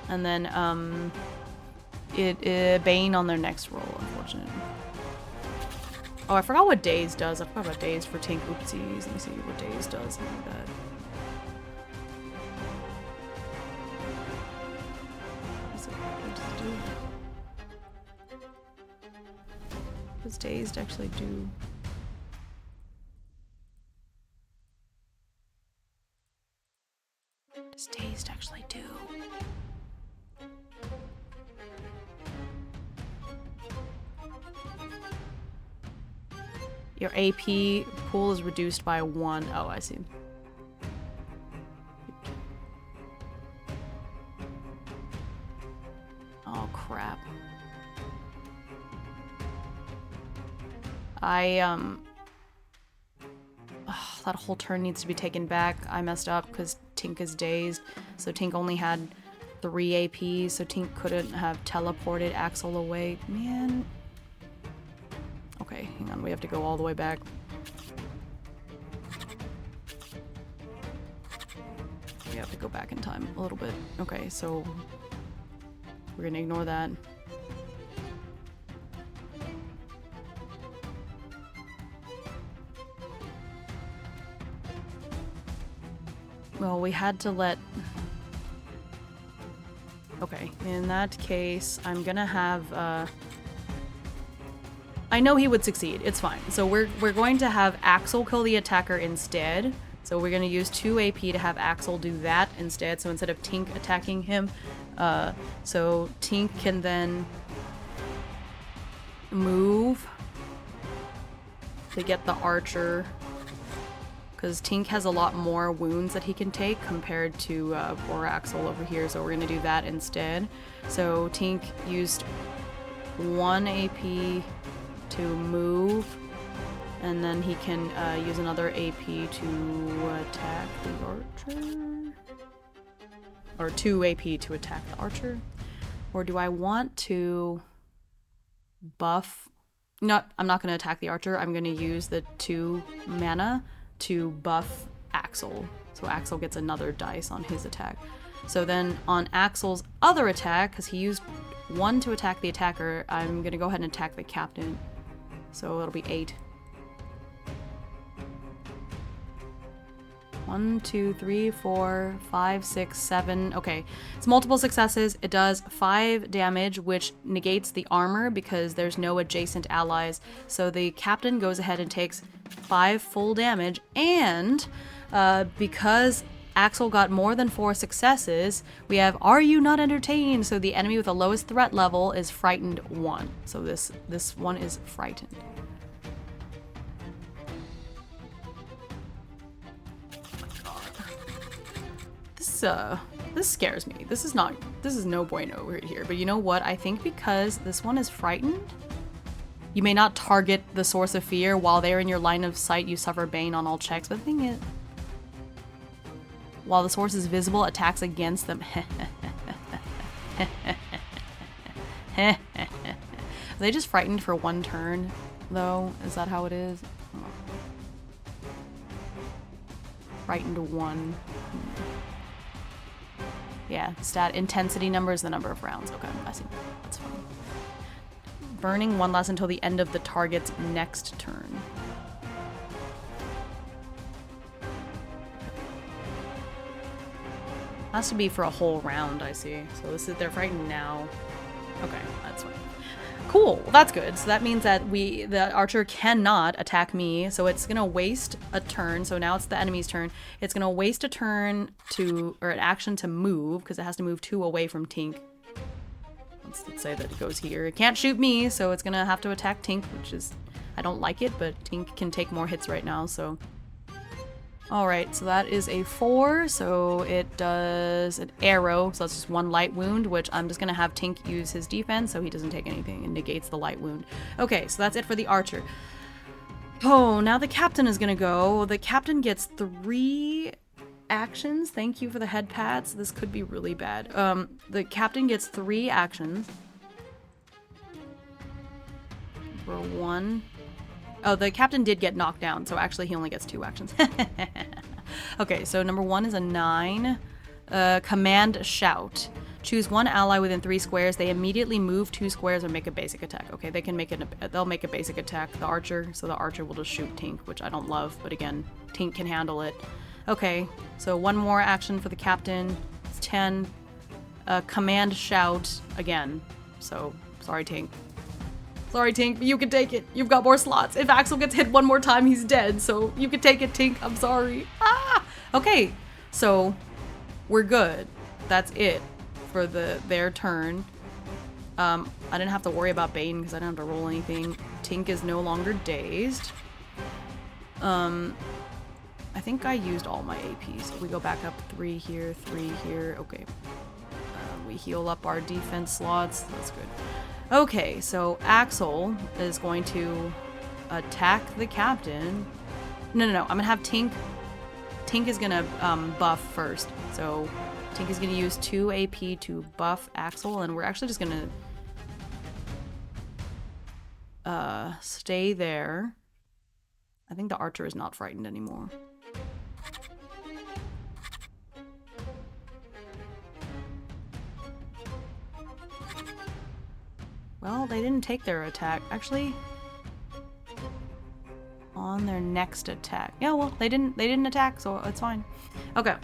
And then Bane on their next roll, unfortunately. Oh, I forgot what Daze does. I forgot about Daze for Tink. Oopsies. Let me see what Daze does. Something like that. What does Dazed actually do? What does Dazed actually do? Your AP pool is reduced by 1. Oh, I see. Oh, crap. That whole turn needs to be taken back. I messed up because Tink is dazed. So Tink only had 3 AP, so Tink couldn't have teleported Axel away. Man. Okay, hang on. We have to go all the way back. We have to go back in time a little bit. Okay, so we're gonna ignore that. Well, we had to let... Okay, in that case, I'm gonna have, I know he would succeed. It's fine. So we're going to have Axel kill the attacker instead. So we're gonna use 2 AP to have Axel do that instead. So instead of Tink attacking him, so Tink can then move to get the archer. Because Tink has a lot more wounds that he can take compared to poor Axel over here, so we're going to do that instead. So Tink used 1 AP to move, and then he can use another AP to attack the archer. Or 2 AP to attack the archer. Or do I want to buff... No, I'm not going to attack the archer. I'm going to use the 2 mana to buff Axel. So Axel gets another dice on his attack. So then on Axel's other attack, because he used 1 to attack the attacker, I'm going to go ahead and attack the captain. So it'll be 8. 1, 2, 3, 4, 5, 6, 7. Okay, it's multiple successes. It does 5 damage, which negates the armor because there's no adjacent allies. So the captain goes ahead and takes 5 full damage, and because Axel got more than 4 successes, we have Are You Not Entertained? So the enemy with the lowest threat level is Frightened 1. So this one is Frightened. This scares me. This is no bueno right here. But you know what? I think because this one is Frightened, you may not target the source of fear while they're in your line of sight. You suffer Bane on all checks. But the thing is, while the source is visible, attacks against them. Are they just frightened for 1 turn, though? Is that how it is? Oh. Frightened 1. Yeah, stat intensity number is the number of rounds. Okay, I see. That's fine. Burning 1 lasts until the end of the target's next turn. Has to be for a whole round, I see. So this is, they're frightened now. Okay, that's fine. Cool, well, that's good. So that means that the archer cannot attack me, so it's gonna waste a turn. So now it's the enemy's turn. It's gonna waste a turn or an action to move, because it has to move 2 away from Tink. Let's say that it goes here. It can't shoot me, so it's gonna have to attack Tink, which is, I don't like it, but Tink can take more hits right now, so. Alright, so that is a 4, so it does an arrow, so that's just 1 light wound, which I'm just gonna have Tink use his defense so he doesn't take anything and negates the light wound. Okay, so that's it for the archer. Oh, now the captain is gonna go. The captain gets 3 actions. Thank you for the head pats. This could be really bad. The captain gets 3 actions. For 1. Oh, the captain did get knocked down, so actually he only gets 2 actions. Okay, so number 1 is a 9. Command shout. Choose 1 ally within 3 squares. They immediately move 2 squares or make a basic attack. Okay, they can make it. They'll make a basic attack. The archer, so the archer will just shoot Tink, which I don't love, but again, Tink can handle it. Okay, so 1 more action for the captain. It's 10. Command shout again. So sorry, Tink. Sorry, Tink, but you can take it. You've got more slots. If Axel gets hit 1 more time, he's dead. So you can take it, Tink. I'm sorry. Ah! Okay, so we're good. That's it for their turn. I didn't have to worry about Bane because I didn't have to roll anything. Tink is no longer dazed. I think I used all my AP. So we go back up 3 here, 3 here. Okay. We heal up our defense slots. That's good. Okay, so Axel is going to attack the captain. No. I'm gonna have Tink. Tink is gonna buff first. So Tink is gonna use 2 AP to buff Axel, and we're actually just gonna stay there. I think the archer is not frightened anymore. Well, they didn't take their attack. Actually, on their next attack. Yeah, well, they didn't attack, so it's fine. Okay.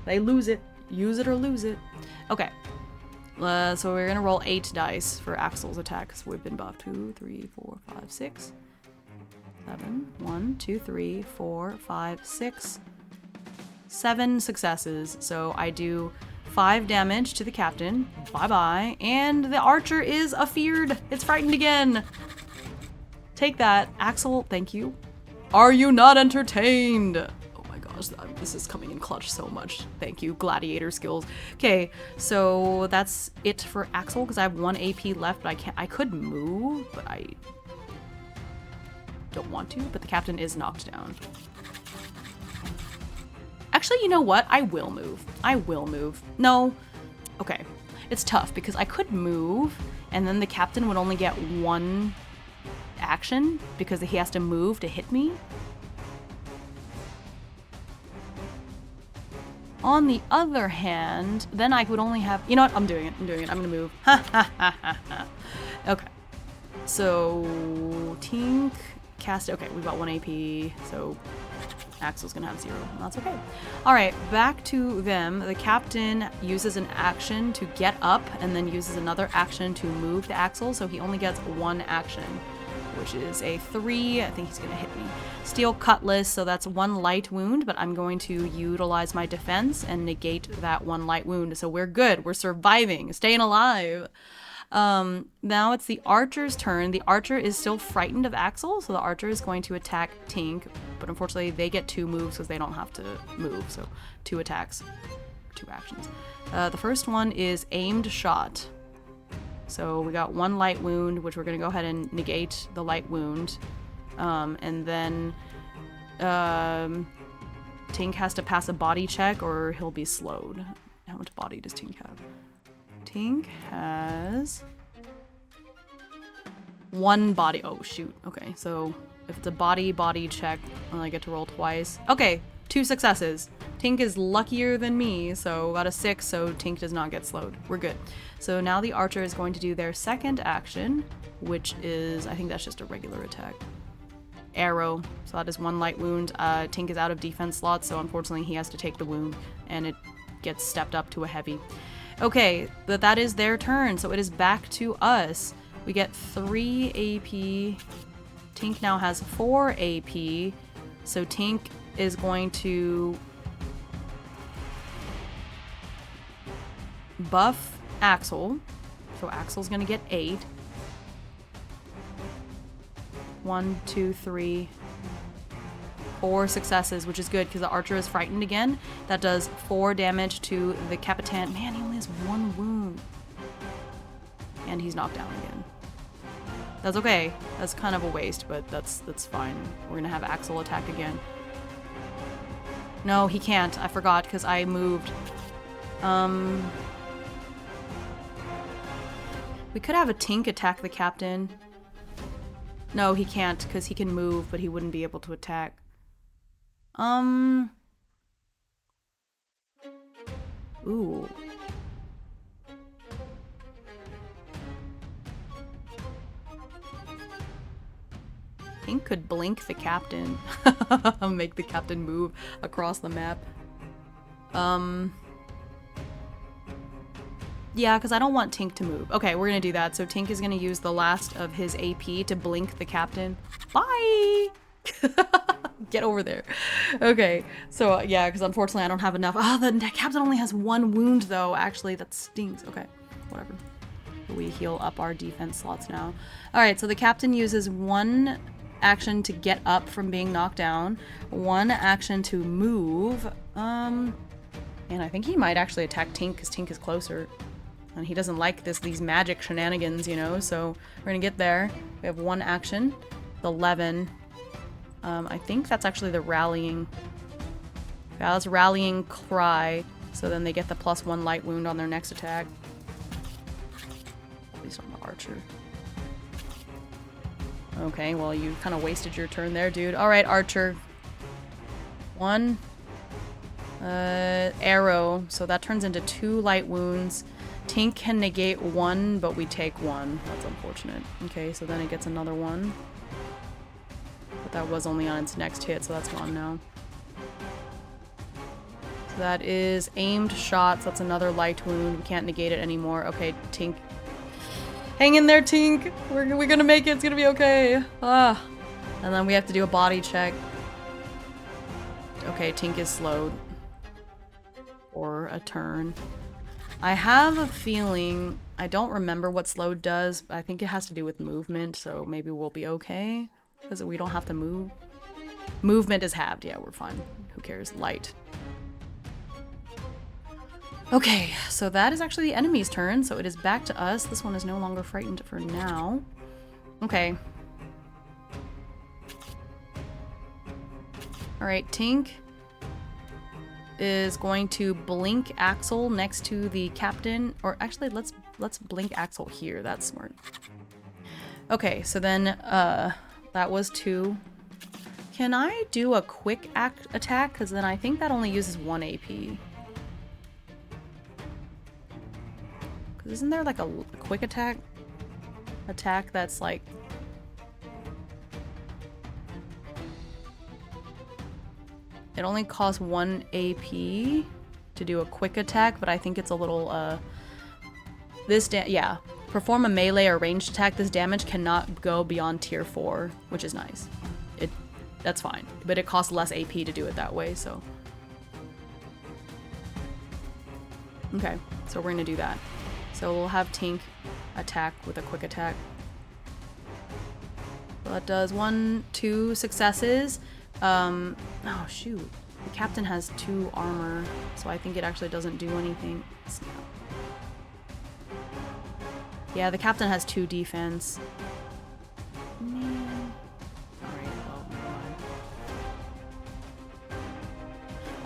They lose it. Use it or lose it. Okay. So we're gonna roll 8 dice for Axel's attack, because we've been buffed. 2, 3, 4, 5, 6, 7. 1, 2, 3, 4, 5, 6, 7 successes. So I do 5 damage to the captain. Bye-bye. And the archer is afeared. It's frightened again. Take that. Axel, thank you. Are you not entertained? Oh my gosh, this is coming in clutch so much. Thank you, gladiator skills. Okay, so that's it for Axel, because I have 1 AP left, but I could move, but I don't want to, but the captain is knocked down. Actually, you know what? I will move. I will move. No. Okay. It's tough because I could move and then the captain would only get 1 action because he has to move to hit me. On the other hand, then I would only have... You know what? I'm doing it. I'm gonna move. Ha ha ha ha ha. Okay. So... Tink... Cast... Okay, we've got 1 AP, so... Axel's gonna have 0. That's okay. Alright, back to them. The captain uses an action to get up and then uses another action to move to Axel, so he only gets 1 action, which is a 3. I think he's gonna hit me. Steel Cutlass, so that's 1 light wound, but I'm going to utilize my defense and negate that 1 light wound. So we're good. We're surviving. Staying alive. Now it's the archer's turn. The archer is still frightened of Axel, so the archer is going to attack Tink, but unfortunately they get 2 moves because they don't have to move, so 2 attacks, 2 actions. The first one is aimed shot. So we got 1 light wound, which we're going to go ahead and negate the light wound, and then Tink has to pass a body check or he'll be slowed. How much body does Tink have? Tink has 1 body. Oh, shoot. Okay, so if it's a body check, I get to roll twice. Okay, 2 successes. Tink is luckier than me, so got a 6, so Tink does not get slowed. We're good. So now the archer is going to do their second action, which is, I think that's just a regular attack. Arrow. So that is 1 light wound. Tink is out of defense slots, so unfortunately he has to take the wound, and it gets stepped up to a heavy. Okay, but that is their turn, so it is back to us. We get 3 AP. Tink now has 4 AP, so Tink is going to buff Axel. So Axel's gonna get 8. 1, 2, 3, 4 successes, which is good because the archer is frightened again. That does 4 damage to the Capitan. Man, he only has 1 wound. And he's knocked down again. That's okay. That's kind of a waste, but that's fine. We're gonna have Axel attack again. No, he can't. I forgot because I moved. We could have a Tink attack the Captain. No, he can't because he can move, but he wouldn't be able to attack. Ooh. Tink could blink the Captain. Make the Captain move across the map. Yeah, because I don't want Tink to move. Okay, we're gonna do that. So Tink is gonna use the last of his AP to blink the Captain. Bye! Get over there. Okay, so yeah, because unfortunately I don't have enough. Oh, the Captain only has 1 wound though. Actually, that stinks. Okay, whatever. We heal up our defense slots now. Alright, so the Captain uses 1 action to get up from being knocked down, 1 action to move, and I think he might actually attack Tink because Tink is closer. And he doesn't like these magic shenanigans, you know, so we're gonna get there. We have 1 action, the 11. I think that's actually the rallying. Yeah, that's rallying cry, so then they get the +1 light wound on their next attack. At least on the archer. Okay, well, you kind of wasted your turn there, dude. Alright, archer. 1. Arrow. So that turns into 2 light wounds. Tink can negate 1, but we take 1. That's unfortunate. Okay, so then it gets another 1. But that was only on its next hit, so that's gone now. So that is aimed shots. That's another light wound. We can't negate it anymore. Okay, Tink. Hang in there, Tink! We're gonna make it. It's gonna be okay. Ah. And then we have to do a body check. Okay, Tink is slowed. Or a turn. I have a feeling, I don't remember what slowed does, but I think it has to do with movement, so maybe we'll be okay. Because we don't have to move. Movement is halved. Yeah, we're fine. Who cares? Light. Okay, so that is actually the enemy's turn, so it is back to us. This one is no longer frightened for now. Okay. Alright, Tink is going to blink Axel next to the Captain, or actually let's blink Axel here. That's smart. Okay, so then that was 2. Can I do a quick attack? Because then I think that only uses 1 AP. Because isn't there like a quick attack that's like... It only costs 1 AP to do a quick attack, but I think it's a little, yeah. Perform a melee or ranged attack. This damage cannot go beyond tier 4, which is nice. That's fine. But it costs less AP to do it that way, so. Okay, so we're gonna do that. So we'll have Tink attack with a quick attack. So that does 1, 2 successes. Oh shoot. The Captain has 2 armor, so I think it actually doesn't do anything. Yeah, the Captain has 2 defense. Man. Alright, well, never mind.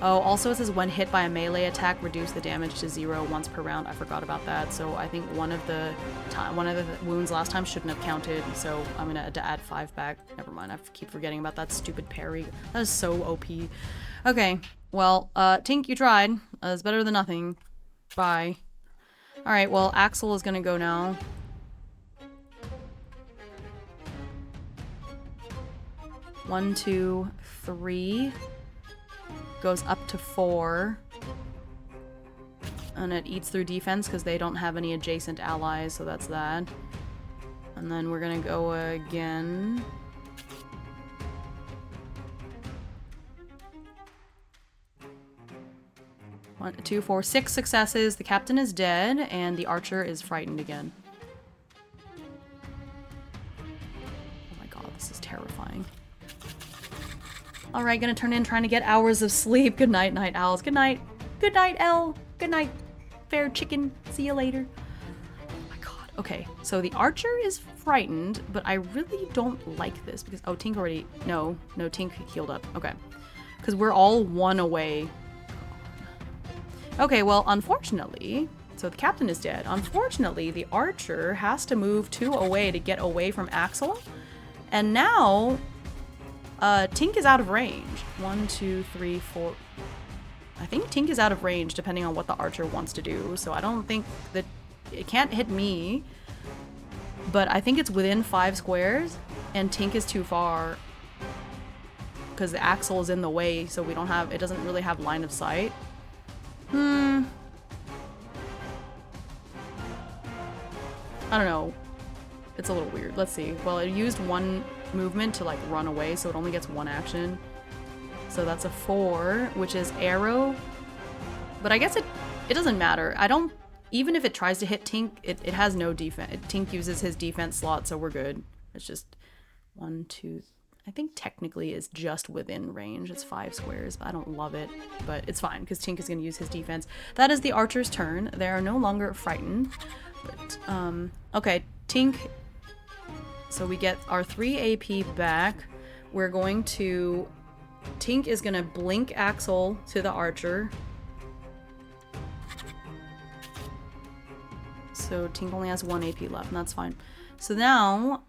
Oh, also it says when hit by a melee attack, reduce the damage to 0 once per round. I forgot about that, so I think one of the wounds last time shouldn't have counted, so I'm gonna add 5 back. Never mind, I keep forgetting about that stupid parry. That is so OP. Okay, well, Tink, you tried. It's better than nothing. Bye. Alright, well, Axel is gonna go now. One, 2, 3. Goes up to 4. And it eats through defense because they don't have any adjacent allies, so that's that. And then we're gonna go again. One, 2, 4, 6 successes. The Captain is dead, and the archer is frightened again. Oh my god, this is terrifying. All right, gonna turn in trying to get hours of sleep. Good night, night owls. Good night. Good night, Elle. Good night, fair chicken. See you later. Oh my god. Okay, so the archer is frightened, but I really don't like this because, oh, Tink already, no, Tink healed up. Okay, because we're all 1 away. Okay, well, unfortunately, so the captain is dead. Unfortunately, the archer has to move 2 away to get away from Axel. And now, Tink is out of range. 1, 2, 3, 4. I think Tink is out of range depending on what the archer wants to do. So I don't think that it can't hit me. But I think it's within 5 squares and Tink is too far because the Axel is in the way. So we don't have, it doesn't really have line of sight. I don't know. It's a little weird. Let's see. Well, it used 1 movement to like run away, so it only gets 1 action. So that's a 4, which is arrow. But I guess it doesn't matter. I don't, even if it tries to hit Tink, it has no defense. Tink uses his defense slot, so we're good. It's just 1, 2, I think technically is just within range. It's 5 squares, but I don't love it. But it's fine, because Tink is going to use his defense. That is the archer's turn. They are no longer frightened. But, okay, Tink. So we get our 3 AP back. We're going to... Tink is going to blink Axel to the archer. So Tink only has 1 AP left, and that's fine. So now,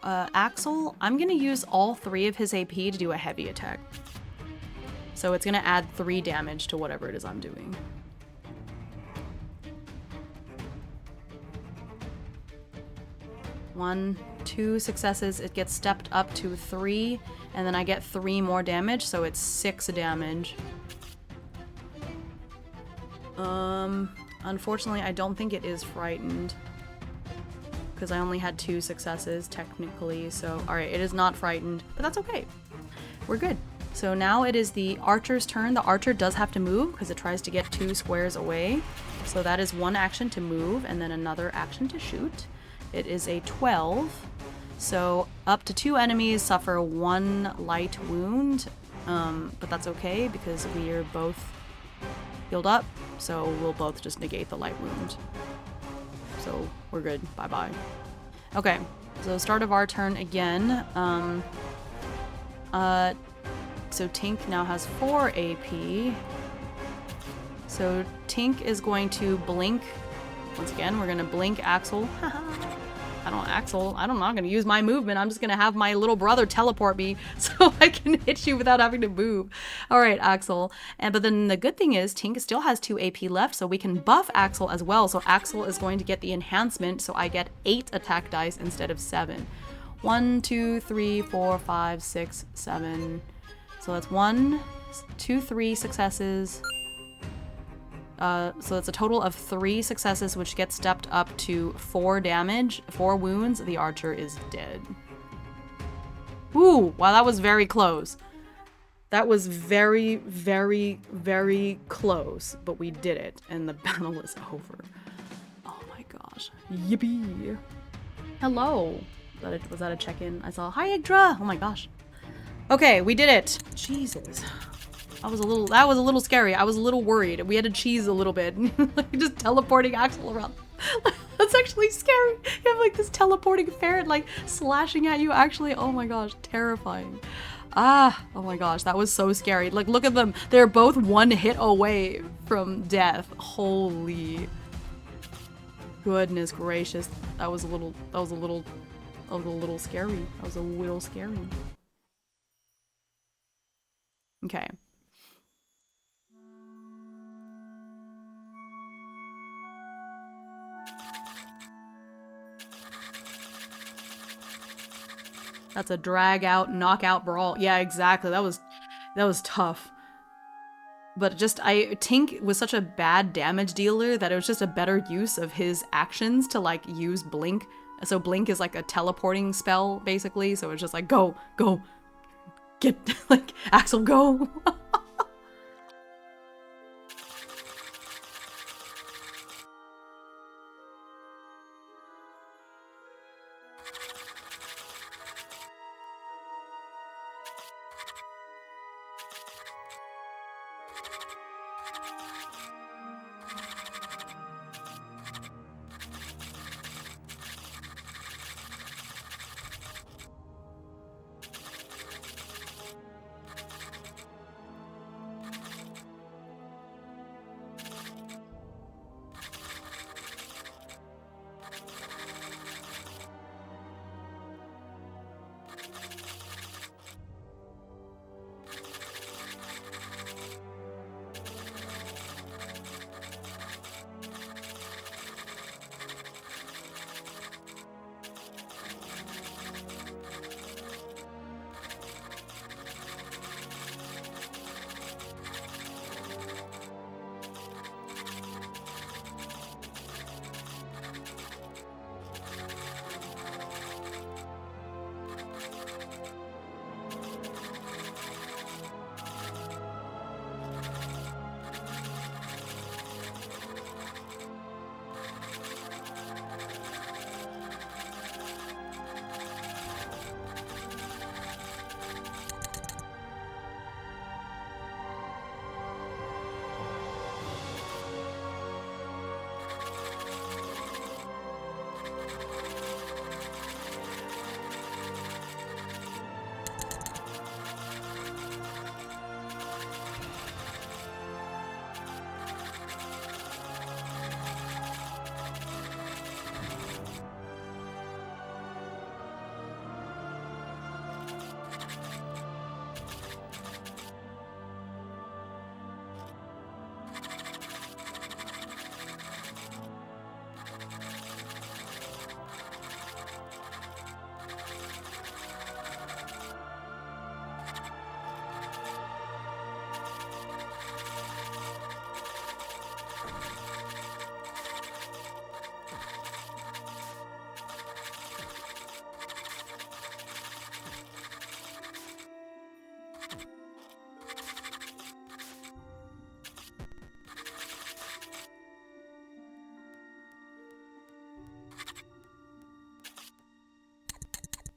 Axel, I'm going to use all 3 of his AP to do a heavy attack. So it's going to add 3 damage to whatever it is I'm doing. One, 2 successes, it gets stepped up to 3, and then I get 3 more damage, so it's 6 damage. Unfortunately, I don't think it is frightened. Because I only had 2 successes, technically, so... Alright, it is not frightened, but that's okay. We're good. So now it is the archer's turn. The archer does have to move, because it tries to get 2 squares away. So that is 1 action to move, and then another action to shoot. It is a 12. So up to 2 enemies suffer 1 light wound, but that's okay because we are both healed up, so we'll both just negate the light wound. So we're good. Bye-bye. Okay, so start of our turn again. So Tink now has 4 AP. So Tink is going to blink. Once again, we're going to blink Axel. I'm not going to use my movement. I'm just going to have my little brother teleport me so I can hit you without having to move. All right, Axel. But then the good thing is Tink still has 2 AP left, so we can buff Axel as well. So Axel is going to get the enhancement, so I get 8 attack dice instead of 7. 1, 2, 3, 4, 5, 6, 7. So that's 1, 2, 3 successes. So that's a total of 3 successes, which gets stepped up to 4 damage, 4 wounds. The archer is dead. Ooh, wow, that was very close. That was very, very, very close, but we did it, and the battle is over. Oh my gosh. Yippee. Hello. Was that a check-in? I saw, hi, Yggdra. Oh my gosh. Okay, we did it. Jesus. That was a little scary. I was a little worried. We had to cheese a little bit. Like just teleporting Axel around. That's actually scary. You have like this teleporting ferret like slashing at you. Actually, oh my gosh, terrifying. Ah, oh my gosh, that was so scary. Like look at them. They're both 1 hit away from death. Holy goodness gracious. That was a little scary. That was a little scary. Okay. That's a drag out, knockout brawl. Yeah, exactly. That was tough. But just Tink was such a bad damage dealer that it was just a better use of his actions to like use blink. So blink is like a teleporting spell basically. So it's just like go, get like Axel go.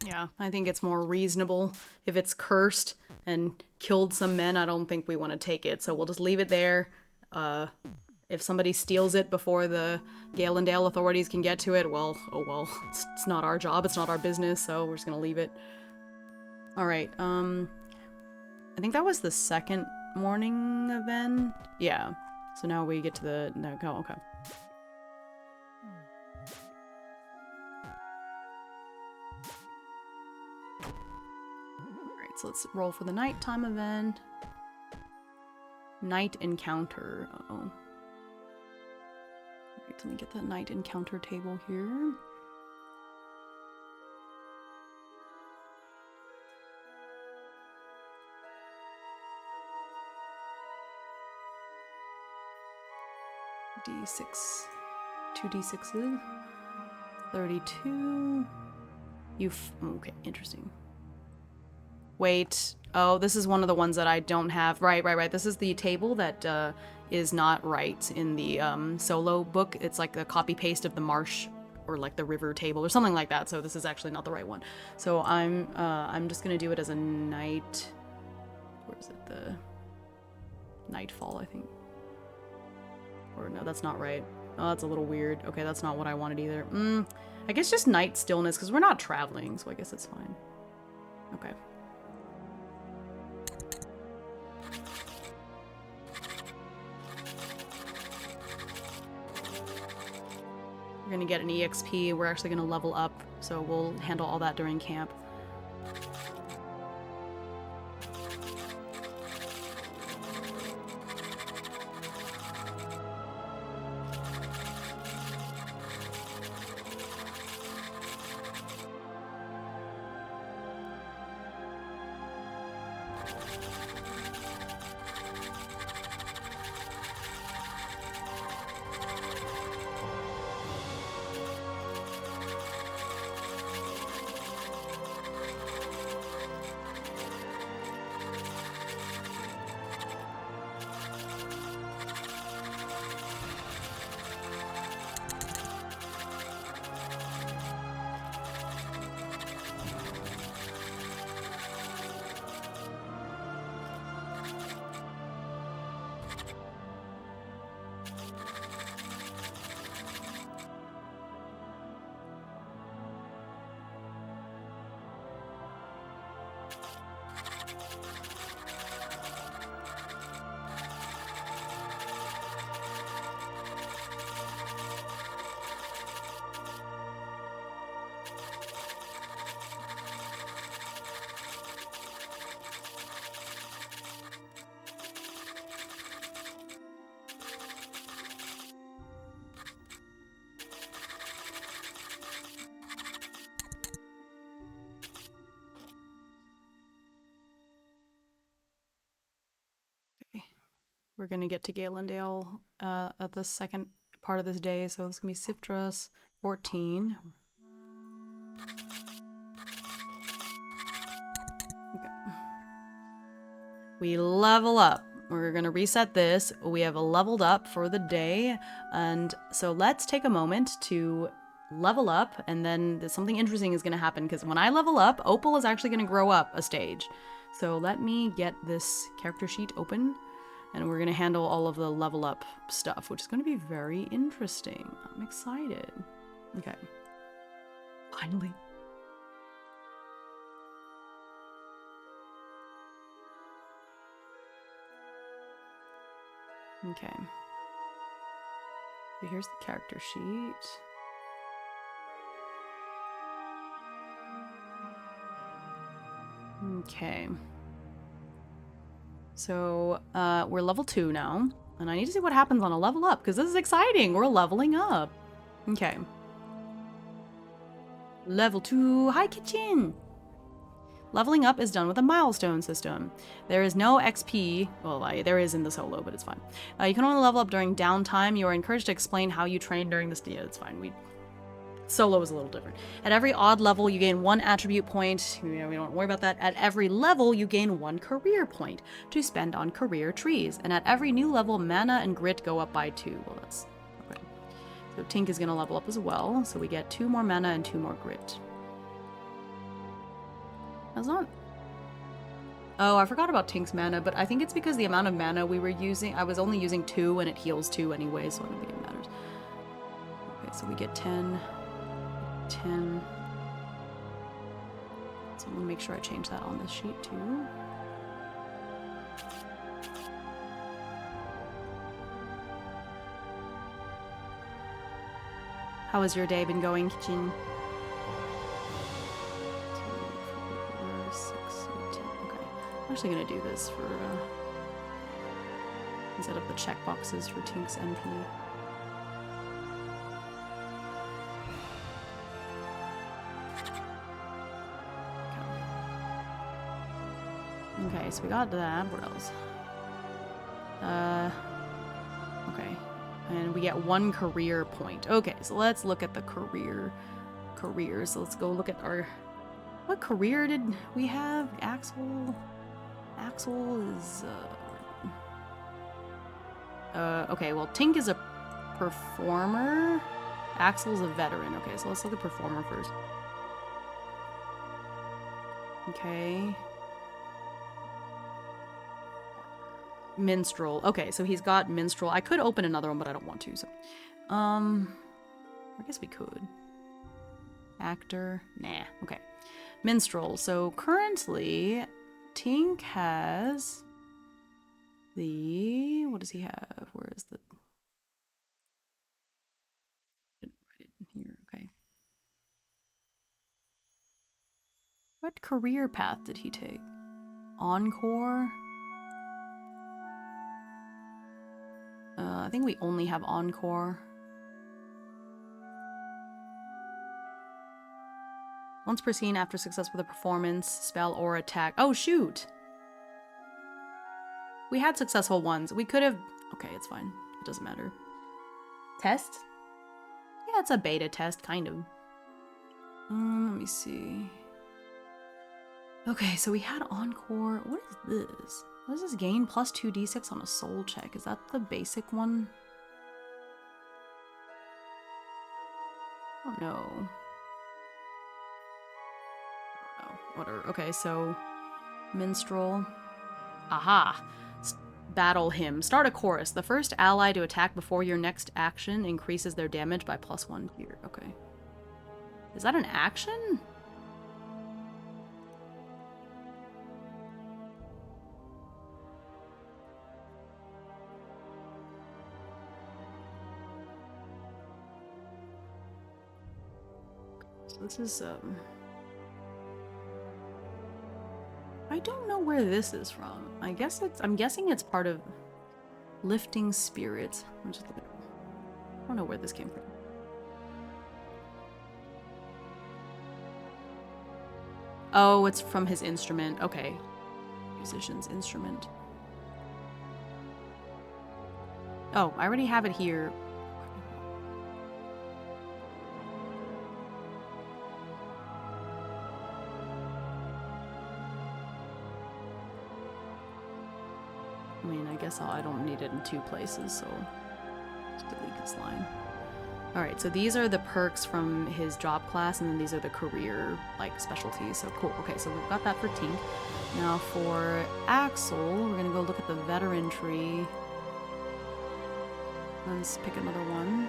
Yeah, I think it's more reasonable. If it's cursed and killed some men, I don't think we want to take it, so we'll just leave it there. If somebody steals it before the Galendale authorities can get to it, well, oh well. It's not our job, it's not our business, so we're just gonna leave it. Alright, I think that was the second morning event? Yeah. So now we get to the... No, go, okay. Alright, so let's roll for the nighttime event. Night encounter. Uh-oh. Alright, let me get the night encounter table here. D6. 2d6s. 32. Okay, interesting. Wait. Oh, this is one of the ones that I don't have. Right. This is the table that is not right in the solo book. It's like a copy-paste of the marsh or like the river table or something like that. So this is actually not the right one. So I'm just gonna do it as a night... Where is it? The nightfall, I think. Or no, that's not right. Oh, that's a little weird. Okay, that's not what I wanted either. I guess just night stillness, because we're not traveling, so I guess it's fine. Okay. We're gonna get an EXP. We're actually gonna level up, so we'll handle all that during camp. We're gonna get to Galendale at the second part of this day, so it's gonna be Siftra's 14. Okay. We level up. We're gonna reset this. We have leveled up for the day, and so let's take a moment to level up, and then something interesting is gonna happen, because when I level up, Opal is actually gonna grow up a stage. So let me get this character sheet open. And we're going to handle all of the level up stuff, which is going to be very interesting. I'm excited. Okay. Finally. Okay. So here's the character sheet. Okay. So, we're level 2 now, and I need to see what happens on a level up, because this is exciting! We're leveling up! Okay. Level 2, hi kitchen! Leveling up is done with a milestone system. There is no XP, well, there is in the solo, but it's fine. You can only level up during downtime. You are encouraged to explain how you train during this... Yeah, it's fine. Solo is a little different. At every odd level, you gain 1 attribute point. We don't worry about that. At every level, you gain 1 career point to spend on career trees. And at every new level, mana and grit go up by 2. Well, that's... Okay. So Tink is going to level up as well. So we get 2 more mana and 2 more grit. That's not... Oh, I forgot about Tink's mana, but I think it's because the amount of mana we were using, I was only using 2 and it heals 2 anyway, so I don't think it matters. Okay, so we get 10. 10. So I'm gonna make sure I change that on this sheet too. How has your day been going, Kichin? 2, 4, 6, 18. Okay. I'm actually gonna do this for instead of the checkboxes for Tink's MP. Okay, so we got that. What else? Okay. And we get 1 career point. Okay, so let's look at the careers. So let's go look at our... What career did we have? Axel is... okay, well, Tink is a performer. Axel's a veteran. Okay, so let's look at performer first. Okay. Minstrel. Okay, so he's got Minstrel. I could open another one, but I don't want to, so... I guess we could. Actor. Nah. Okay. Minstrel. So currently, Tink has... the... What does he have? Where is the... Didn't write it here. Okay. What career path did he take? Encore? I think we only have Encore. Once per scene after success with a performance, spell, or attack. Oh, shoot! We had successful ones. We could have... Okay, it's fine. It doesn't matter. Test? Yeah, it's a beta test, kind of. Let me see. Okay, so we had Encore. What is this? What does this gain? Plus 2d6 on a soul check. Is that the basic one? Oh no. Oh, whatever. Okay, so Minstrel. Aha! Battle him. Start a chorus. The first ally to attack before your next action increases their damage by +1 here. Okay. Is that an action? So this is, I don't know where this is from. I guess it's... I'm guessing it's part of Lifting Spirits. I don't know where this came from. Oh, it's from his instrument. Okay. Musician's instrument. Oh, I already have it here. I mean, I guess I don't need it in 2 places, so just delete this line. Alright, so these are the perks from his job class, and then these are the career, like, specialties. So cool. Okay, so we've got that for Tink. Now for Axel, we're gonna go look at the veteran tree. Let's pick another one.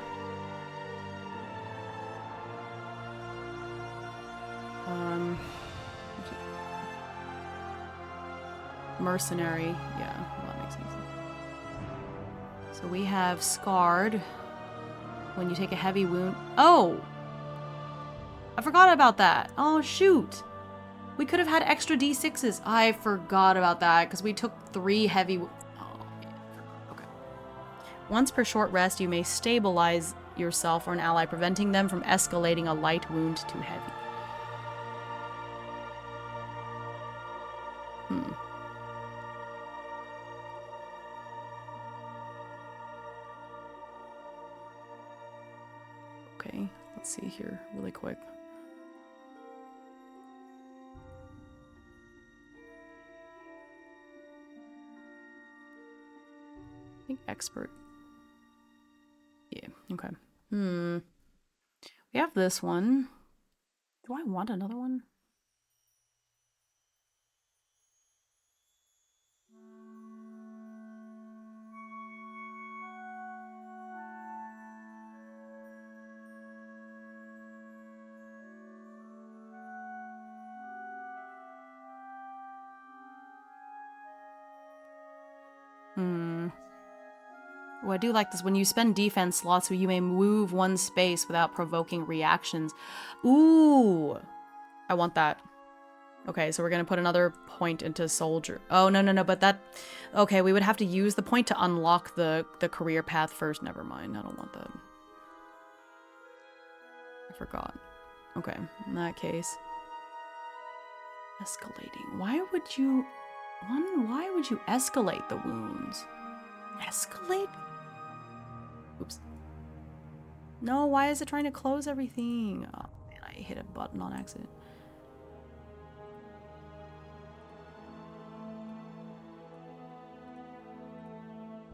Mercenary. Yeah, well, that makes sense. So we have Scarred. When you take a heavy wound... Oh! I forgot about that. Oh, shoot. We could have had extra d6s. I forgot about that, because we took 3 heavy... Oh, man. Okay. Once per short rest, you may stabilize yourself or an ally, preventing them from escalating a light wound to heavy. Okay, let's see here really quick. I think expert. Yeah, okay. We have this one. Do I want another one? Oh, I do like this. When you spend defense slots, you may move one space without provoking reactions. Ooh. I want that. Okay, so we're gonna put another point into soldier. Oh, no, but that... Okay, we would have to use the point to unlock the career path first. Never mind, I don't want that. I forgot. Okay, in that case... Escalating. Why would you... Why would you escalate the wounds? Escalate? Oops. No, why is it trying to close everything? Oh, man, I hit a button on accident.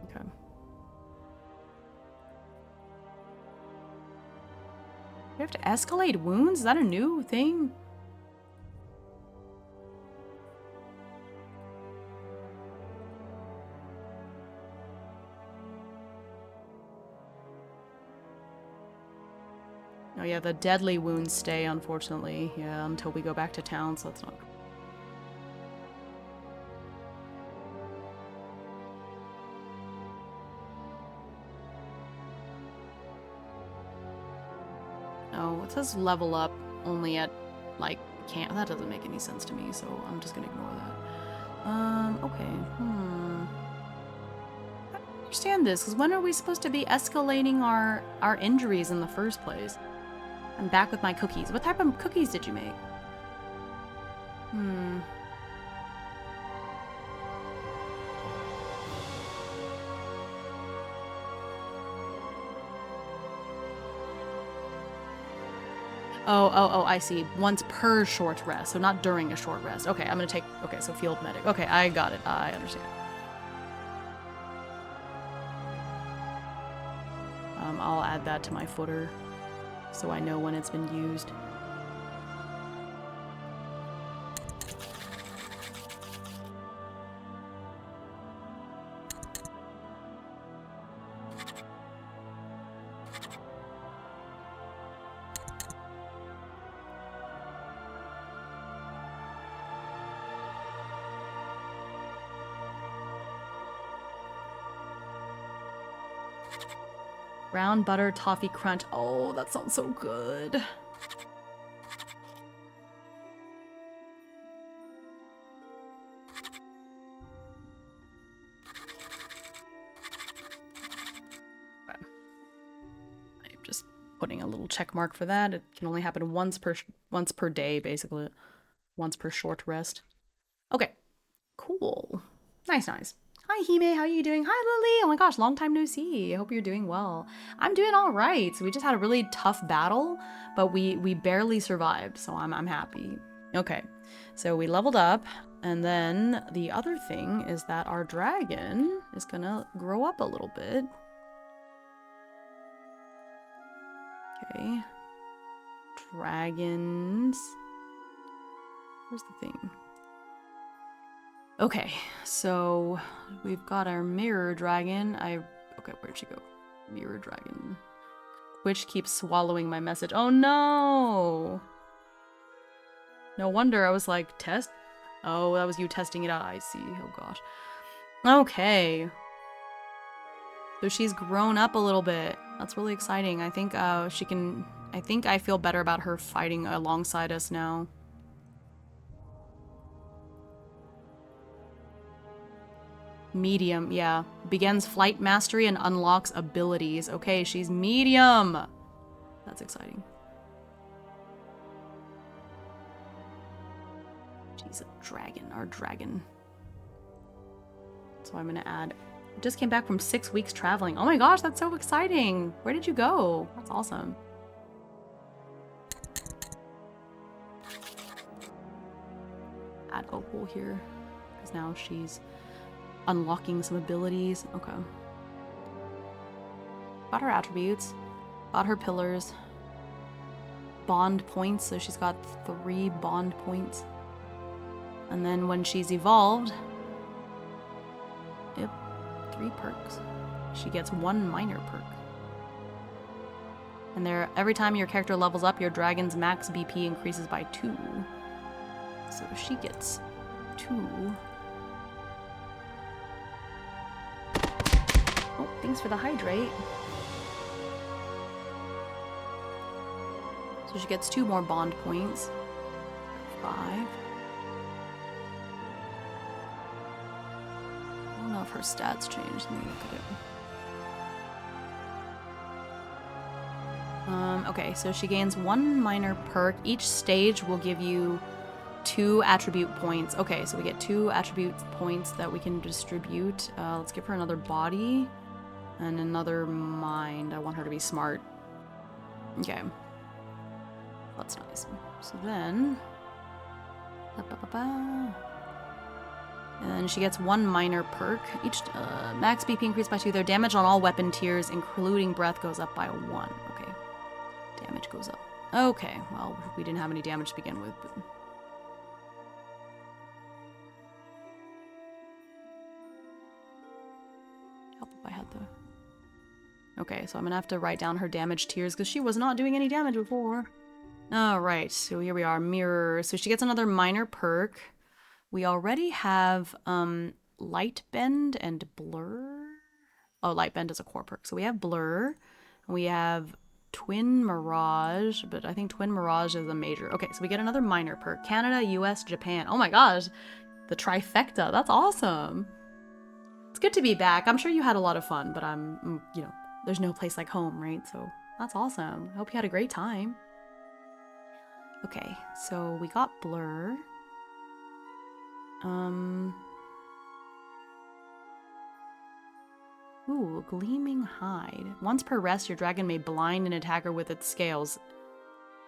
Okay. We have to escalate wounds? Is that a new thing? Oh yeah, the deadly wounds stay, unfortunately. Yeah, until we go back to town, so that's not good. Oh, it says level up only at, like, can't. That doesn't make any sense to me, so I'm just gonna ignore that. Okay. I don't understand this, because when are we supposed to be escalating our injuries in the first place? I'm back with my cookies. What type of cookies did you make? Oh, I see. Once per short rest, so not during a short rest. Okay, I'm gonna take... Okay, so field medic. Okay, I got it. I understand. I'll add that to my footer, so I know when it's been used. Brown butter toffee crunch. Oh, that sounds so good. I'm just putting a little check mark for that. It can only happen once per day, basically. Once per short rest. Okay. Cool. Nice. Hi, Hime. How are you doing? Hi, Lily. Oh my gosh, long time no see. I hope you're doing well. I'm doing all right. So we just had a really tough battle, but we barely survived, so I'm happy. Okay, so we leveled up, and then the other thing is that our dragon is gonna grow up a little bit. Okay. Dragons. Where's the thing? Okay, so we've got our mirror dragon. Okay, where'd she go? Mirror dragon. Which keeps swallowing my message. Oh no! No wonder I was like, test? Oh, that was you testing it out. I see. Oh gosh. Okay. So she's grown up a little bit. That's really exciting. I think she can... I think I feel better about her fighting alongside us now. Medium, yeah. Begins flight mastery and unlocks abilities. Okay, she's medium. That's exciting. She's a dragon, our dragon. So I'm gonna add... Just came back from 6 weeks traveling. Oh my gosh, that's so exciting. Where did you go? That's awesome. Add Opal here, because now she's unlocking some abilities. Okay. Got her attributes. Got her pillars. Bond points, so she's got 3 bond points. And then when she's evolved... Yep, 3 perks. She gets 1 minor perk. And every time your character levels up, your dragon's max BP increases by 2. So she gets 2. Oh, Thanks for the hydrate. So she gets 2 more bond points. 5. I don't know if her stats changed. Let me look at it. Okay, so she gains 1 minor perk. Each stage will give you 2 attribute points. Okay, so we get 2 attribute points that we can distribute. Let's give her another body and another mind. I want her to be smart. Okay. That's nice. So then... And then she gets 1 minor perk. Each max BP increased by 2. Their damage on all weapon tiers, including breath, goes up by 1. Okay. Damage goes up. Okay, well, we didn't have any damage to begin with, but... Help if I had the... Okay, so I'm gonna have to write down her damage tiers, because she was not doing any damage before. Alright, so here we are, mirror. So she gets another minor perk. We already have light bend and blur. Oh, light bend is a core perk. So we have blur. We have twin mirage, but I think twin mirage is a major. Okay, so we get another minor perk. Canada, US, Japan. Oh my gosh, the trifecta. That's awesome. It's good to be back. I'm sure you had a lot of fun, but you know, there's no place like home, right? So that's awesome. I hope you had a great time. Okay, so we got blur. Ooh, gleaming hide. Once per rest, your dragon may blind an attacker with its scales.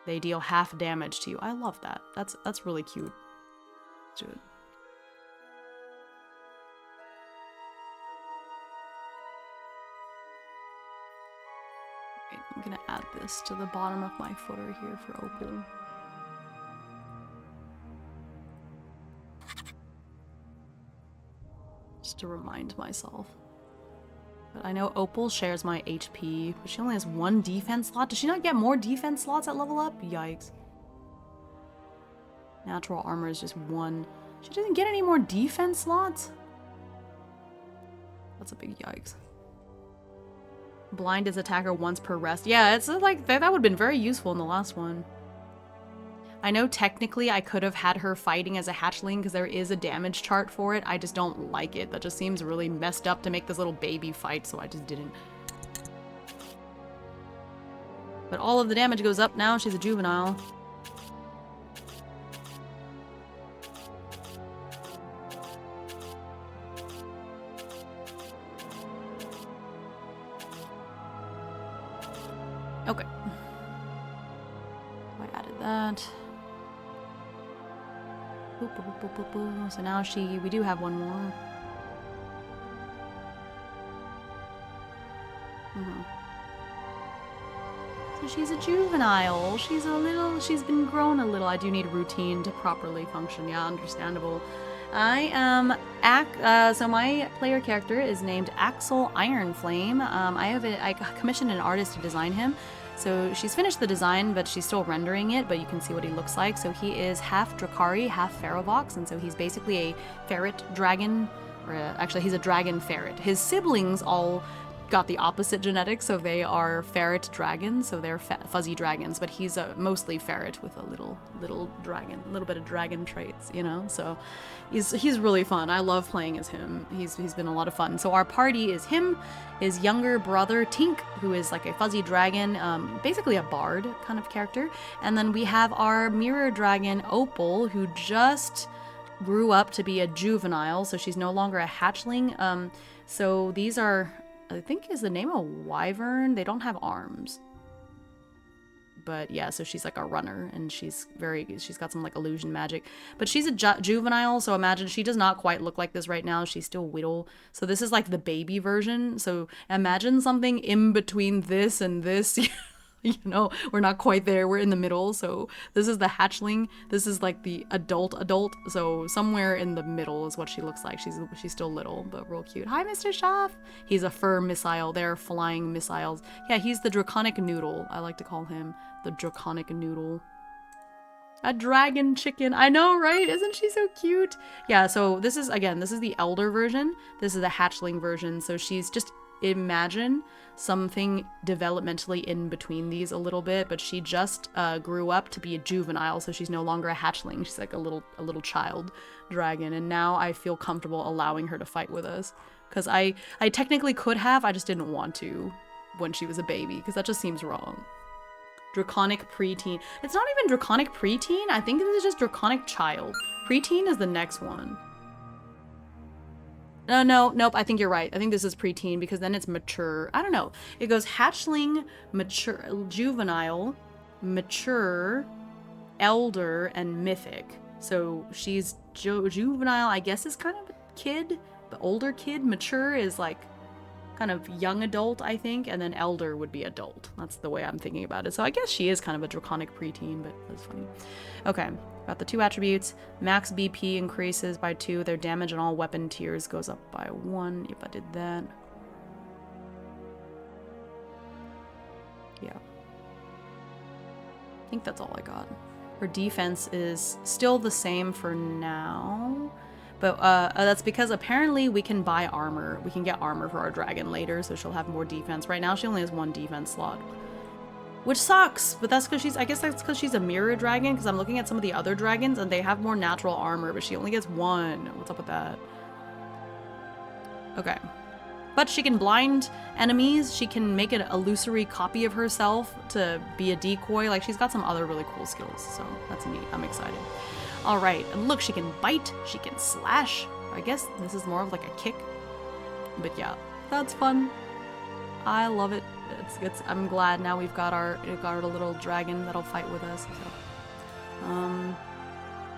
They deal half damage to you. I love that. That's really cute. Let's do it. Okay, I'm gonna add this to the bottom of my footer here for Opal. Just to remind myself. But I know Opal shares my HP, but she only has 1 defense slot. Does she not get more defense slots at level up? Yikes. Natural armor is just 1. She doesn't get any more defense slots? That's a big yikes. Blind his attacker once per rest. Yeah, it's like, that would have been very useful in the last one. I know technically I could have had her fighting as a hatchling because there is a damage chart for it. I just don't like it. That just seems really messed up to make this little baby fight, so I just didn't. But all of the damage goes up now. She's a juvenile. Okay. I added that. Boop, boop, boop, boop, boop. So now we do have 1 more. So she's a juvenile. She's been grown a little. I do need routine to properly function. Yeah, understandable. I am, so my player character is named Axel Ironflame. I commissioned an artist to design him. So she's finished the design, but she's still rendering it, but you can see what he looks like. So he is half Drakari, half Ferrovox, and so he's basically a ferret dragon, or actually he's a dragon ferret. His siblings all got the opposite genetics, so they are ferret dragons, so they're fuzzy dragons, but he's mostly ferret with a little dragon, a little bit of dragon traits, you know? So he's really fun. I love playing as him. He's been a lot of fun. So our party is him, his younger brother Tink, who is like a fuzzy dragon, basically a bard kind of character, and then we have our mirror dragon Opal, who just grew up to be a juvenile, so she's no longer a hatchling. So these are, I think, is the name a wyvern. They don't have arms, but yeah, so she's like a runner, and she's got some like illusion magic, but she's a juvenile, so imagine she does not quite look like this right now. She's still whittle, so this is like the baby version, so imagine something in between this and this. You know, we're not quite there, we're in the middle. So this is the hatchling, this is like the adult, so somewhere in the middle is what she looks like. She's still little, but real cute. Hi, Mr. Schaff. He's a fur missile. They're flying missiles. Yeah, he's the draconic noodle. I like to call him the draconic noodle. A dragon chicken. I know, right? Isn't she so cute? Yeah, so this is the elder version. This is the hatchling version. So she's just imagine something developmentally in between these a little bit, but she just grew up to be a juvenile, so she's no longer a hatchling. She's like a little child dragon, and now I feel comfortable allowing her to fight with us. Because I technically could have, I just didn't want to when she was a baby, because that just seems wrong. Draconic preteen. It's not even draconic preteen. I think this is just draconic child. Preteen is the next one. Nope, I think you're right. I think this is preteen because then it's mature. I don't know. It goes hatchling, mature, juvenile, mature, elder, and mythic. So she's juvenile, I guess, is kind of a kid. The older kid, mature is like kind of young adult, I think, and then elder would be adult. That's the way I'm thinking about it. So I guess she is kind of a draconic preteen, but that's funny. Okay, got the 2 attributes. Max BP increases by 2. Their damage on all weapon tiers goes up by 1. Yep, I did that. Yeah. I think that's all I got. Her defense is still the same for now. But that's because apparently we can buy armor. We can get armor for our dragon later, so she'll have more defense. Right now she only has 1 defense slot. Which sucks, but that's because she's, I guess that's because she's a mirror dragon, because I'm looking at some of the other dragons and they have more natural armor, but she only gets 1. What's up with that? Okay. But she can blind enemies. She can make an illusory copy of herself to be a decoy. Like, she's got some other really cool skills, so that's neat. I'm excited. All right, and look, she can bite, she can slash. I guess this is more of like a kick. But yeah, that's fun. I love it. I'm glad now we've got our little dragon that'll fight with us. So,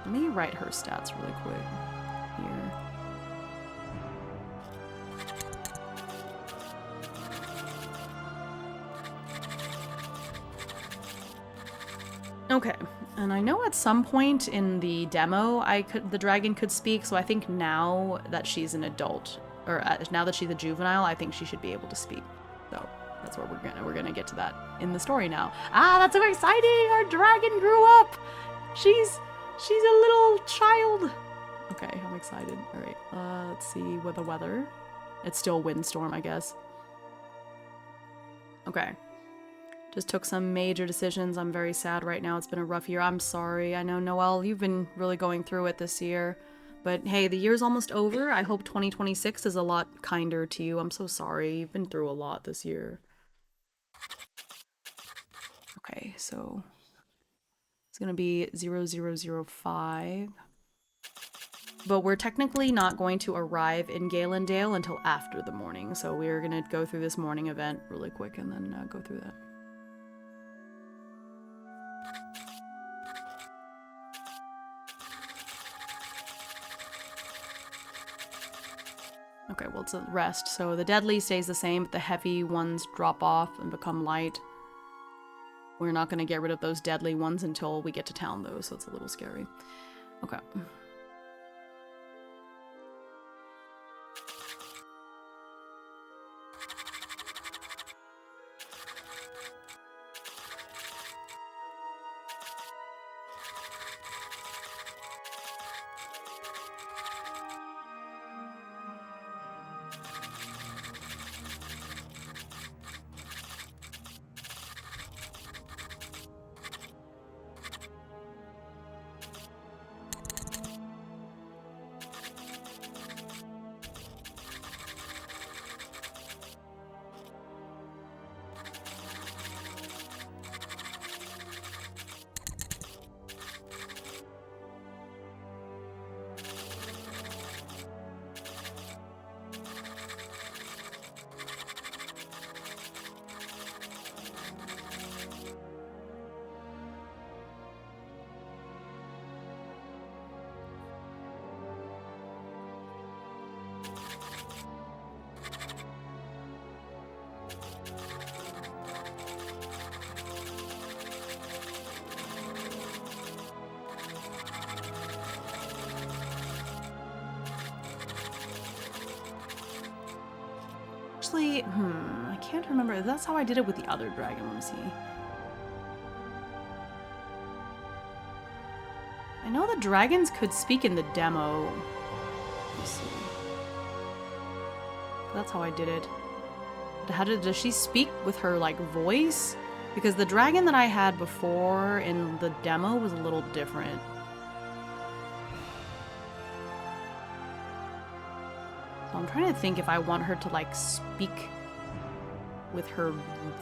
let me write her stats really quick here. Okay, and I know at some point in the demo the dragon could speak, so I think now that she's an adult, or now that she's a juvenile, I think she should be able to speak. So that's where we're gonna get to that in the story now. Ah, that's so exciting! Our dragon grew up! She's a little child! Okay, I'm excited. Alright, let's see with the weather. It's still windstorm, I guess. Okay. Just took some major decisions. I'm very sad right now. It's been a rough year. I'm sorry. I know, Noelle, you've been really going through it this year. But hey, the year's almost over. I hope 2026 is a lot kinder to you. I'm so sorry. You've been through a lot this year. Okay, so it's going to be 0005. But we're technically not going to arrive in Galendale until after the morning. So we're going to go through this morning event really quick and then go through that. Okay, well, it's a rest. So the deadly stays the same, but the heavy ones drop off and become light. We're not going to get rid of those deadly ones until we get to town, though, so it's a little scary. Okay. Actually, I can't remember. That's how I did it with the other dragon. Let me see. I know the dragons could speak in the demo. Let me see. That's how I did it. does she speak with her, like, voice? Because the dragon that I had before in the demo was a little different. So I'm trying to think if I want her to, like, speak with her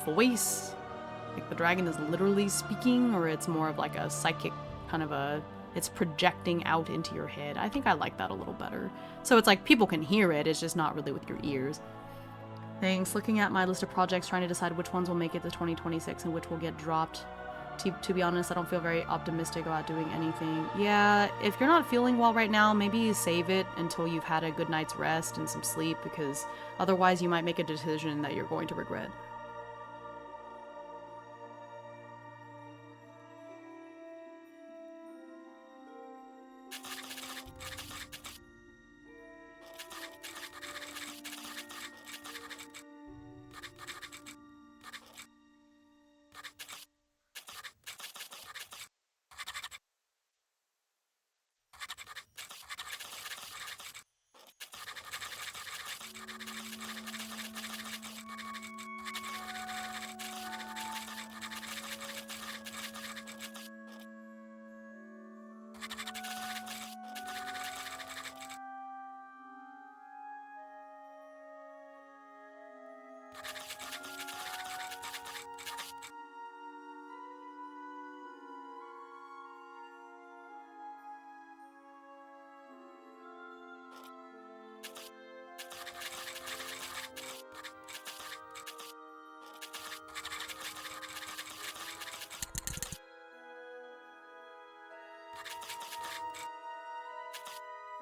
voice. Like, the dragon is literally speaking, or it's more of, like, a psychic kind of it's projecting out into your head. I think I like that a little better. So it's like people can hear it, it's just not really with your ears. Thanks. Looking at my list of projects, trying to decide which ones will make it to 2026 and which will get dropped. To be honest, I don't feel very optimistic about doing anything. Yeah, if you're not feeling well right now, maybe save it until you've had a good night's rest and some sleep, because otherwise you might make a decision that you're going to regret.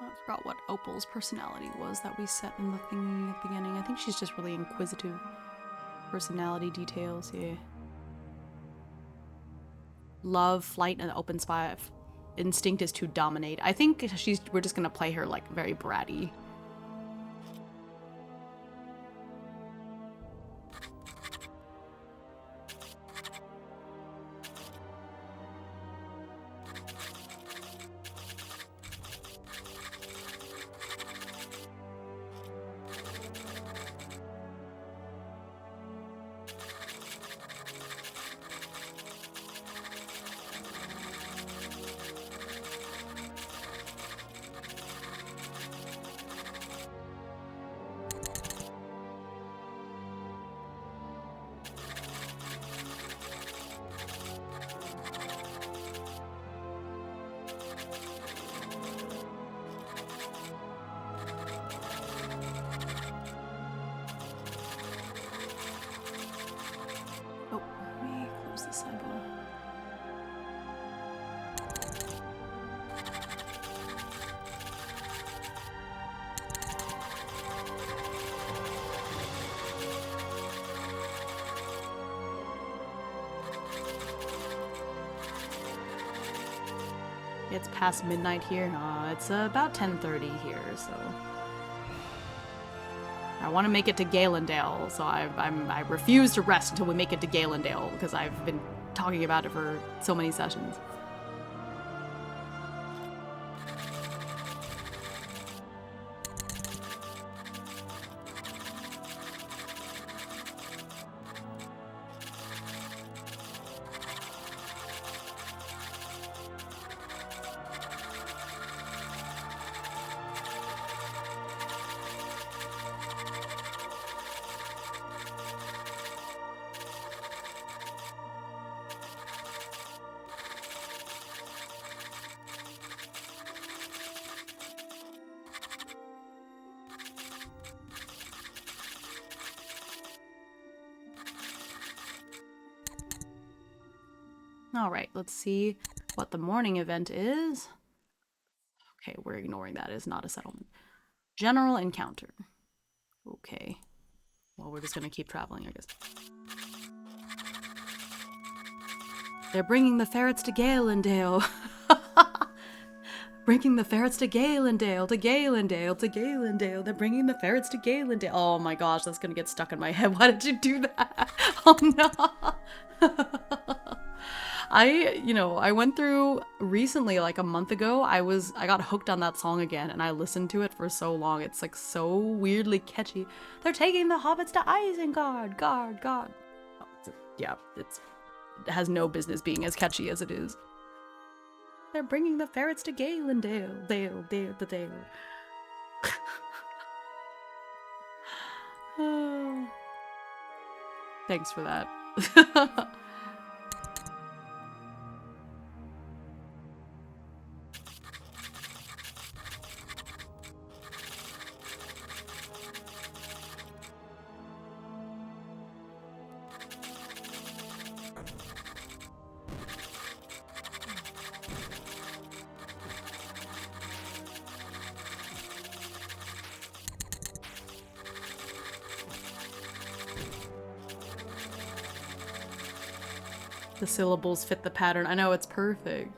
I forgot what Opal's personality was that we set in the thingy at the beginning. I think she's just really inquisitive. Personality details, yeah. Love, flight, and open spy. Instinct is to dominate. I think we're just gonna play her like very bratty. It's past midnight here. It's about 10:30 here, so I want to make it to Galendale. So I refuse to rest until we make it to Galendale, because I've been talking about it for so many sessions. All right, let's see what the morning event is. Okay, we're ignoring that. It's not a settlement. General encounter. Okay. Well, we're just gonna keep traveling, I guess. They're bringing the ferrets to Galendale. Bringing the ferrets to Galendale, to Galendale, to Galendale. They're bringing the ferrets to Galendale. Oh my gosh, that's gonna get stuck in my head. Why did you do that? Oh no. I went through recently, like a month ago, I got hooked on that song again and I listened to it for so long. It's like so weirdly catchy. They're taking the hobbits to Isengard, guard. Oh, it has no business being as catchy as it is. They're bringing the ferrets to Galendale. Dale. Oh. Thanks for that. The syllables fit the pattern. I know, it's perfect.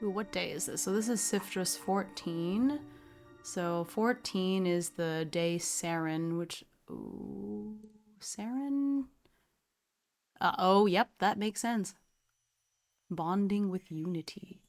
Ooh, what day is this? So this is Siftress 14. So 14 is the day Saren, which... Ooh, Saren? Oh, yep, that makes sense. Bonding with unity.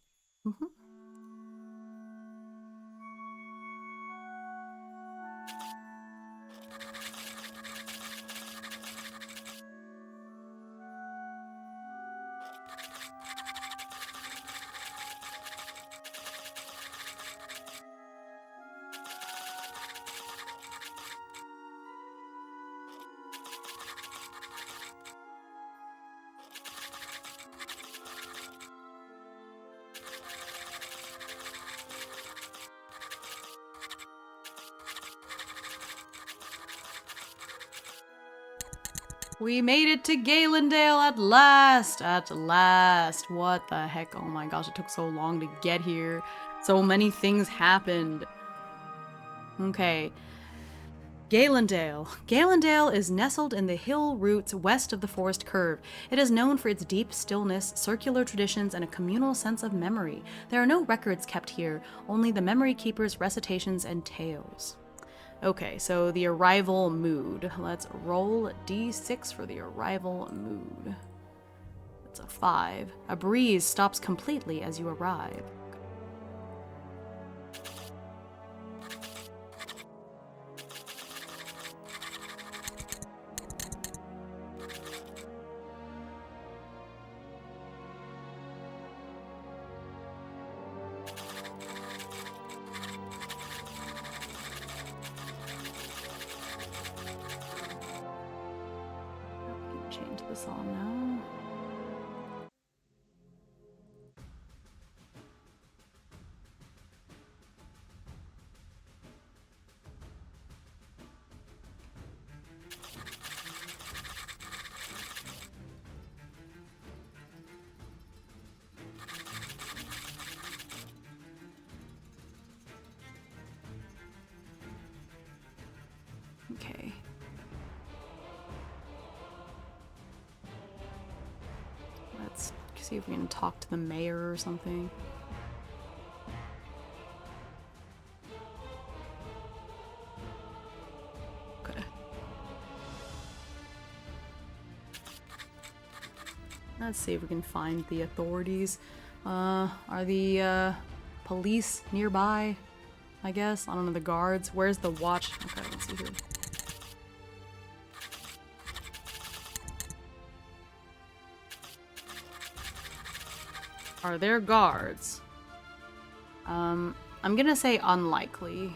We made it to Galendale at last! At last! What the heck? Oh my gosh, it took so long to get here. So many things happened. Okay. Galendale. Galendale is nestled in the hill roots west of the forest curve. It is known for its deep stillness, circular traditions, and a communal sense of memory. There are no records kept here, only the memory keeper's recitations and tales. Okay, so the arrival mood. Let's roll d6 for the arrival mood. It's a 5. A breeze stops completely as you arrive. Change this on now. See if we can talk to the mayor or something. Okay. Let's see if we can find the authorities. Are the police nearby? I guess. I don't know, the guards. Where's the watch? Okay, let's see here. Are there guards? I'm gonna say unlikely.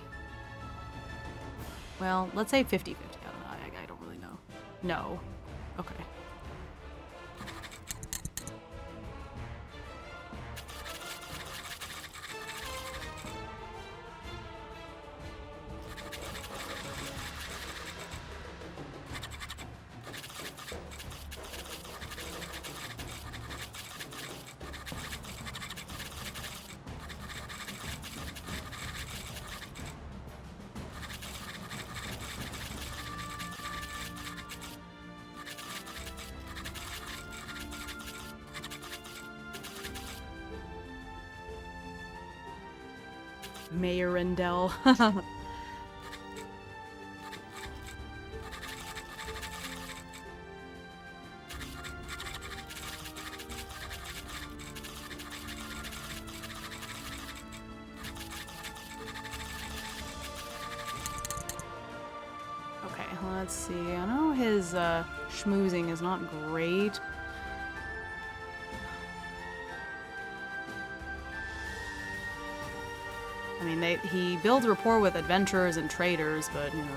Well, let's say 50-50. I don't know. I don't really know. No. Okay. Mayor Rendell. Okay, let's see. I know his schmoozing is not great. I mean, he builds rapport with adventurers and traders, but, you know.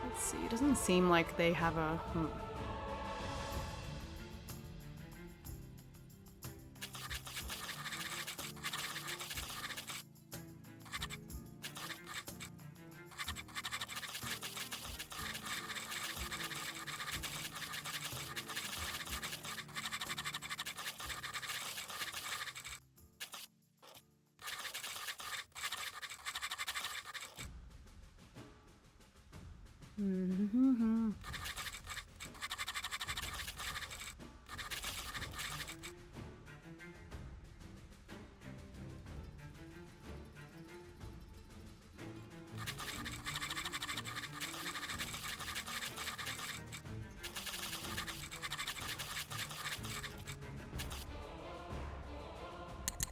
Let's see, it doesn't seem like they have a...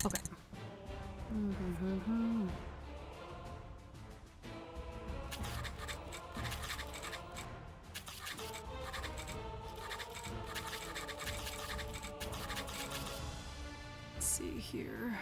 Okay. Let's see here.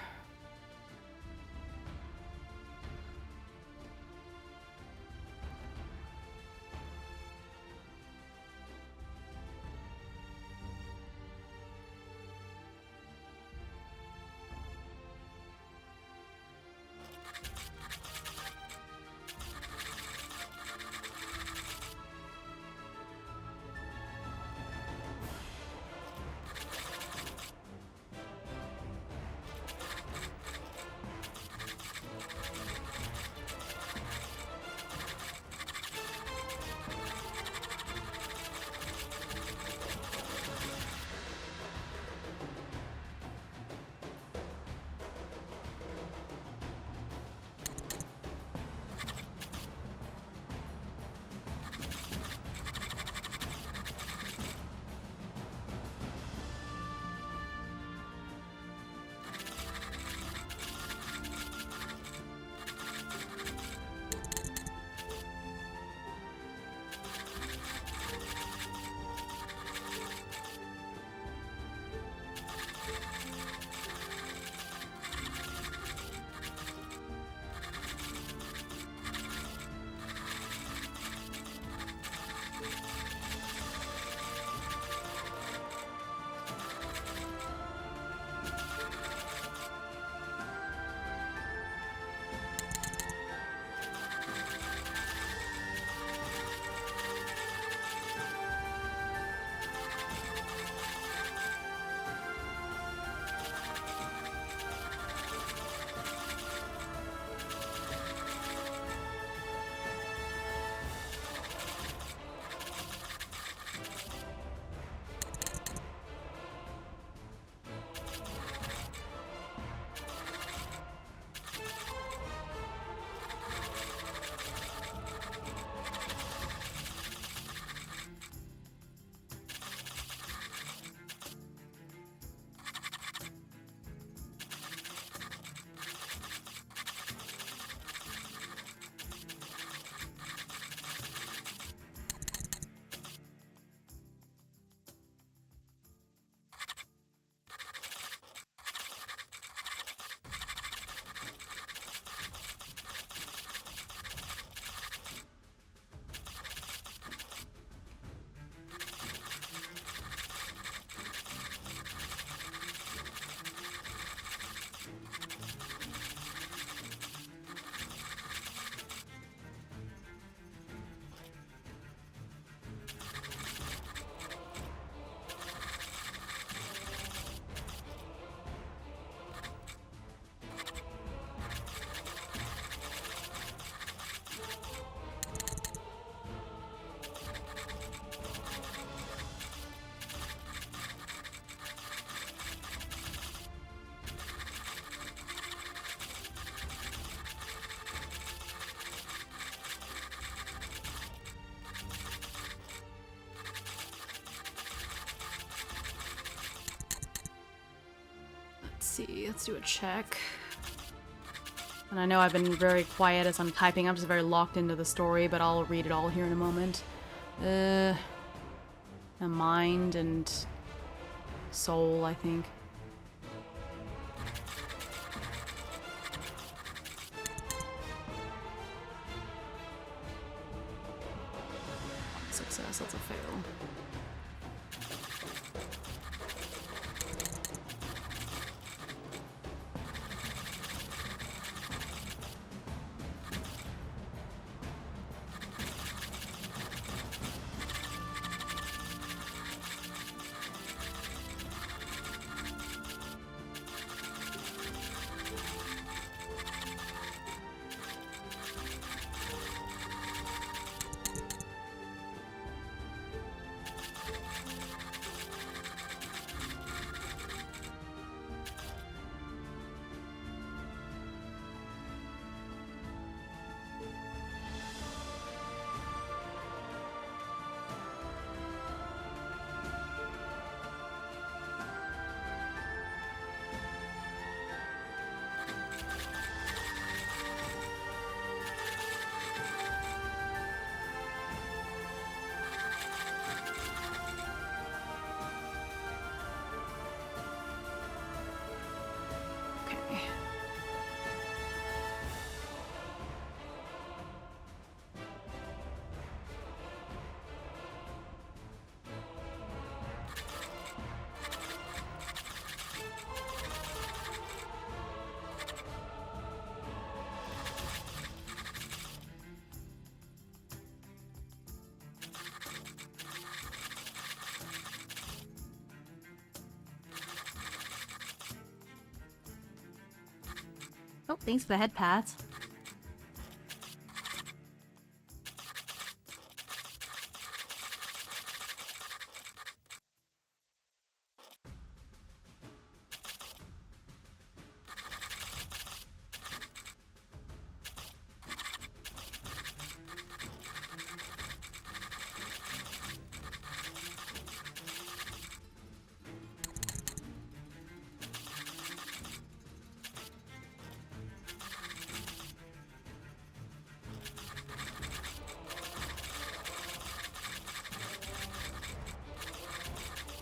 see. Let's do a check. And I know I've been very quiet as I'm typing. I'm just very locked into the story, but I'll read it all here in a moment. A mind and soul, I think. Success, that's a fail. Oh, thanks for the head pats.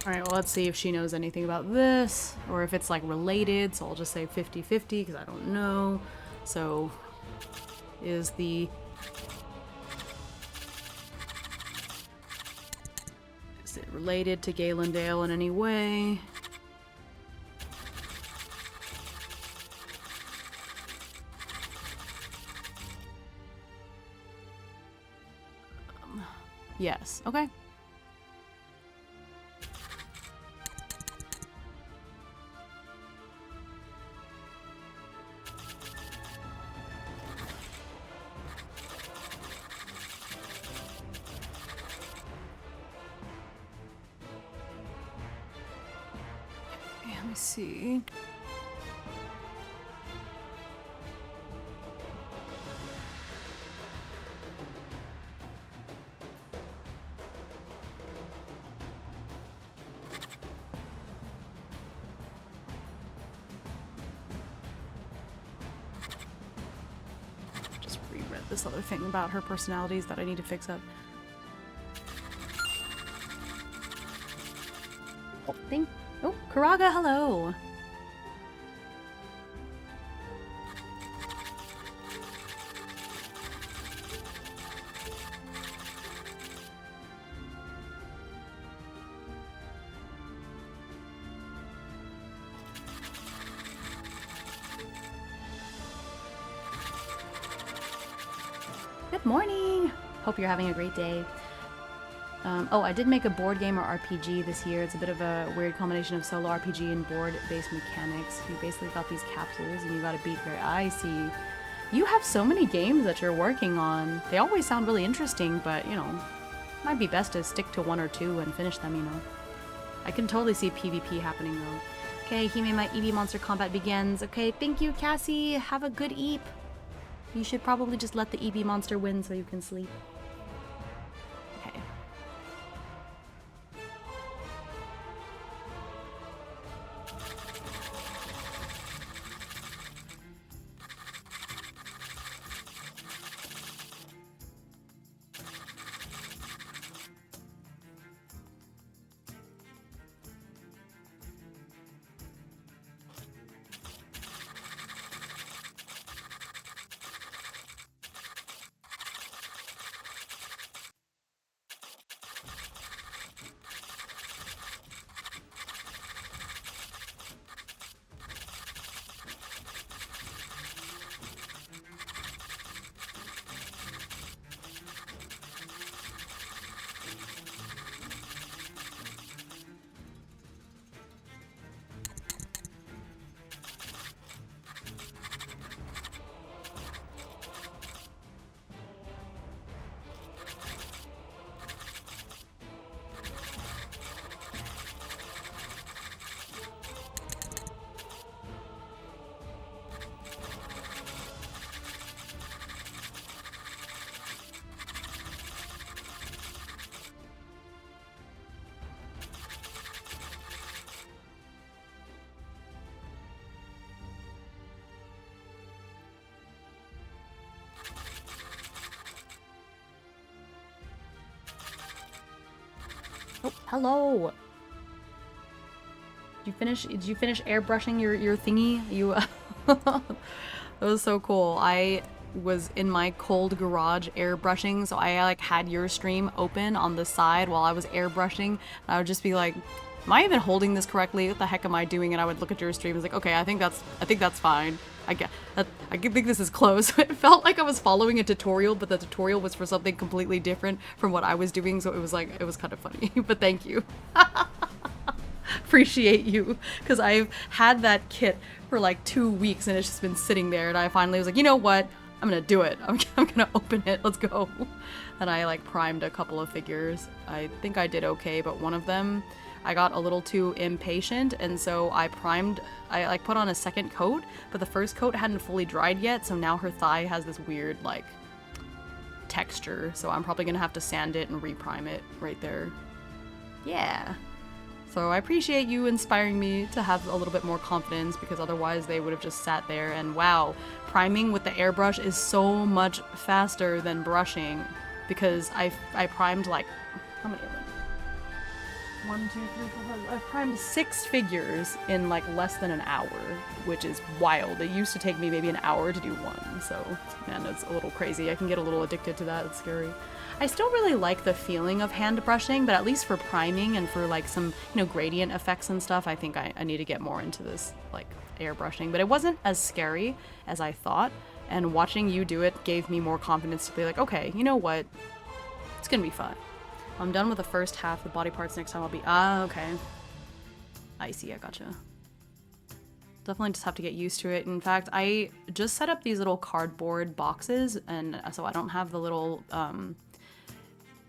Alright, well, let's see if she knows anything about this, or if it's, like, related, so I'll just say 50-50, because I don't know. So, is it related to Galendale in any way? Yes, okay. Let me see. Just reread this other thing about her personalities that I need to fix up. Oh, Karaga, hello! Good morning! Hope you're having a great day. Oh, I did make a board game or RPG this year. It's a bit of a weird combination of solo RPG and board-based mechanics. You basically got these capsules and you gotta beat very... I see. You have so many games that you're working on. They always sound really interesting, but, you know, might be best to stick to one or two and finish them, you know. I can totally see PvP happening, though. Okay, Hime, my EV monster combat begins. Okay, thank you, Cassie. Have a good eep. You should probably just let the EV monster win so you can sleep. Okay. Oh, hello. Did you finish airbrushing your thingy? You that was so cool. I was in my cold garage airbrushing, so I like had your stream open on the side while I was airbrushing, and I would just be like, am I even holding this correctly? What the heck am I doing? And I would look at your stream and was like, okay, I think that's fine. I think this is close. It felt like I was following a tutorial, but the tutorial was for something completely different from what I was doing, so it was kind of funny. But thank you. Appreciate you, because I've had that kit for like 2 weeks and it's just been sitting there, and I finally was like, you know what? I'm gonna do it. I'm gonna open it. Let's go. And I like primed a couple of figures. I think I did okay, but one of them I got a little too impatient, and so I like put on a second coat, but the first coat hadn't fully dried yet, so now her thigh has this weird like texture, so I'm probably gonna have to sand it and reprime it right there. Yeah. So I appreciate you inspiring me to have a little bit more confidence, because otherwise they would have just sat there, and wow, priming with the airbrush is so much faster than brushing, because I primed like, how many of them? 1, 2, 3, 4, 5. I've primed 6 figures in like less than an hour, which is wild. It used to take me maybe an hour to do one, so man, it's a little crazy. I can get a little addicted to that. It's scary. I still really like the feeling of hand brushing, but at least for priming and for like some, you know, gradient effects and stuff, I think I need to get more into this like airbrushing. But it wasn't as scary as I thought, and watching you do it gave me more confidence to be like, okay, you know what? It's gonna be fun. I'm done with the first half. The body parts next time I'll be... Ah, okay. I see, I gotcha. Definitely just have to get used to it. In fact, I just set up these little cardboard boxes, and so I don't have the little,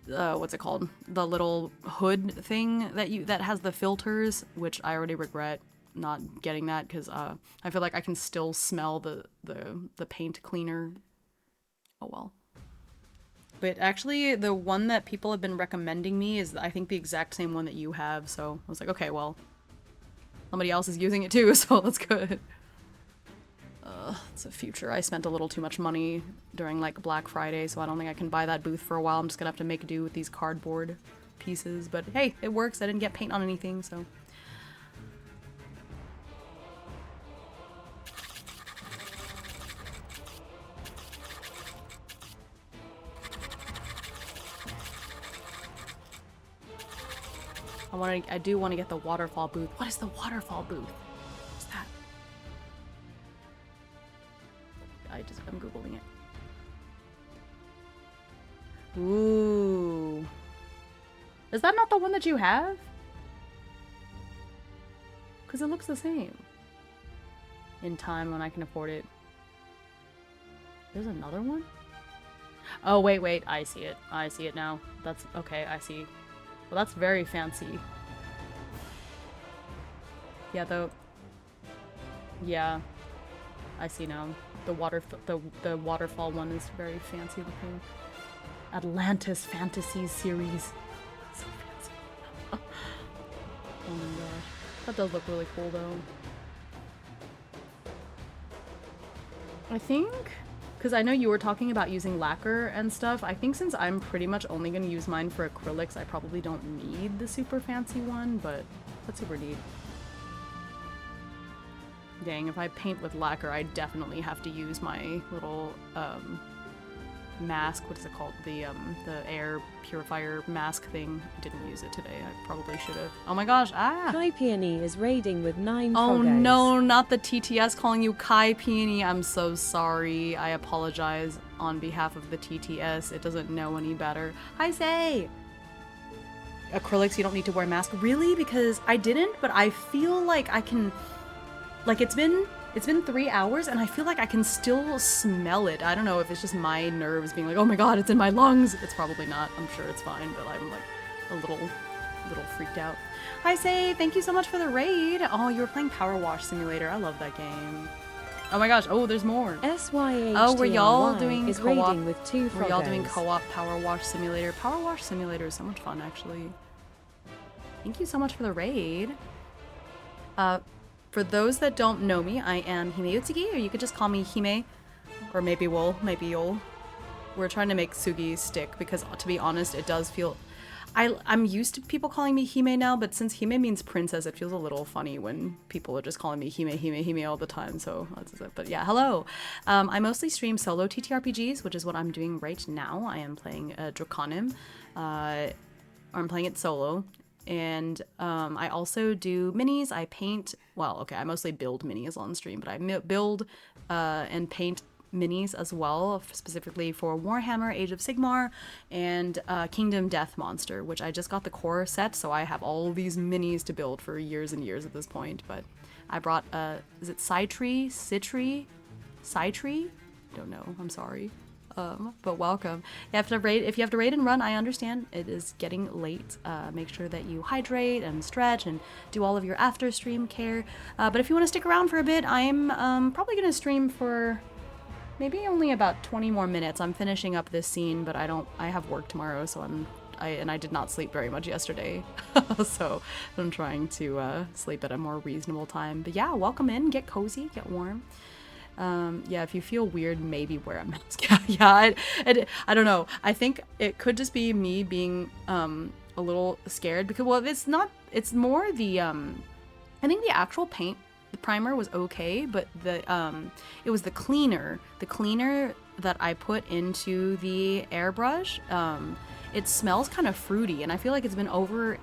what's it called? The little hood thing that has the filters, which I already regret not getting that, because I feel like I can still smell the paint cleaner. Oh well. But actually, the one that people have been recommending me is, I think, the exact same one that you have, so I was like, okay, well, somebody else is using it too, so that's good. It's a future. I spent a little too much money during, like, Black Friday, so I don't think I can buy that booth for a while. I'm just gonna have to make do with these cardboard pieces, but hey, it works. I didn't get paint on anything, so... I do want to get the waterfall booth. What is the waterfall booth? What's that? I'm Googling it. Ooh. Is that not the one that you have? Because it looks the same. In time when I can afford it. There's another one? Oh, wait. I see it. I see it now. That's... Okay, I see. Well, that's very fancy. Yeah, yeah, I see now. The waterfall one is very fancy looking. Atlantis Fantasy series. So fancy. Oh my gosh. That does look really cool though. I think, because I know you were talking about using lacquer and stuff, I think since I'm pretty much only going to use mine for acrylics, I probably don't need the super fancy one, but that's super neat. Dang, if I paint with lacquer, I definitely have to use my little, mask. What is it called? The air purifier mask thing. I didn't use it today. I probably should have. Oh my gosh, ah! Kai Peony is raiding with 9 Oh Foggos. no, not the TTS calling you Kai Peony. I'm so sorry. I apologize on behalf of the TTS. It doesn't know any better. Hi, Say! Acrylics, you don't need to wear a mask. Really? Because I didn't, but I feel like I can... Like, it's been 3 hours, and I feel like I can still smell it. I don't know if it's just my nerves being like, oh my god, it's in my lungs. It's probably not. I'm sure it's fine, but I'm like a little freaked out. Hi, Say, thank you so much for the raid. Oh, you were playing Power Wash Simulator. I love that game. Oh my gosh. Oh, there's more. Oh, were y'all doing co-op? With 2 were y'all doing co-op Power Wash Simulator? Power Wash Simulator is so much fun, actually. Thank you so much for the raid. For those that don't know me, I am Hime Utsugi, or you could just call me Hime, or maybe Wool, maybe Yol. We're trying to make Sugi stick because, to be honest, it does feel... I'm used to people calling me Hime now, but since Hime means princess, it feels a little funny when people are just calling me Hime all the time. So that's it. But yeah, hello. I mostly stream solo TTRPGs, which is what I'm doing right now. I am playing Drakonym. I'm playing it solo. And I also do minis. I paint. Well, okay, I mostly build minis on stream, but I build and paint minis as well, specifically for Warhammer Age of Sigmar and Kingdom Death Monster, which I just got the core set, so I have all these minis to build for years and years at this point. But I brought is it Citri? Don't know, I'm sorry. But welcome. If you have to raid and run, I understand. It is getting late. Make sure that you hydrate and stretch and do all of your after stream care. But if you want to stick around for a bit, I'm probably going to stream for maybe only about 20 more minutes. I'm finishing up this scene, but I have work tomorrow, so I did not sleep very much yesterday. So I'm trying to sleep at a more reasonable time. But yeah, welcome in, get cozy, get warm. Yeah, if you feel weird, maybe wear a mask. Yeah, I don't know. I think it could just be me being a little scared because, well, it's more the I think the actual paint, the primer was okay, but it was the cleaner that I put into the airbrush. It smells kind of fruity, and I feel like it's been over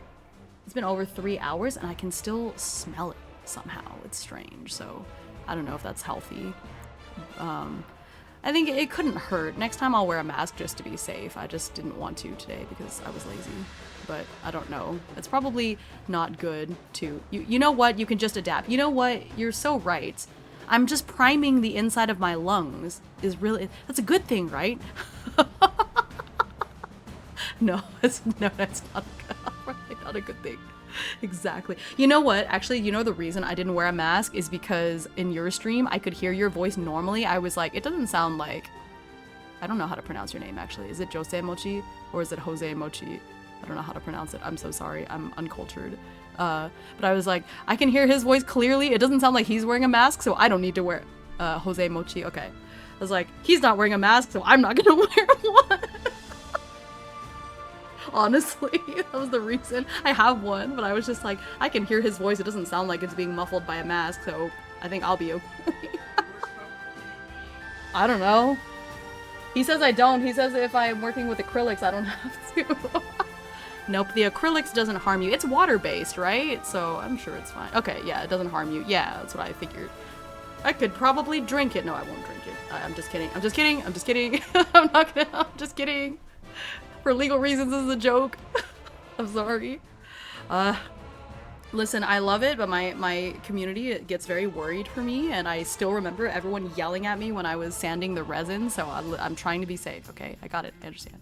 3 hours, and I can still smell it somehow. It's strange, so I don't know if that's healthy. I think it couldn't hurt. Next time I'll wear a mask just to be safe. I just didn't want to today because I was lazy. But I don't know. It's probably not good to... You know what? You can just adapt. You know what? You're so right. I'm just priming the inside of my lungs. That's a good thing, right? No, that's probably not a good thing. Exactly. You know what? Actually, you know the reason I didn't wear a mask is because in your stream, I could hear your voice normally. I was like, it doesn't sound like... I don't know how to pronounce your name, actually. Is it Jose Mochi or is it Jose Mochi? I don't know how to pronounce it. I'm so sorry. I'm uncultured. But I was like, I can hear his voice clearly. It doesn't sound like he's wearing a mask, so I don't need to wear... Jose Mochi. Okay. I was like, he's not wearing a mask, so I'm not gonna wear one. Honestly, that was the reason. I have one, but I was just like, I can hear his voice. It doesn't sound like it's being muffled by a mask, so I think I'll be okay. I don't know. He says I don't. He says if I'm working with acrylics, I don't have to. Nope, the acrylics doesn't harm you. It's water-based, right? So I'm sure it's fine. Okay, yeah, it doesn't harm you. Yeah, that's what I figured. I could probably drink it. No, I won't drink it. I'm just kidding. I'm just kidding. I'm just kidding. I'm not gonna. I'm just kidding. For legal reasons, this is a joke. I'm sorry. Listen, I love it, but my community gets very worried for me, and I still remember everyone yelling at me when I was sanding the resin, so I'm trying to be safe, okay? I got it. I understand.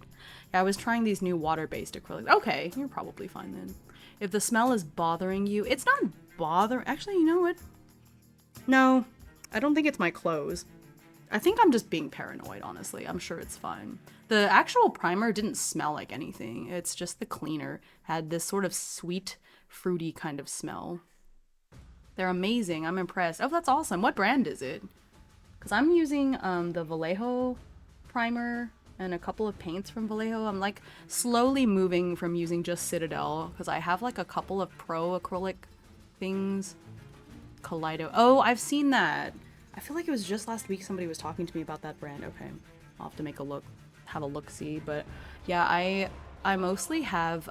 Yeah, I was trying these new water-based acrylics. Okay, you're probably fine then. If the smell is bothering you, it's not bothering... Actually, you know what? No, I don't think it's my clothes. I think I'm just being paranoid, honestly. I'm sure it's fine. The actual primer didn't smell like anything. It's just the cleaner had this sort of sweet, fruity kind of smell. They're amazing. I'm impressed. Oh, that's awesome. What brand is it? Because I'm using the Vallejo primer and a couple of paints from Vallejo. I'm like slowly moving from using just Citadel because I have like a couple of pro acrylic things. Kaleido. Oh, I've seen that. I feel like it was just last week somebody was talking to me about that brand. Okay, I'll have to make a look, have a look-see. But yeah, I mostly have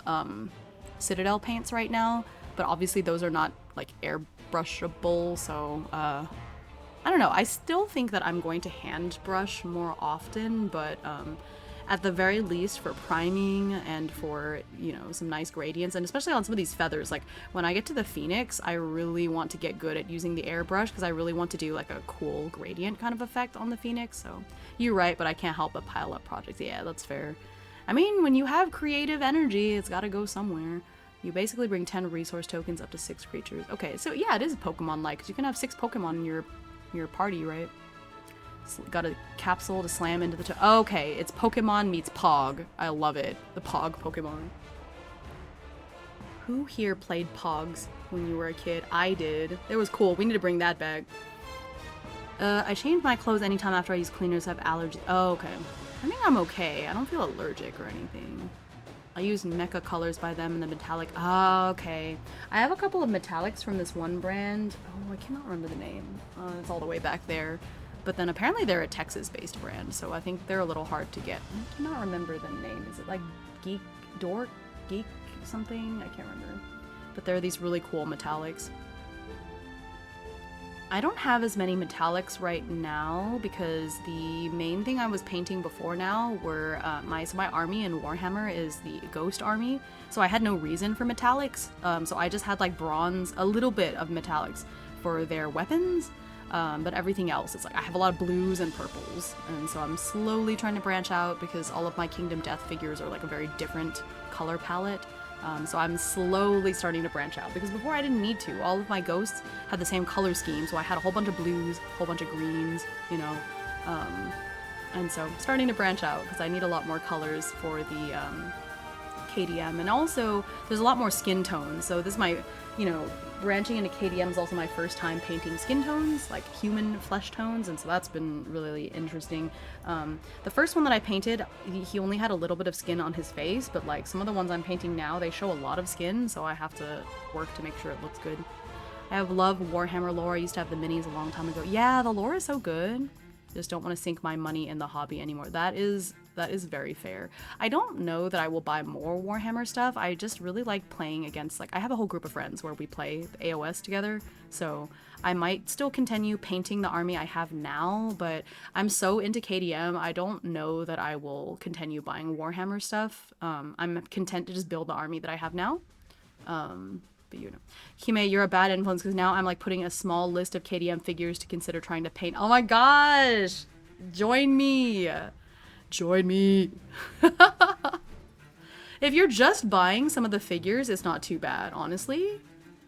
Citadel paints right now, but obviously those are not like airbrushable, so I don't know. I still think that I'm going to hand brush more often, but at the very least for priming and for, you know, some nice gradients, and especially on some of these feathers. Like when I get to the Phoenix, I really want to get good at using the airbrush because I really want to do like a cool gradient kind of effect on the Phoenix. So you're right, but I can't help but pile up projects. Yeah, that's fair. I mean, when you have creative energy, it's got to go somewhere. You basically bring 10 resource tokens up to 6 creatures. Okay, so yeah, it is Pokemon-like, because you can have 6 Pokemon in your party, right? Got a capsule to slam into the okay, it's Pokemon meets Pog. I love it. The Pog Pokemon. Who here played Pogs when you were a kid? I did. It was cool. We need to bring that back. I change my clothes anytime after I use cleaners. I have allergies. Oh, okay. I think I'm okay. I don't feel allergic or anything. I use Mecha Colors by them and the metallic. Ah, okay. I have a couple of metallics from this one brand. Oh, I cannot remember the name. It's all the way back there. But then apparently they're a Texas-based brand, so I think they're a little hard to get. I cannot remember the name. Is it like Geek Dork? Geek something? I can't remember. But there are these really cool metallics. I don't have as many metallics right now because the main thing I was painting before now were my army in Warhammer is the Ghost Army, so I had no reason for metallics. So I just had like bronze, a little bit of metallics for their weapons, but everything else is like I have a lot of blues and purples, and so I'm slowly trying to branch out because all of my Kingdom Death figures are like a very different color palette. So I'm slowly starting to branch out because before I didn't need to. All of my ghosts had the same color scheme, so I had a whole bunch of blues, a whole bunch of greens, you know. And so I'm starting to branch out because I need a lot more colors for the KDM. And also, there's a lot more skin tones. So this is my, you know, branching into KDM is also my first time painting skin tones, like human flesh tones, and so that's been really interesting. The first one that I painted, he only had a little bit of skin on his face, but like some of the ones I'm painting now, they show a lot of skin, so I have to work to make sure it looks good. I have loved Warhammer lore. I used to have the minis a long time ago. Yeah, the lore is so good. Just don't want to sink my money in the hobby anymore. That is very fair. I don't know that I will buy more Warhammer stuff. I just really like playing against, like, I have a whole group of friends where we play AOS together, so I might still continue painting the army I have now, but I'm so into KDM, I don't know that I will continue buying Warhammer stuff. I'm content to just build the army that I have now. But you know. Hime, you're a bad influence because now I'm like putting a small list of KDM figures to consider trying to paint. Oh my gosh! Join me! Join me! If you're just buying some of the figures, it's not too bad, honestly.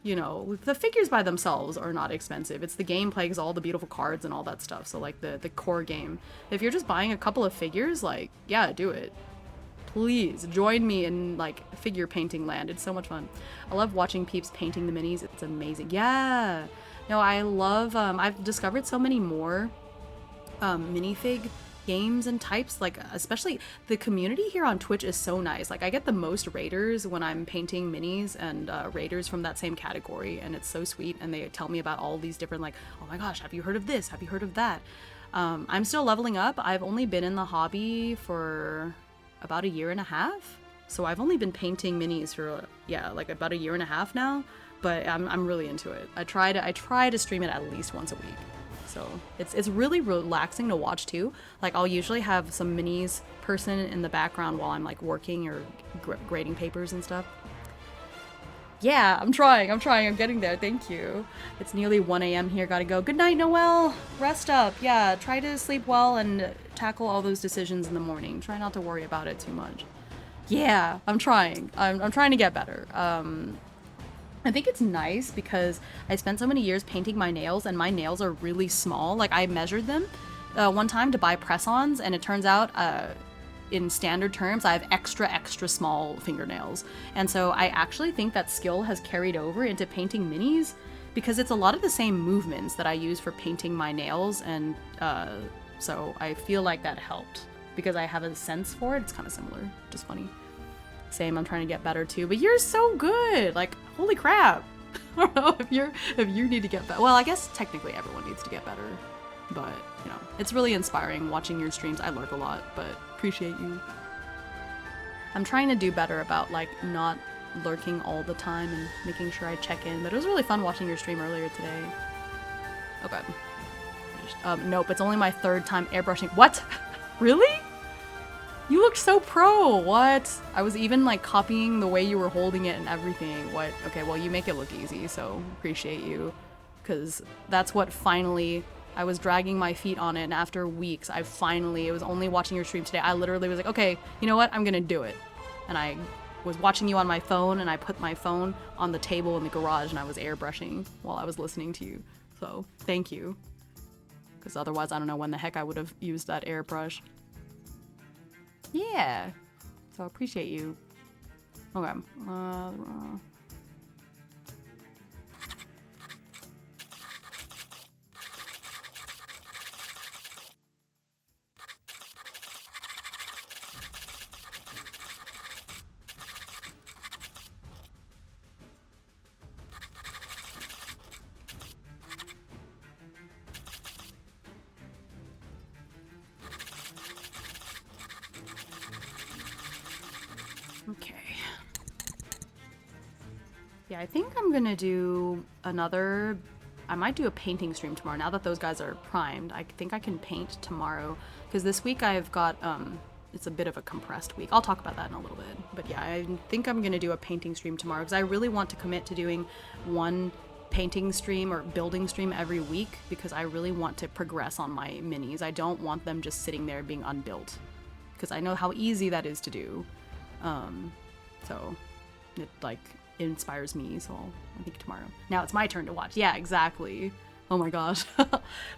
You know, the figures by themselves are not expensive. It's the gameplay, because all the beautiful cards and all that stuff. So like the core game. If you're just buying a couple of figures, like, yeah, do it. Please join me in like figure painting land. It's so much fun. I love watching peeps painting the minis. It's amazing. Yeah. No, I love, I've discovered so many more minifig games and types, like especially the community here on Twitch is so nice. Like I get the most raiders when I'm painting minis and raiders from that same category, and it's so sweet, and they tell me about all these different, like, oh my gosh, have you heard of this? Have you heard of that? I'm still leveling up. I've only been in the hobby for about a year and a half, so I've only been painting minis for yeah, like about a year and a half now, but I'm really into it. I try to stream it at least once a week, so it's really relaxing to watch too. Like I'll usually have some minis person in the background while I'm like working or grading papers and stuff. Yeah, I'm trying, I'm getting there, thank you. It's nearly 1 a.m. here, gotta go. Good night, Noelle! Rest up, yeah, try to sleep well and tackle all those decisions in the morning. Try not to worry about it too much. Yeah, I'm trying. I'm trying to get better. I think it's nice because I spent so many years painting my nails, and my nails are really small. Like, I measured them one time to buy press-ons, and it turns out in standard terms, I have extra small fingernails. And so I actually think that skill has carried over into painting minis because it's a lot of the same movements that I use for painting my nails. And so I feel like that helped because I have a sense for it. It's kind of similar, just funny. Same, I'm trying to get better too, but you're so good. Like, holy crap. I don't know if you need to get better. Well, I guess technically everyone needs to get better, but you know, it's really inspiring watching your streams. I learned a lot, but appreciate you. I'm trying to do better about like not lurking all the time and making sure I check in, but it was really fun watching your stream earlier today. Okay. Nope, it's only my 3rd time airbrushing. What? Really? You looked so pro. What? I was even like copying the way you were holding it and everything. What? Okay, well, you make it look easy, so appreciate you, because that's what finally, I was dragging my feet on it, and after weeks, it was only watching your stream today, I literally was like, okay, you know what, I'm gonna do it. And I was watching you on my phone, and I put my phone on the table in the garage, and I was airbrushing while I was listening to you. So, thank you. Because otherwise, I don't know when the heck I would have used that airbrush. Yeah. So, I appreciate you. Okay. Yeah, I think I'm gonna do another. I might do a painting stream tomorrow. Now that those guys are primed, I think I can paint tomorrow. Because this week I've got it's a bit of a compressed week. I'll talk about that in a little bit. But yeah, I think I'm gonna do a painting stream tomorrow because I really want to commit to doing one painting stream or building stream every week because I really want to progress on my minis. I don't want them just sitting there being unbuilt because I know how easy that is to do. So it like inspires me, so I think tomorrow. Now it's my turn to watch. Yeah, exactly. Oh my gosh.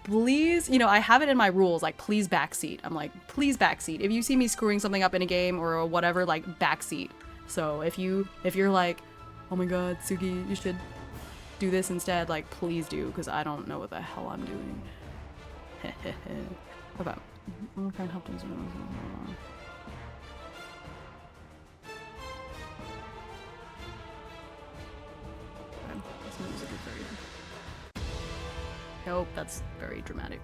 Please, you know, I have it in my rules, like, please backseat. I'm like, please backseat. If you see me screwing something up in a game or whatever, like, backseat. So if you're like, oh my god, Sugi, you should do this instead, like, please do, because I don't know what the hell I'm doing. What about? I'm trying to help them. Music is very... Nope, that's very dramatic.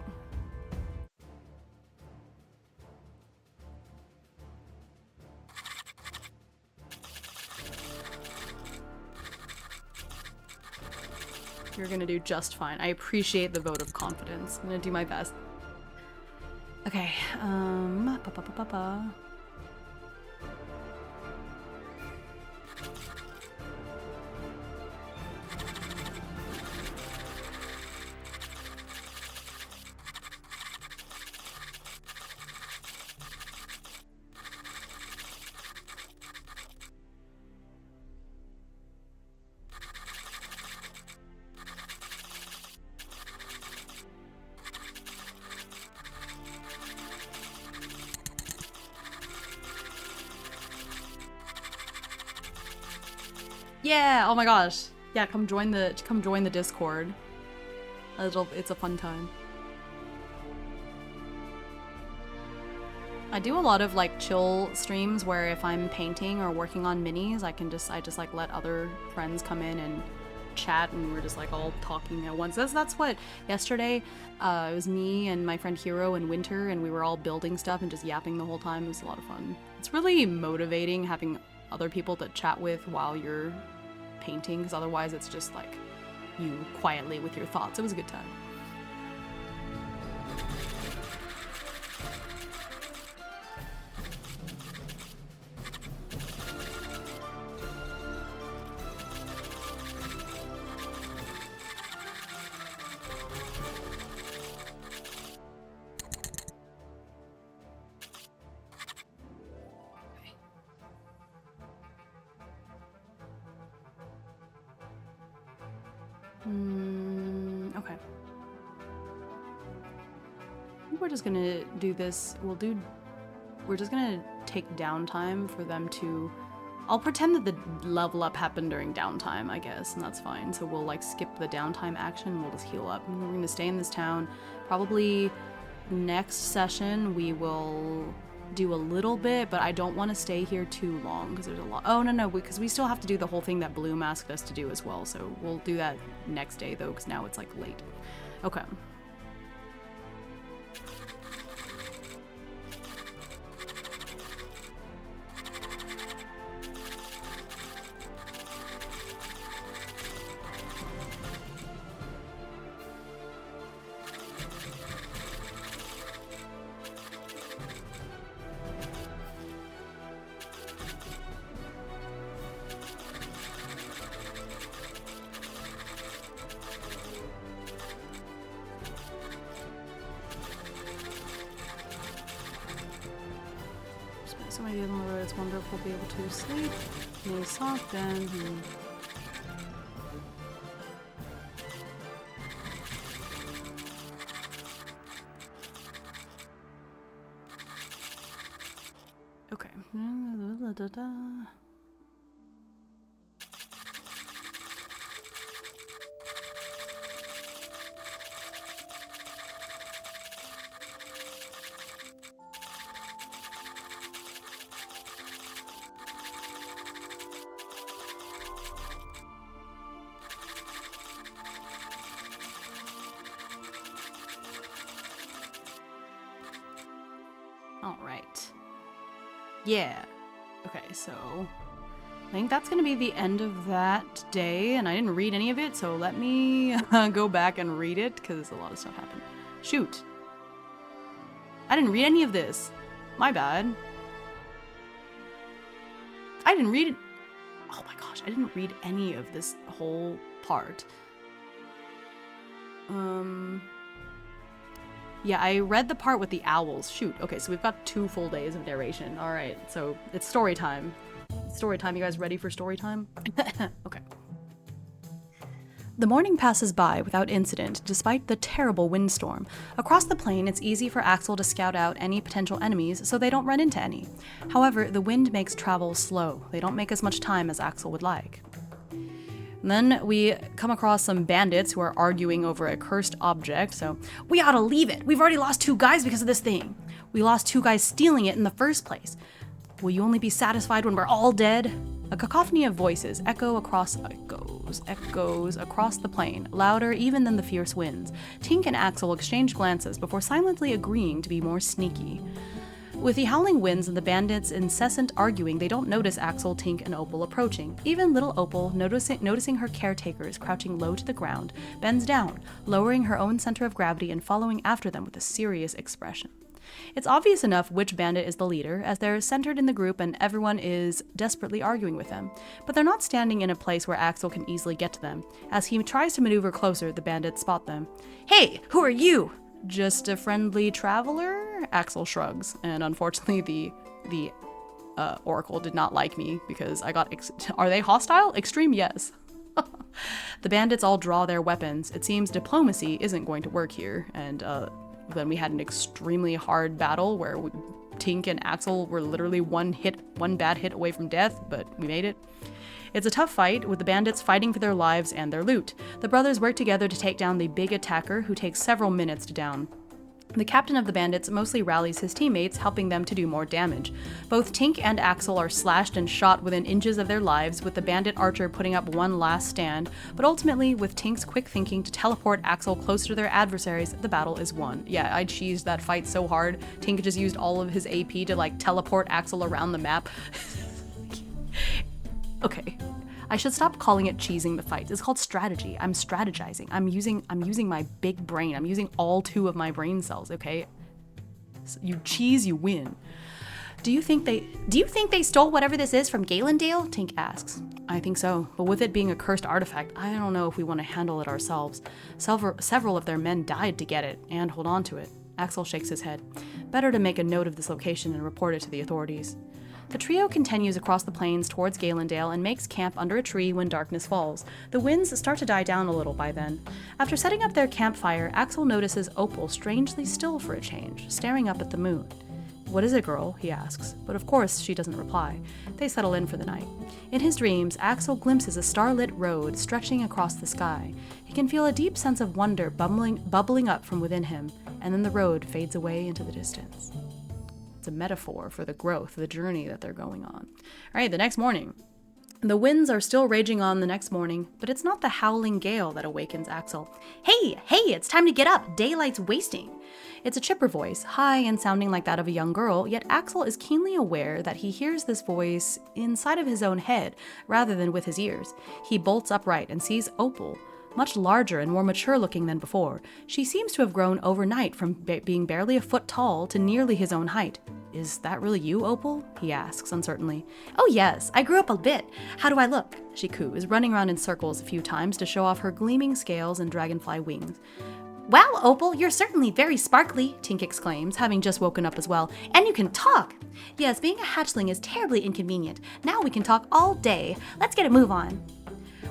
You're gonna do just fine. I appreciate the vote of confidence. I'm gonna do my best. Okay, yeah, oh my gosh. Yeah, come join the Discord. It's a fun time. I do a lot of like chill streams where if I'm painting or working on minis, I just like let other friends come in and chat and we're just like all talking at once. That's what yesterday, it was me and my friend Hero and Winter and we were all building stuff and just yapping the whole time. It was a lot of fun. It's really motivating having other people to chat with while you're painting, because otherwise it's just like you quietly with your thoughts. It was a good time. Okay. I think we're just gonna do this. We're just gonna take downtime for them to... I'll pretend that the level up happened during downtime, I guess, and that's fine. So we'll like skip the downtime action, we'll just heal up. And we're gonna stay in this town. Probably next session we will do a little bit, but I don't want to stay here too long because there's a lot. Oh, no, because we still have to do the whole thing that Bloom asked us to do as well. So we'll do that next day though, because now it's like late. Okay. Somebody on the road, it's wonderful to be able to sleep. May soften. Okay. All right. Yeah. Okay, so think that's going to be the end of that day, and I didn't read any of it, so let me go back and read it, because a lot of stuff happened. Shoot. I didn't read any of this. My bad. I didn't read it. Oh my gosh, I didn't read any of this whole part. Yeah, I read the part with the owls. Shoot. Okay, so we've got 2 full days of narration. All right, so it's story time. Story time. You guys ready for story time? Okay. The morning passes by without incident, despite the terrible windstorm. Across the plain, it's easy for Axel to scout out any potential enemies so they don't run into any. However, the wind makes travel slow. They don't make as much time as Axel would like. And then we come across some bandits who are arguing over a cursed object, so we ought to leave it. We've already lost 2 guys because of this thing. We lost 2 guys stealing it in the first place. Will you only be satisfied when we're all dead? A cacophony of voices echoes across the plain, louder even than the fierce winds. Tink and Axel exchange glances before silently agreeing to be more sneaky. With the howling winds and the bandits' incessant arguing, they don't notice Axel, Tink, and Opal approaching. Even little Opal, noticing her caretakers crouching low to the ground, bends down, lowering her own center of gravity and following after them with a serious expression. It's obvious enough which bandit is the leader, as they're centered in the group and everyone is desperately arguing with them. But they're not standing in a place where Axel can easily get to them. As he tries to maneuver closer, the bandits spot them. "Hey, who are you?" "Just a friendly traveler?" Axel shrugs, and unfortunately the Oracle did not like me because I got are they hostile? Extreme yes. The bandits all draw their weapons. It seems diplomacy isn't going to work here, and then we had an extremely hard battle where Tink and Axel were literally one bad hit away from death, but we made it. It's a tough fight, with the bandits fighting for their lives and their loot. The brothers work together to take down the big attacker, who takes several minutes to down. The captain of the bandits mostly rallies his teammates, helping them to do more damage. Both Tink and Axel are slashed and shot within inches of their lives, with the bandit archer putting up one last stand, but ultimately, with Tink's quick thinking to teleport Axel closer to their adversaries, the battle is won. Yeah, I cheesed that fight so hard, Tink just used all of his AP to teleport Axel around the map. Okay. I should stop calling it cheesing the fights. It's called strategy. I'm strategizing. I'm using my big brain. I'm using all 2 of my brain cells, okay? So you cheese, you win. Do you think they stole whatever this is from Galendale? Tink asks. I think so, but with it being a cursed artifact, I don't know if we want to handle it ourselves. Several of their men died to get it and hold on to it. Axel shakes his head. Better to make a note of this location and report it to the authorities. The trio continues across the plains towards Galendale and makes camp under a tree when darkness falls. The winds start to die down a little by then. After setting up their campfire, Axel notices Opal strangely still for a change, staring up at the moon. "What is it, girl?" he asks, but of course she doesn't reply. They settle in for the night. In his dreams, Axel glimpses a starlit road stretching across the sky. He can feel a deep sense of wonder bubbling up from within him, and then the road fades away into the distance. It's a metaphor for the growth, the journey that they're going on. All right, the next morning. The winds are still raging on the next morning, but it's not the howling gale that awakens Axel. Hey, it's time to get up. Daylight's wasting. It's a chipper voice, high and sounding like that of a young girl, yet Axel is keenly aware that he hears this voice inside of his own head rather than with his ears. He bolts upright and sees Opal, much larger and more mature looking than before. She seems to have grown overnight from being barely a foot tall to nearly his own height. "Is that really you, Opal?" he asks uncertainly. "Oh yes, I grew up a bit. How do I look?" she coos, running around in circles a few times to show off her gleaming scales and dragonfly wings. "Wow, Opal, you're certainly very sparkly," Tink exclaims, having just woken up as well. "And you can talk!" "Yes, being a hatchling is terribly inconvenient. Now we can talk all day. Let's get a move on."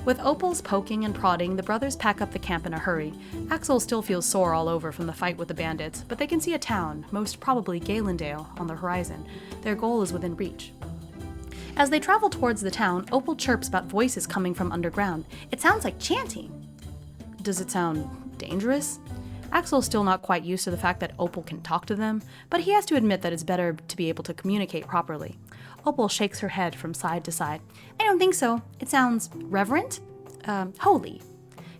With Opal's poking and prodding, the brothers pack up the camp in a hurry. Axel still feels sore all over from the fight with the bandits, but they can see a town, most probably Galendale, on the horizon. Their goal is within reach. As they travel towards the town, Opal chirps about voices coming from underground. "It sounds like chanting." Does it sound dangerous? Axel's still not quite used to the fact that Opal can talk to them, but he has to admit that it's better to be able to communicate properly. Opal shakes her head from side to side. "I don't think so. It sounds reverent? Holy."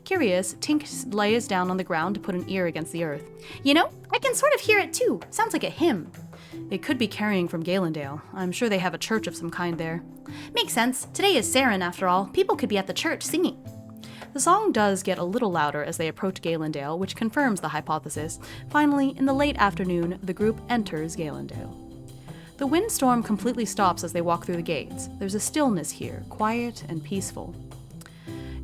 Curious, Tink lays down on the ground to put an ear against the earth. "You know, I can sort of hear it too. Sounds like a hymn." It could be carrying from Galendale. I'm sure they have a church of some kind there. Makes sense. Today is Saren, after all. People could be at the church singing. The song does get a little louder as they approach Galendale, which confirms the hypothesis. Finally, in the late afternoon, the group enters Galendale. The windstorm completely stops as they walk through the gates. There's a stillness here, quiet and peaceful.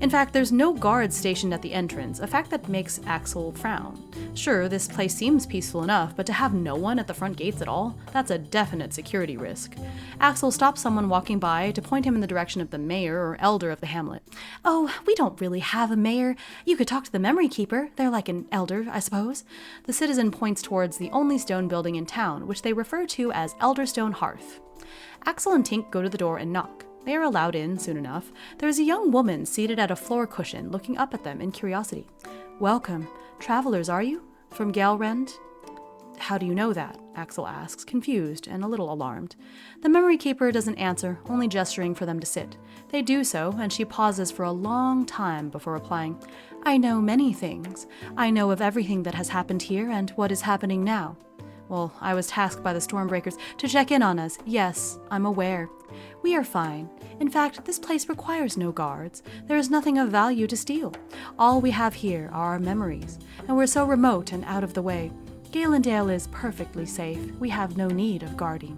In fact, there's no guards stationed at the entrance, a fact that makes Axel frown. Sure, this place seems peaceful enough, but to have no one at the front gates at all, that's a definite security risk. Axel stops someone walking by to point him in the direction of the mayor or elder of the hamlet. Oh, we don't really have a mayor. You could talk to the memory keeper. They're like an elder, I suppose. The citizen points towards the only stone building in town, which they refer to as Elderstone Hearth. Axel and Tink go to the door and knock. They are allowed in soon enough. There is a young woman seated at a floor cushion, looking up at them in curiosity. Welcome. Travelers, are you? From Galrend? How do you know that? Axel asks, confused and a little alarmed. The memory keeper doesn't answer, only gesturing for them to sit. They do so, and she pauses for a long time before replying. I know many things. I know of everything that has happened here and what is happening now. Well, I was tasked by the Stormbreakers to check in on us. Yes, I'm aware. We are fine. In fact, this place requires no guards. There is nothing of value to steal. All we have here are our memories, and we're so remote and out of the way. Galendale is perfectly safe. We have no need of guarding.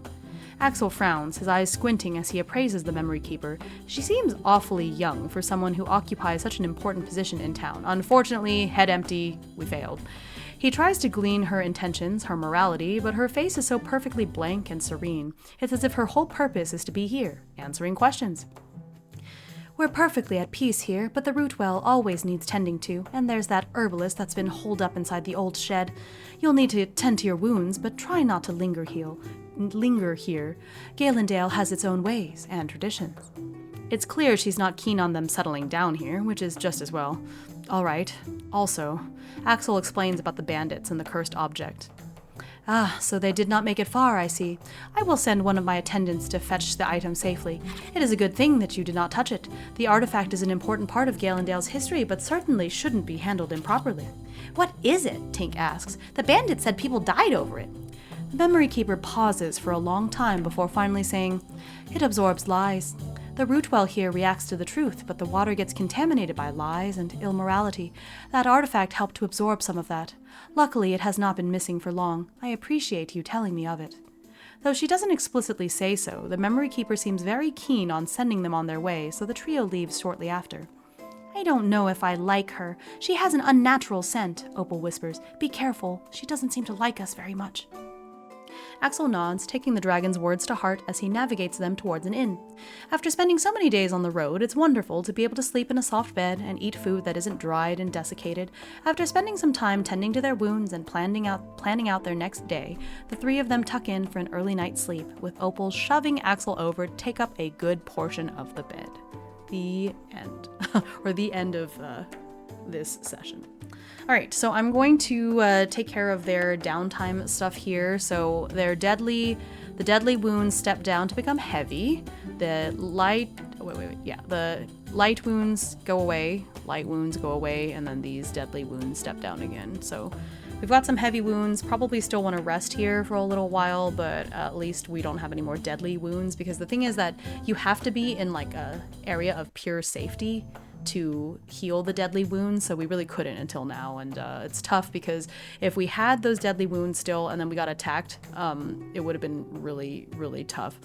Axel frowns, his eyes squinting as he appraises the memory keeper. She seems awfully young for someone who occupies such an important position in town. Unfortunately, head empty, we failed. He tries to glean her intentions, her morality, but her face is so perfectly blank and serene. It's as if her whole purpose is to be here, answering questions. We're perfectly at peace here, but the root well always needs tending to, and there's that herbalist that's been holed up inside the old shed. You'll need to tend to your wounds, but try not to linger here. Galendale has its own ways and traditions. It's clear she's not keen on them settling down here, which is just as well. All right. Also, Axel explains about the bandits and the cursed object. Ah, so they did not make it far, I see. I will send one of my attendants to fetch the item safely. It is a good thing that you did not touch it. The artifact is an important part of Galendale's history, but certainly shouldn't be handled improperly. What is it? Tink asks. The bandit said people died over it. The memory keeper pauses for a long time before finally saying, It absorbs lies. The root well here reacts to the truth, but the water gets contaminated by lies and immorality. That artifact helped to absorb some of that. Luckily, it has not been missing for long. I appreciate you telling me of it. Though she doesn't explicitly say so, the memory keeper seems very keen on sending them on their way, so the trio leaves shortly after. I don't know if I like her. She has an unnatural scent, Opal whispers. Be careful. She doesn't seem to like us very much. Axel nods, taking the dragon's words to heart as he navigates them towards an inn. After spending so many days on the road, it's wonderful to be able to sleep in a soft bed and eat food that isn't dried and desiccated. After spending some time tending to their wounds and planning out their next day, the three of them tuck in for an early night's sleep, with Opal shoving Axel over to take up a good portion of the bed. The end. Or the end of this session. Alright, so I'm going to take care of their downtime stuff here. So the deadly wounds step down to become heavy. The light wounds go away, and then these deadly wounds step down again. So we've got some heavy wounds, probably still want to rest here for a little while, but at least we don't have any more deadly wounds, because the thing is that you have to be in like a area of pure safety to heal the deadly wounds, so we really couldn't until now, and it's tough because if we had those deadly wounds still and then we got attacked, it would have been really, really tough.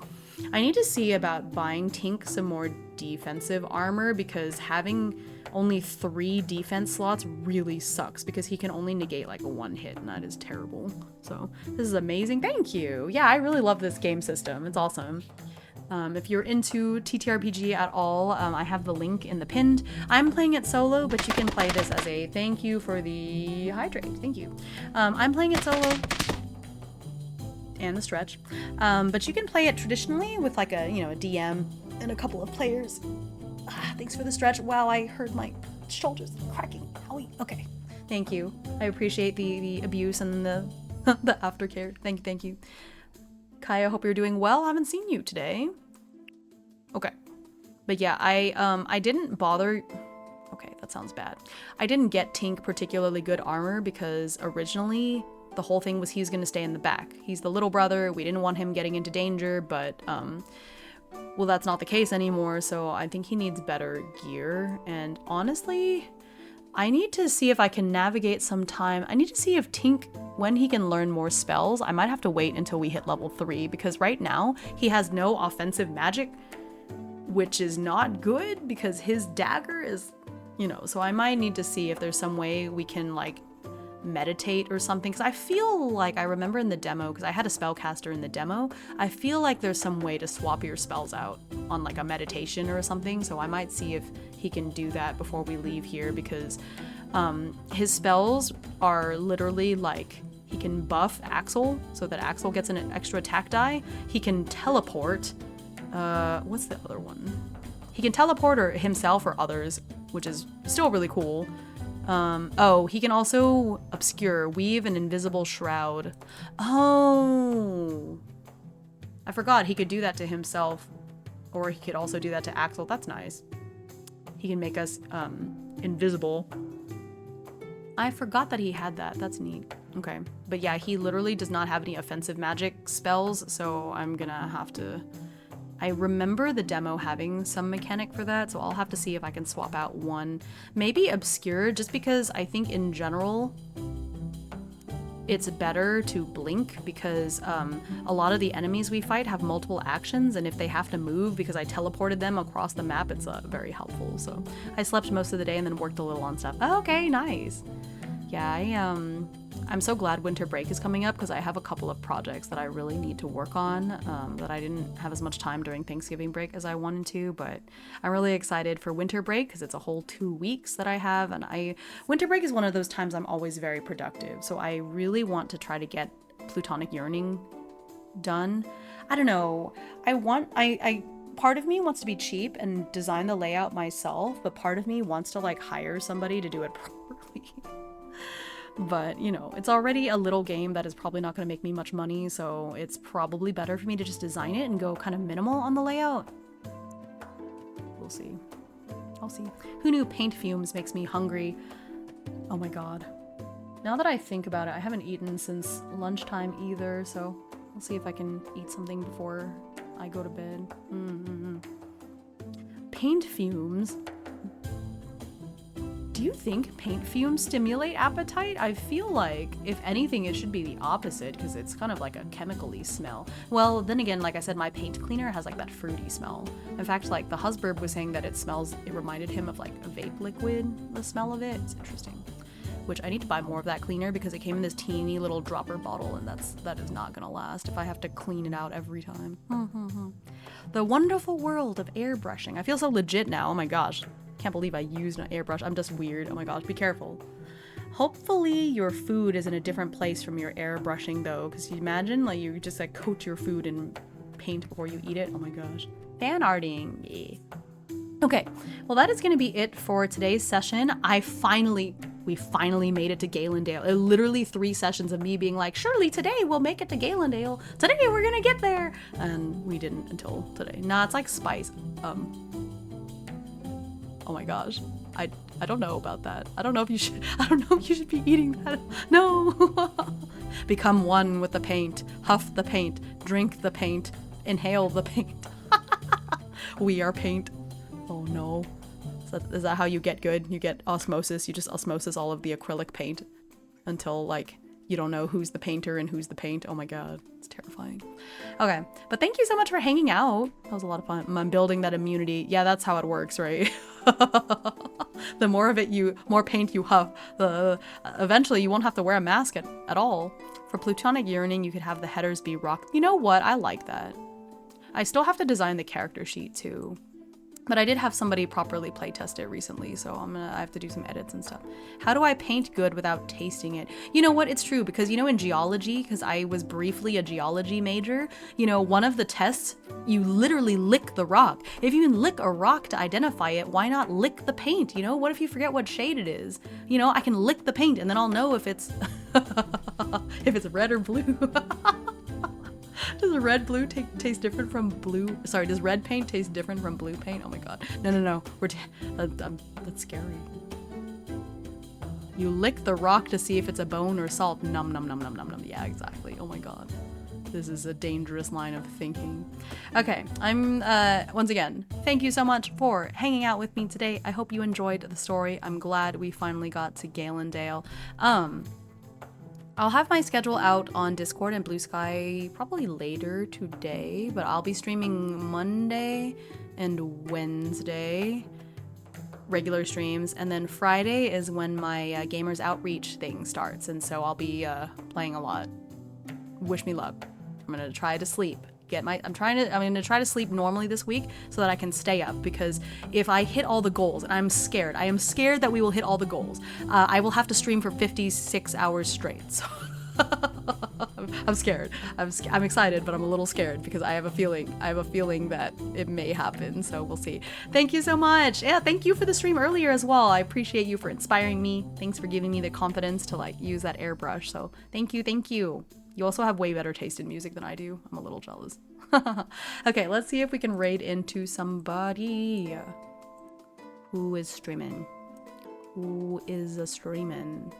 I need to see about buying Tink some more defensive armor, because having only 3 defense slots really sucks, because he can only negate like a 1 hit, and that is terrible. So this is amazing. Thank you. Yeah, I really love this game system. It's awesome. If you're into TTRPG at all, I have the link in the pinned. I'm playing it solo, but you can play this as a thank you for the hydrate. Thank you. I'm playing it solo and the stretch, but you can play it traditionally with like a DM and a couple of players. Thanks for the stretch. Wow, I heard my shoulders cracking. Owie. Okay, thank you. I appreciate the abuse and the the aftercare. Thank you. Kaya, hope you're doing well. I haven't seen you today. Okay. But yeah, I didn't bother. Okay, that sounds bad. I didn't get Tink particularly good armor because originally the whole thing was he's going to stay in the back. He's the little brother. We didn't want him getting into danger, but well, that's not the case anymore. So I think he needs better gear. And honestly, I need to see if I can navigate some time. I need to see if Tink, when he can learn more spells, I might have to wait until we hit level 3, because right now he has no offensive magic, which is not good because his dagger is, you know, so I might need to see if there's some way we can like meditate or something, because I feel like I remember in the demo, because I had a spellcaster in the demo, I feel like there's some way to swap your spells out on like a meditation or something, so I might see if he can do that before we leave here, because his spells are literally like, he can buff Axel so that Axel gets an extra attack die, he can teleport, what's the other one? He can teleport or himself or others, which is still really cool. Oh, he can also obscure, weave an invisible shroud. Oh, I forgot he could do that to himself, or he could also do that to Axel. That's nice. He can make us invisible. I forgot that he had that. That's neat. Okay, but yeah, he literally does not have any offensive magic spells, so I'm gonna have to... I remember the demo having some mechanic for that, so I'll have to see if I can swap out one. Maybe obscure, just because I think in general it's better to blink, because a lot of the enemies we fight have multiple actions, and if they have to move because I teleported them across the map, it's very helpful. So I slept most of the day and then worked a little on stuff. Oh, okay, nice. Yeah, I'm so glad winter break is coming up, because I have a couple of projects that I really need to work on that I didn't have as much time during Thanksgiving break as I wanted to, but I'm really excited for winter break because it's a whole 2 weeks that I have, and winter break is one of those times I'm always very productive, so I really want to try to get Plutonic Yearning done. I don't know, part of me wants to be cheap and design the layout myself, but part of me wants to like hire somebody to do it properly. But, you know, it's already a little game that is probably not going to make me much money, so it's probably better for me to just design it and go kind of minimal on the layout. We'll see. I'll see. Who knew paint fumes makes me hungry? Oh my god. Now that I think about it, I haven't eaten since lunchtime either, so I'll see if I can eat something before I go to bed. Paint fumes? Do you think paint fumes stimulate appetite? I feel like, if anything, it should be the opposite, because it's kind of like a chemical-y smell. Well, then again, like I said, my paint cleaner has like that fruity smell. In fact, like the husband was saying that it reminded him of like a vape liquid, the smell of it. It's interesting. Which I need to buy more of that cleaner, because it came in this teeny little dropper bottle, and that is not gonna last if I have to clean it out every time. The wonderful world of airbrushing. I feel so legit now, oh my gosh. Can't believe I used an airbrush. I'm just weird. Oh my gosh, be careful. Hopefully your food is in a different place from your airbrushing though, because you imagine like you just like coat your food in paint before you eat it. Oh my gosh. Fan arting. Yeah. Okay, well that is going to be it for today's session. We finally made it to Galendale. Literally 3 sessions of me being like, surely today we'll make it to Galendale. Today we're gonna get there. And we didn't until today. Nah, it's like spice. Oh my gosh. I don't know about that. I don't know if you should be eating that. No. Become one with the paint. Huff the paint. Drink the paint. Inhale the paint. We are paint. Oh no. Is that how you get good? You get osmosis. You just osmosis all of the acrylic paint until like you don't know who's the painter and who's the paint. Oh my god, it's terrifying. Okay, but thank you so much for hanging out. That was a lot of fun. I'm building that immunity. Yeah, that's how it works, right? The more of it more paint you huff, eventually you won't have to wear a mask at all. For Plutonic Yearning, you could have the headers be rock. You know what? I like that. I still have to design the character sheet too. But I did have somebody properly playtest it recently, so I have to do some edits and stuff. How do I paint good without tasting it? You know what? It's true, because you know in geology, because I was briefly a geology major, you know, one of the tests, you literally lick the rock. If you can lick a rock to identify it, why not lick the paint? You know, what if you forget what shade it is? You know, I can lick the paint and then I'll know if it's if it's red or blue. Does red blue taste different from blue? Sorry, does red paint taste different from blue paint? Oh my god. No. That's scary. You lick the rock to see if it's a bone or salt. Num num num num num num. Yeah, exactly. Oh my god. This is a dangerous line of thinking. Okay, I'm, once again, thank you so much for hanging out with me today. I hope you enjoyed the story. I'm glad we finally got to Galendale. I'll have my schedule out on Discord and Blue Sky probably later today, but I'll be streaming Monday and Wednesday, regular streams, and then Friday is when my Gamers Outreach thing starts, and so I'll be playing a lot. Wish me luck. I'm gonna try to sleep. I'm gonna try to sleep normally this week so that I can stay up, because if I hit all the goals, and I am scared that we will hit all the goals, I will have to stream for 56 hours straight. So I'm scared. I'm excited, but I'm a little scared because I have a feeling that it may happen. So we'll see. Thank you so much. Yeah, thank you for the stream earlier as well. I appreciate you for inspiring me. Thanks for giving me the confidence to like use that airbrush. So thank you, thank you. You also have way better taste in music than I do. I'm a little jealous. Okay, let's see if we can raid into somebody. Who is streaming? Who is streaming?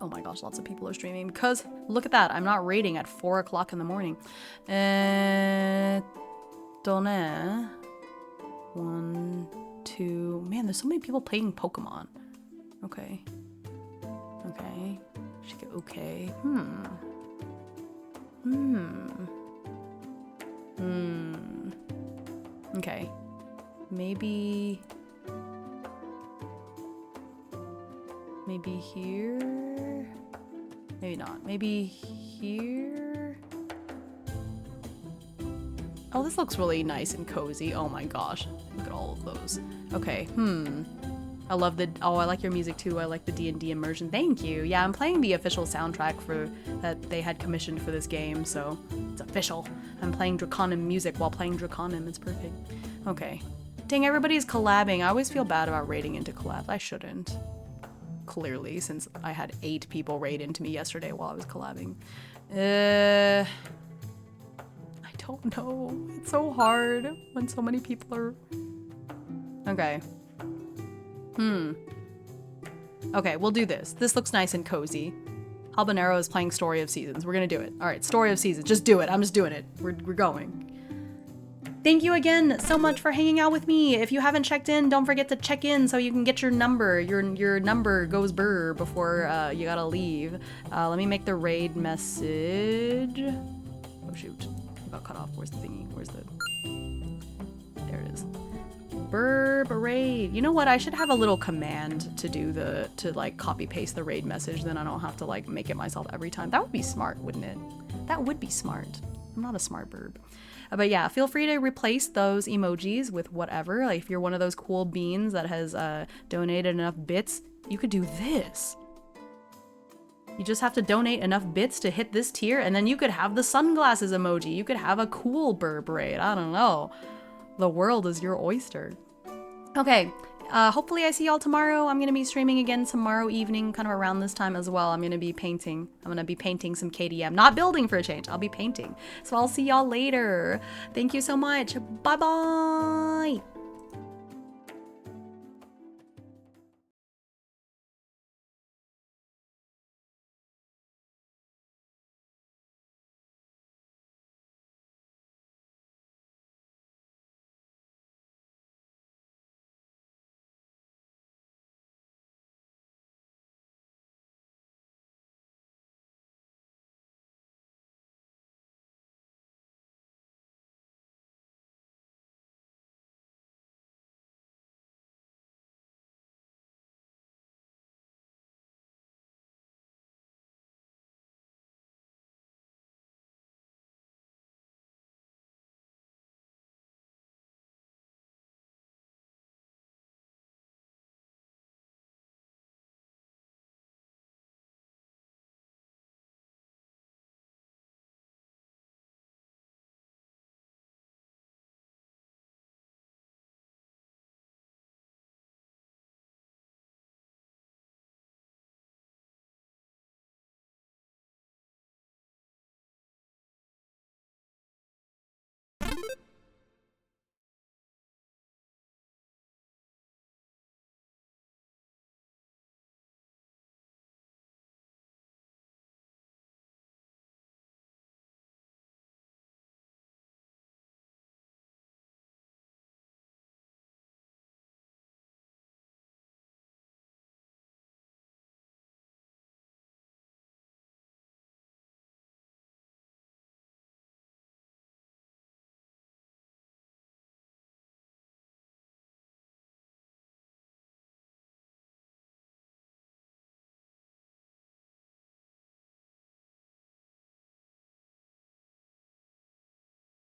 Oh my gosh, lots of people are streaming because look at that. I'm not raiding at 4 o'clock in the morning. Don't know. 1, 2. Man, there's so many people playing Pokemon. Okay. Okay. Okay. Okay. Maybe here? Maybe not. Maybe here? Oh, this looks really nice and cozy. Oh my gosh. Look at all of those. Okay. I love the, I like your music too. I like the D&D immersion. Thank you. Yeah, I'm playing the official soundtrack for that they had commissioned for this game, so it's official. I'm playing Drakonym music while playing Drakonym. It's perfect. Okay. Dang, everybody's collabing. I always feel bad about raiding into collabs. I shouldn't. Clearly, since I had 8 people raid into me yesterday while I was collabing. I don't know. It's so hard when so many people are... Okay. Okay, we'll do this. This looks nice and cozy. Habanero is playing Story of Seasons. We're gonna do it. All right, Story of Seasons. Just do it. I'm just doing it. We're going. Thank you again so much for hanging out with me. If you haven't checked in, don't forget to check in so you can get your number. Your number goes brr before you gotta leave. Let me make the raid message. Oh shoot, I got cut off. Where's the thingy? Where's the... There it is. Burb raid. You know what? I should have a little command to do to like copy paste the raid message. Then I don't have to like make it myself every time. That would be smart, wouldn't it? That would be smart. I'm not a smart burb. But yeah, feel free to replace those emojis with whatever. Like if you're one of those cool beans that has donated enough bits, you could do this. You just have to donate enough bits to hit this tier, and then you could have the sunglasses emoji. You could have a cool burb raid. I don't know. The world is your oyster. Okay, hopefully I see y'all tomorrow. I'm going to be streaming again tomorrow evening, kind of around this time as well. I'm going to be painting. I'm going to be painting some KDM. Not building for a change. I'll be painting. So I'll see y'all later. Thank you so much. Bye-bye.